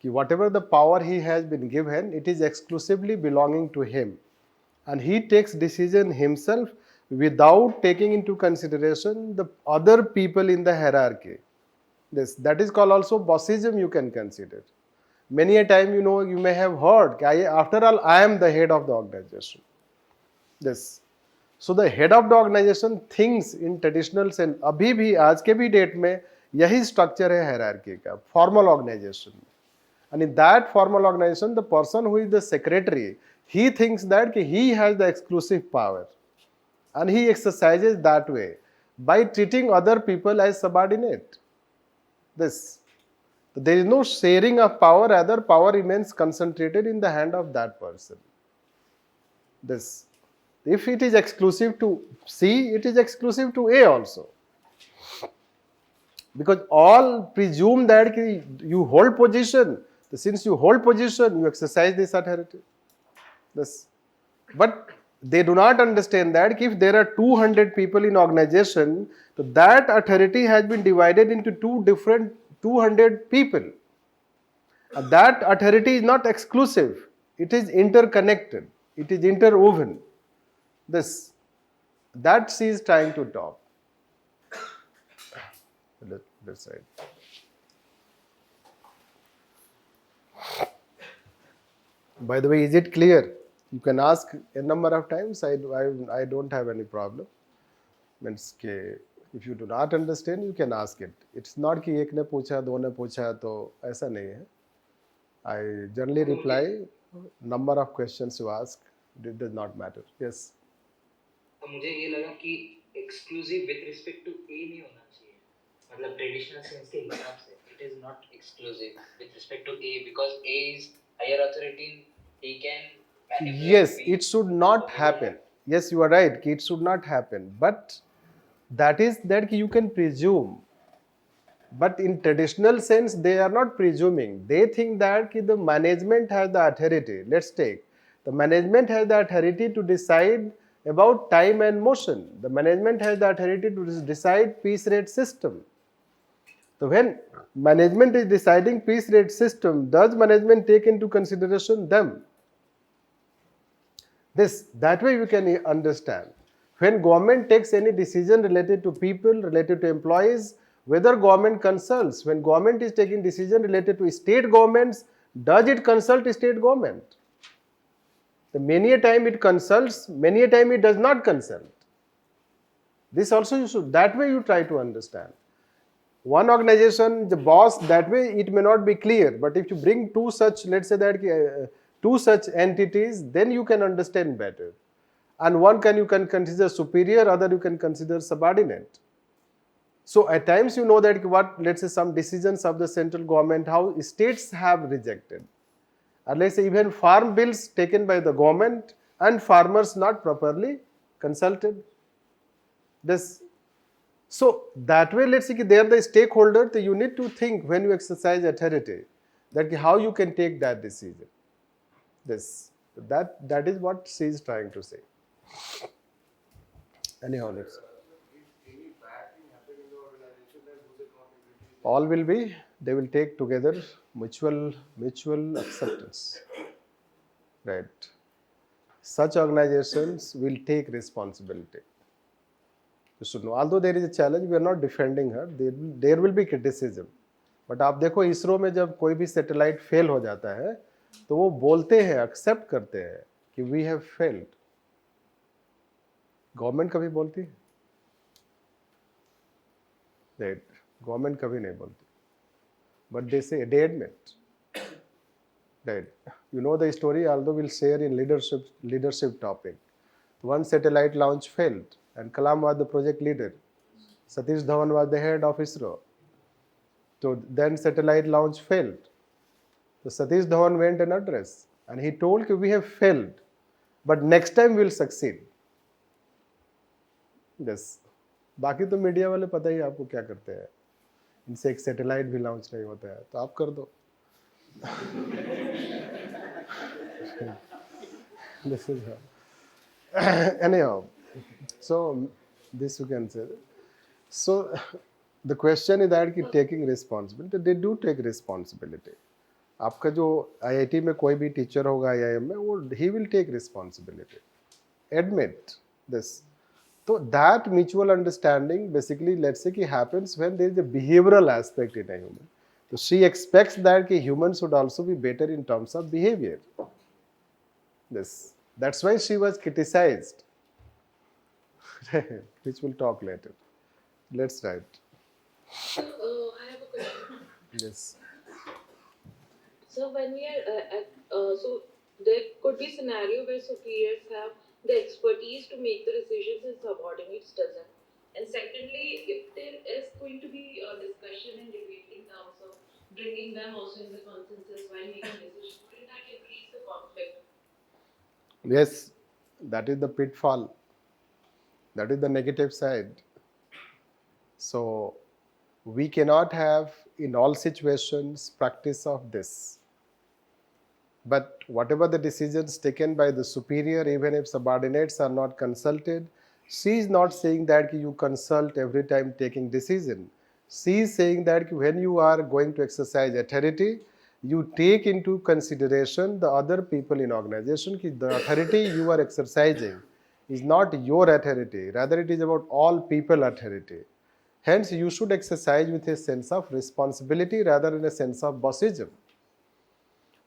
whatever the power he has been given, it is exclusively belonging to him. And he takes decision himself without taking into consideration the other people in the hierarchy. This, that is called also bossism, you can consider. Many a time, you may have heard, after all, I am the head of the organization. This. So the head of the organization thinks in traditional sense. अभी भी आज के भी date में यही structure है hierarchy का, formal organisation में. And in that formal organization, the person who is the secretary, he thinks that he has the exclusive power. And he exercises that way by treating other people as subordinate. This. There is no sharing of power, rather power remains concentrated in the hand of that person. This. If it is exclusive to C, it is exclusive to A also. Because all presume that you hold position. Since you hold position, you exercise this authority. This. But they do not understand that if there are 200 people in organization, so that authority has been divided into two different 200 people. And that authority is not exclusive. It is interconnected. It is interwoven. This. That she is trying to talk. That's right. By the way, is it clear? You can ask a number of times. I don't have any problem. Means if you do not understand, you can ask it. It's not कि एक ने पूछा, दो ने पूछा, तो ऐसा नहीं है. I generally reply number of questions you ask. It does not matter. Yes. तो मुझे ये लगा कि exclusive with respect to A नहीं होना चाहिए. मतलब traditional sense के हिसाब से it is not exclusive with respect to A because A is higher authority. He can Yes, it should not happen. Yes, you are right. It should not happen. But that is that you can presume. But in traditional sense, they are not presuming. They think that the management has the authority. Let's take the management has the authority to decide about time and motion. The management has the authority to decide piece rate system. So when management is deciding piece rate system, does management take into consideration them? That way you can understand. When government takes any decision related to people, related to employees, whether government consults. When government is taking decision related to state governments, does it consult state government? The many a time it consults, many a time it does not consult. This also you should, that way you try to understand. One organization, the boss, that way it may not be clear, but if you bring two such, let's say that two such entities, then you can understand better. And one you can consider superior, other you can consider subordinate. So at times you know that what, let's say some decisions of the central government, how states have rejected. Or let's say even farm bills taken by the government and farmers not properly consulted. So that way, let's say they are the stakeholder, so you need to think when you exercise authority, that how you can take that decision. That is what she is trying to say. Anyhow, let's. All will be, they will take together mutual acceptance. Right. Such organizations will take responsibility. You should know. Although there is a challenge, we are not defending her. There will be criticism. But आप देखो इसरो में जब कोई भी satellite fail हो जाता है तो वो बोलते हैं, एक्सेप्ट करते हैं कि वी हैव फेल्ड. गवर्नमेंट कभी बोलती है? राइट, गवर्नमेंट कभी नहीं बोलती. But they admit. Right, you know the story, although we'll share in leadership topic. One satellite launch failed and Kalam was the project leader. Satish Dhawan was the head of ISRO. So then satellite launch failed. So Satish Dhawan went an address and he told that we have failed, but next time we'll succeed. Yes. बाकी तो media वाले पता ही आपको क्या करते हैं. इनसे एक सैटेलाइट भी लॉन्च नहीं होता है तो आप कर दो. This is anyhow. So this you can say. So the question is that taking responsibility. They do take responsibility. आपका जो IIT में कोई भी टीचर होगा IIM में वो he will take responsibility. Admit this. So that mutual understanding basically, let's say, happens when there is a behavioral aspect in a human. So she expects that humans should also be better in terms of behavior. That's why she was criticized. Which we'll talk later. Let's write. So, I have a question. Yes. So when we are so there could be scenario where superiors have the expertise to make the decisions and subordinates doesn't. And secondly, if there is going to be a discussion and debate in terms of bringing them also in the consensus while making decisions, wouldn't that increase the conflict? Yes, that is the pitfall. That is the negative side. So we cannot have in all situations practice of this. But whatever the decisions taken by the superior, even if subordinates are not consulted, she is not saying that you consult every time taking decision. She is saying that when you are going to exercise authority, you take into consideration the other people in organization. The authority you are exercising is not your authority, rather it is about all people authority. Hence, you should exercise with a sense of responsibility rather than a sense of bossism.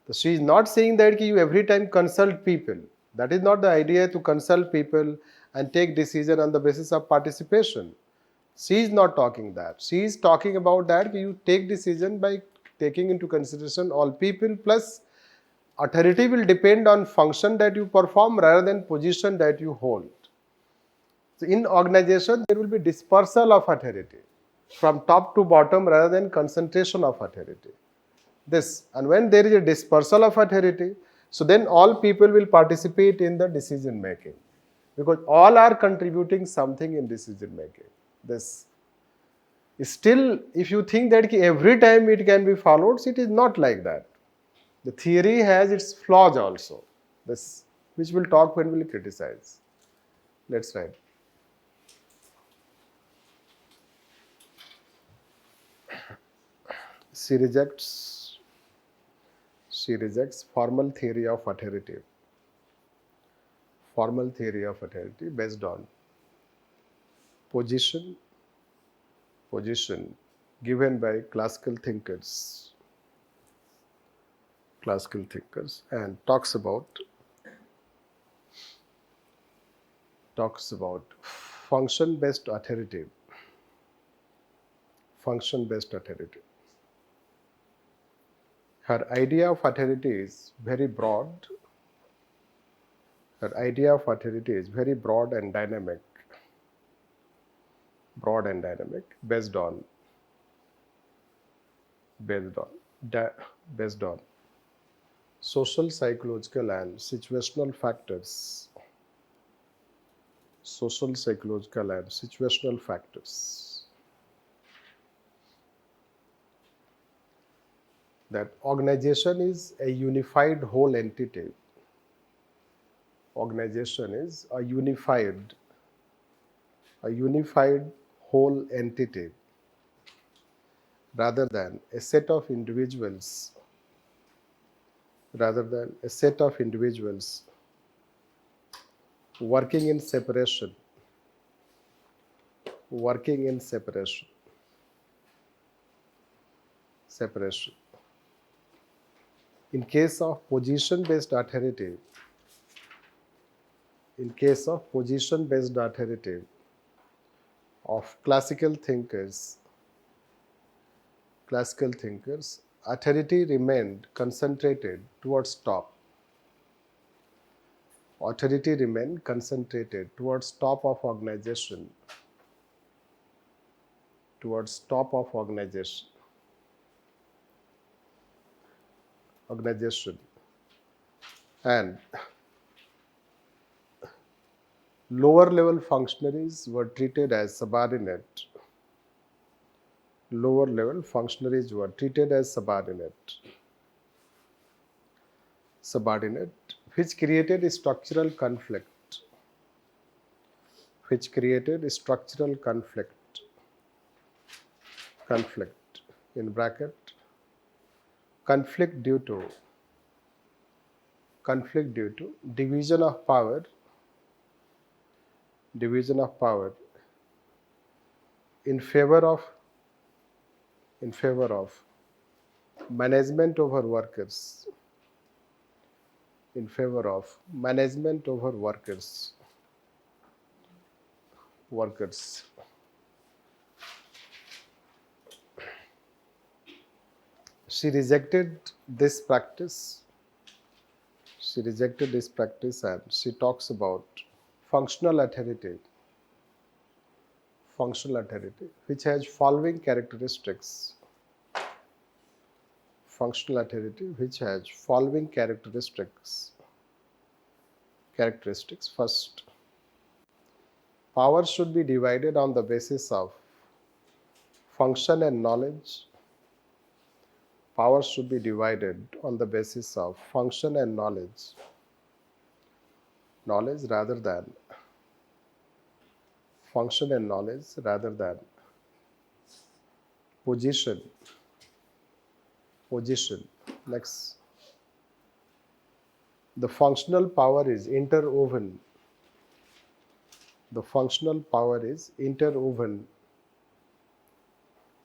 So she is not saying that you every time consult people. That is not the idea, to consult people and take decision on the basis of participation. She is not talking that. She is talking about that you take decision by taking into consideration all people, plus authority will depend on function that you perform rather than position that you hold. So in organization, there will be dispersal of authority from top to bottom rather than concentration of authority. And when there is a dispersal of authority, So then all people will participate in the decision making because all are contributing something in decision making. This still, if you think that every time it can be followed, it is not like that. The theory has its flaws also. This, which we'll talk when we'll criticize. Let's write. She rejects formal theory of authority. Formal theory of authority based on position given by classical thinkers and talks about function based authority. Her idea of authority is very broad. And dynamic. Based on social, psychological and situational factors. That organization is a unified whole entity. Organization is a unified whole entity rather than a set of individuals working in separation. In case of position based authority, of classical thinkers, authority remained concentrated towards top. Of organization. And lower level functionaries were treated as subordinate. Which created a structural conflict. In bracket, conflict due to division of power in favor of management over workers. She rejected this practice and she talks about functional authority, which has following characteristics. First, power should be divided on the basis of function and knowledge. Knowledge rather than function and knowledge rather than position. Next, the functional power is interwoven.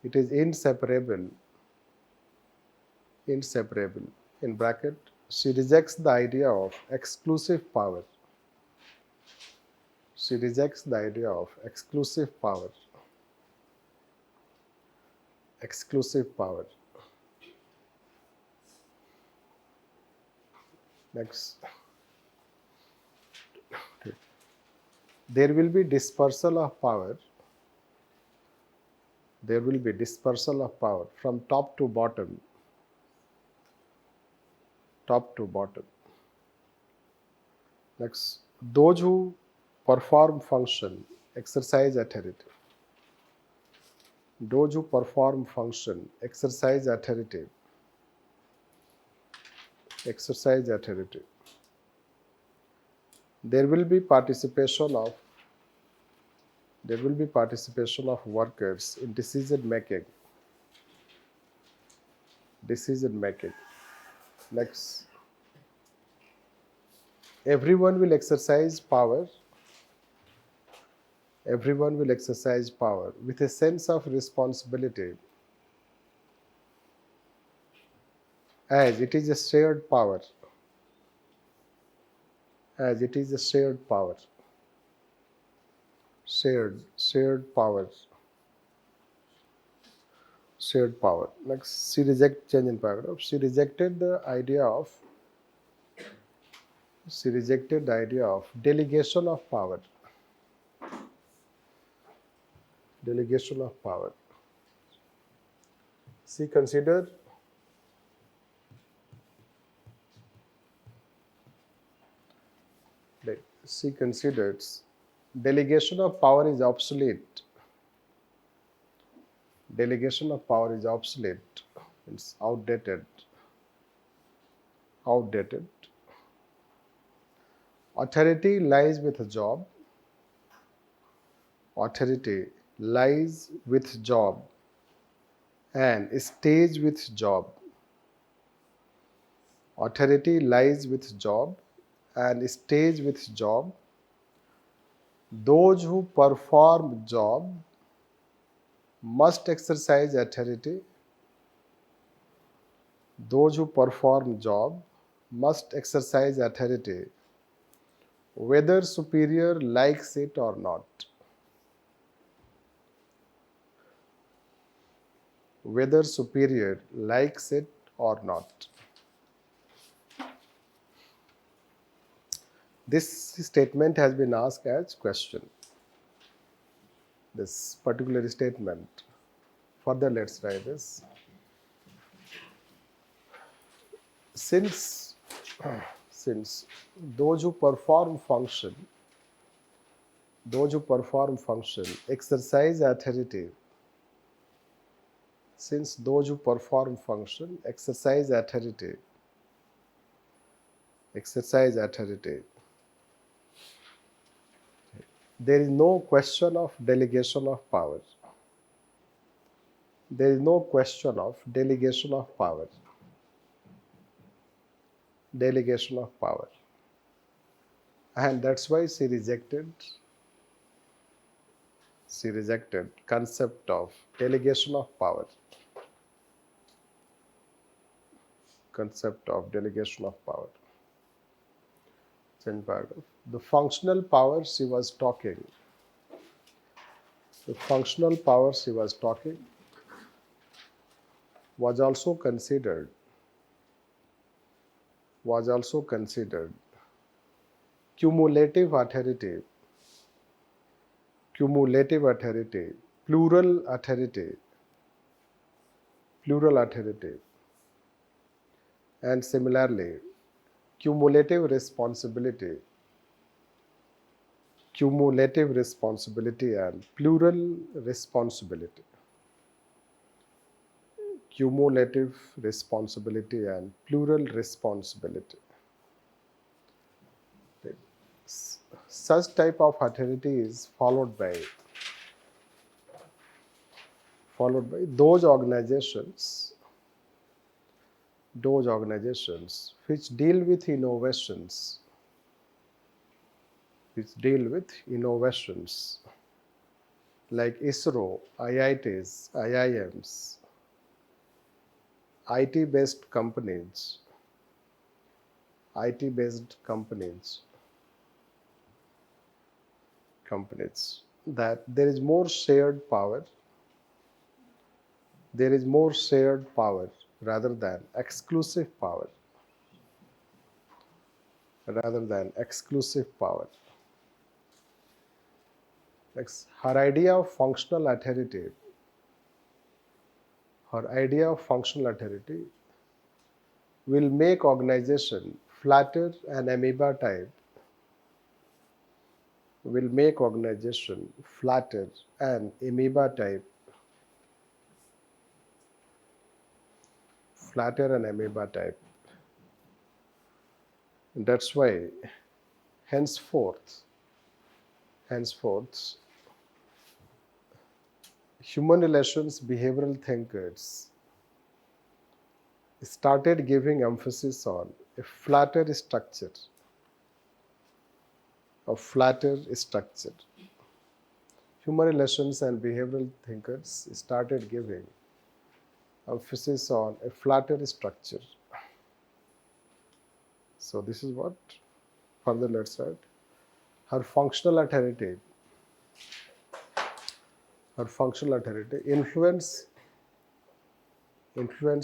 It is inseparable. In bracket, she rejects the idea of exclusive power. Next, there will be dispersal of power. From top to bottom. Next, those who perform function exercise authority. Those who perform function exercise authority. Exercise authority. There will be participation of workers in decision making. Decision making. Next, everyone will exercise power. Everyone will exercise power with a sense of responsibility, as it is a shared power. As it is a shared power. Shared power. Shared power. Next, change in paragraph. She rejected the idea of delegation of power. Delegation of power. She considered delegation of power is obsolete. Delegation of power is obsolete. It's outdated. Outdated. Authority lies with a job. Authority lies with job and stays with job. Authority lies with job and stays with job. Those who perform job must exercise authority. Those who perform job must exercise authority, whether superior likes it or not. Whether superior likes it or not. This statement has been asked as question. This particular statement. Further, let's try this. Since those who perform function exercise authority. Since those who perform function exercise authority. There is no question of delegation of power. There is no question of delegation of power. Delegation of power. And that's why she rejected concept of delegation of power. Concept of delegation of power. Change paragraph. The functional power she was talking. The functional power she was talking was also considered cumulative authority, plural authority, and similarly cumulative responsibility and plural responsibility. Cumulative responsibility and plural responsibility. Such type of authority is followed by those organizations which deal with innovations, like ISRO, IITs, IIMs, IT-based companies, that there is more shared power rather than exclusive power. Next, her idea of functional authority will make organization flatter and amoeba type will make organization flatter and amoeba type. Flatter and amoeba type. That's why henceforth, human relations behavioral thinkers started giving emphasis on a flatter structure. Human relations and behavioral thinkers started giving emphasis on a flatter structure. So this is what further let's write. Her functional authority influence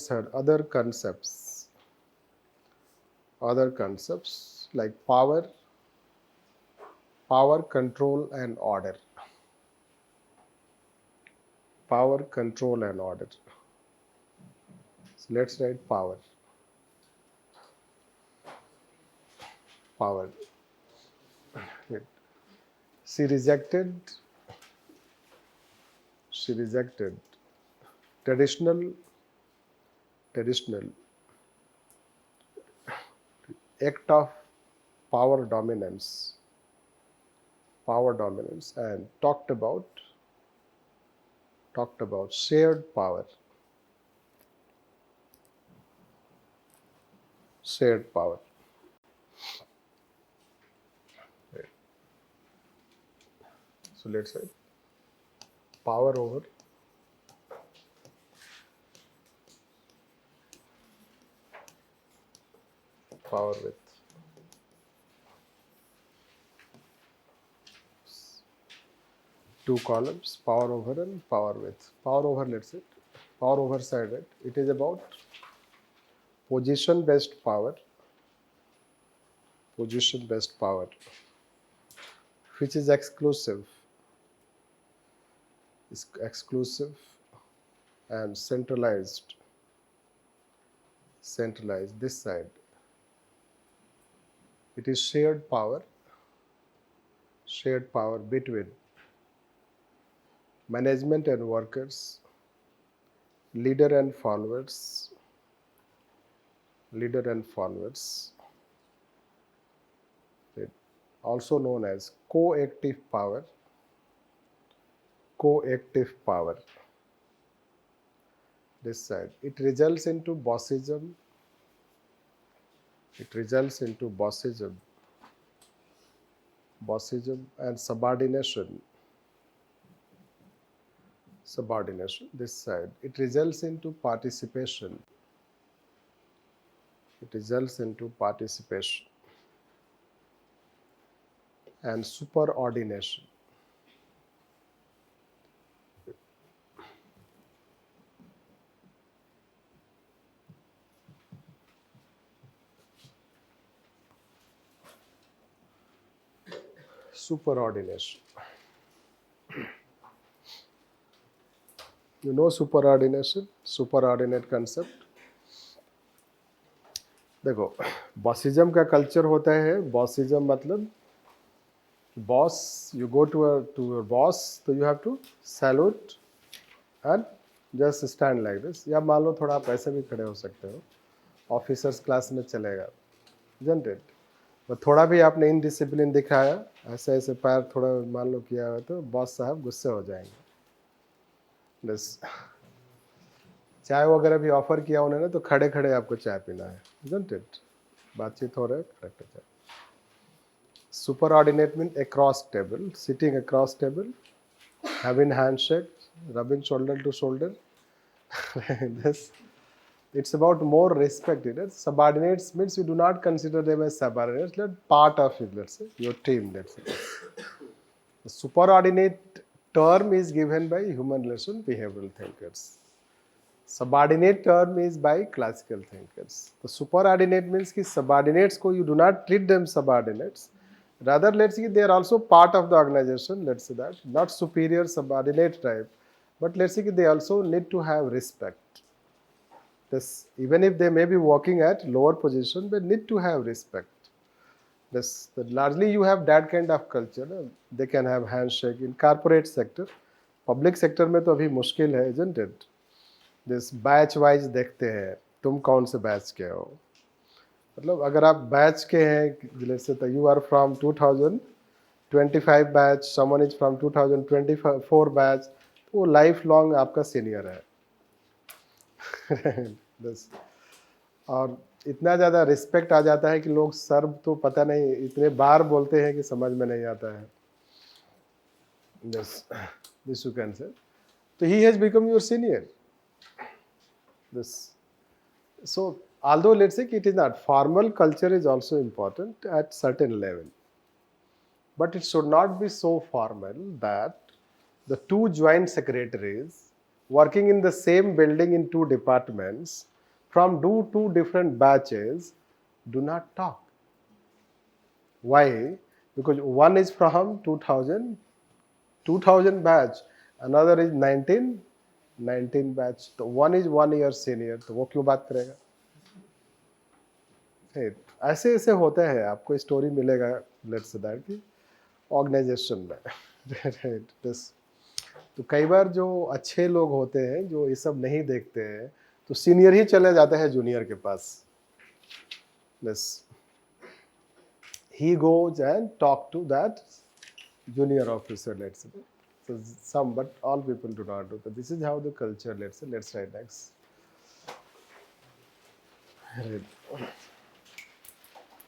her other concepts like power, control and order. So let's write power. She rejected traditional act of power dominance and talked about shared power. Right. So let's say power over power with. Two columns, power over and power with. Power over, let's say, power over side, right? It is about position-based power, which is exclusive and centralized. This side. It is shared power between management and workers, leader and followers, also known as coactive power. This side. It results into bossism. And subordination. This side. It results into participation. And superordination. You know superordinate concept. देखो bossism का culture होता है. Bossism मतलब boss, you go to your boss, तो you have to salute and just stand like this. या मान लो थोड़ा आप ऐसे भी खड़े हो सकते हो, ऑफिसर्स क्लास में चलेगा, isn't it? तो थोड़ा भी आपने इनडिसिप्लिन दिखाया, ऐसे पैर थोड़ा मान लो किया हो, तो बॉस साहब गुस्से हो जाएंगे. बस चाय वगैरह भी ऑफर किया उन्होंने, तो खड़े खड़े आपको चाय पीना है, isn't it? बातचीत हो रहा है, करेक्ट है. Superordinate means across table, sitting across table, having handshake, rubbing shoulder to shoulder. This, it's about more respect. Subordinates means you do not consider them as subordinates, they're part of it, let's say, your team, let's say. The superordinate term is given by human relation behavioral thinkers. Subordinate term is by classical thinkers. The superordinate means कि subordinates को you do not treat them subordinates. Rather, let's say they are also part of the organization, let's say that. Not superior subordinate type, but let's say they also need to have respect. This, even if they may be working at lower position, they need to have respect. Largely you have that kind of culture. They can have handshake in corporate sector. Public sector में तो अभी मुश्किल है, isn't it? This batch wise देखते हैं, तुम कौन से बैच के हो. मतलब अगर आप बैच के हैं, let's say you are from 2025 batch, someone is from 2024 batch, तो वो लाइफ लॉन्ग आपका सीनियर है. और इतना ज़्यादा रिस्पेक्ट आ जाता है कि लोग सर तो पता नहीं इतने बार बोलते हैं कि समझ में नहीं आता है. This you can say. So he has become your senior. So although let's say it is not, formal culture is also important at certain level. But it should not be so formal that the two joint secretaries working in the same building in two departments from two different batches do not talk. Why? Because one is from 2000 batch, another is 19 batch. So one is 1 year senior, तो वो क्यों बात करेगा? ऐसे ऐसे होते हैं, आपको स्टोरी मिलेगा लेट्स से दैट की ऑर्गेनाइजेशन में. तो कई बार जो अच्छे लोग होते हैं जो ये सब नहीं देखते हैं, तो सीनियर ही चले जाते हैं जूनियर के पास. He goes and talk to that junior officer, let's say. So some, but all people do not do that. This is how the culture, let's say. Let's try next.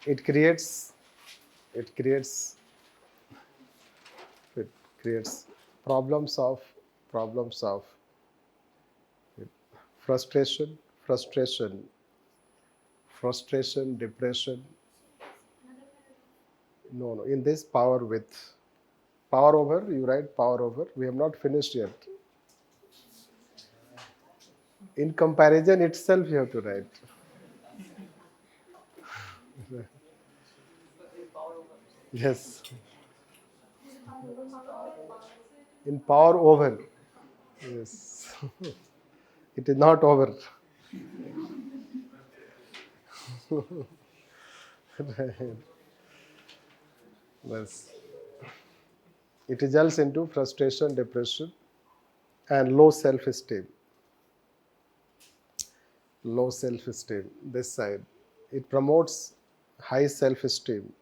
It creates problems of frustration, depression. No, in this power over, you write power over. We have not finished yet. In comparison itself, you have to write. Yes. In power over. Yes. It is not over. Right. Yes. It results into frustration, depression, and low self-esteem. Low self-esteem, this side. It promotes high self-esteem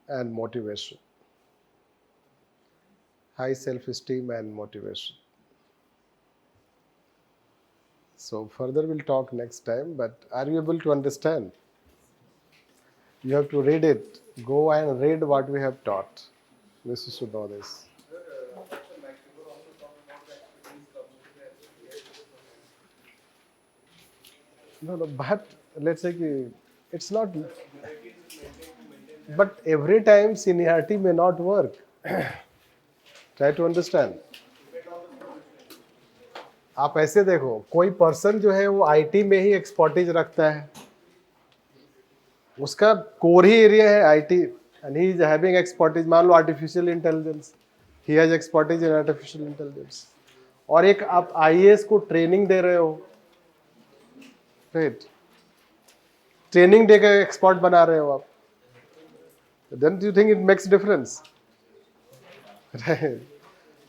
and motivation. High self-esteem and motivation. So further we'll talk next time, but are you able to understand? You have to read it. Go and read what we have taught. This you should know this. No, but let's say it's not. But every time seniority may not work. Try to understand. आप ऐसे देखो, कोई person जो है वो IT में ही expertise रखता है, उसका कोर ही एरिया है IT, and he is having expertise. मान लो artificial intelligence, he has expertise in artificial intelligence. और एक आप आईएएस को ट्रेनिंग दे रहे हो, राइट, ट्रेनिंग देकर एक्सपर्ट बना रहे हो आप, then do you think it makes difference?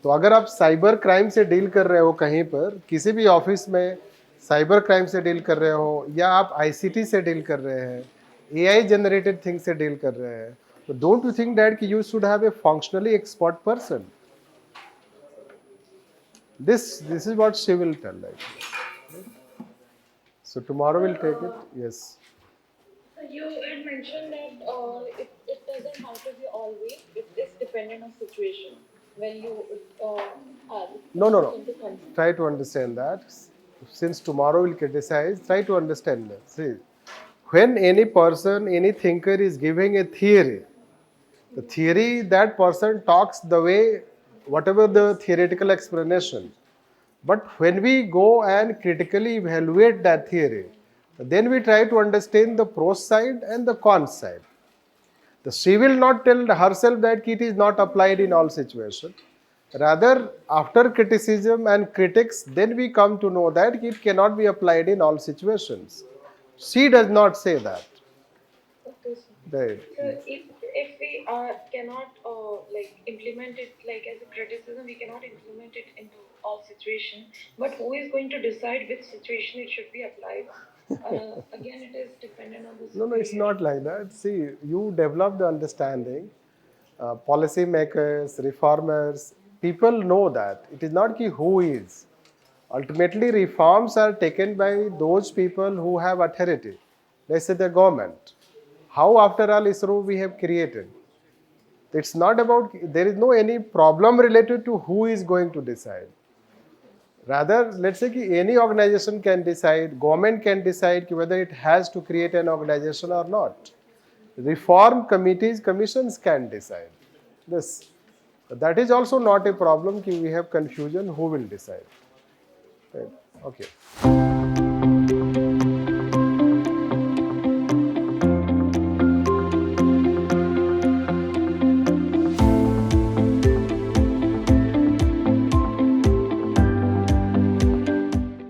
तो अगर आप साइबर क्राइम से डील कर रहे हो कहीं पर, किसी भी ऑफिस में साइबर क्राइम से डील कर रहे हो, या आप आईसीटी से डील कर रहे हैं, एआई जनरेटेड थिंग से डील कर रहे हैं, तो डोंट यू थिंक दैट कि you should have a functionally expert person? This is what she will tell. So tomorrow we'll take it. Yes. You had mentioned that it doesn't have to be always. It is dependent on situation. When you are No. Try to understand that. Since tomorrow we'll criticize, try to understand that. See, when any person, any thinker is giving a theory, the theory, that person talks the way, whatever the theoretical explanation. But when we go and critically evaluate that theory, then we try to understand the pros side and the cons side. She will not tell herself that it is not applied in all situations. Rather, after criticism and critics, then we come to know that it cannot be applied in all situations. She does not say that. Right. So if we cannot like implement it like as a criticism, we cannot implement it into all situations. But who is going to decide which situation it should be applied? Again, it is dependent on the No, no, it's superior. not like that. See, you develop the understanding. Policy makers, reformers, people know that. It is not ki who is. Ultimately, reforms are taken by those people who have authority. Let's say the government. How, after all, ISRO we have created. It's not about, there is no any problem related to who is going to decide. Rather, let's say ki any organization can decide, government can decide ki whether it has to create an organization or not. Reform committees, commissions can decide this. That is also not a problem ki we have confusion who will decide. Right. Okay.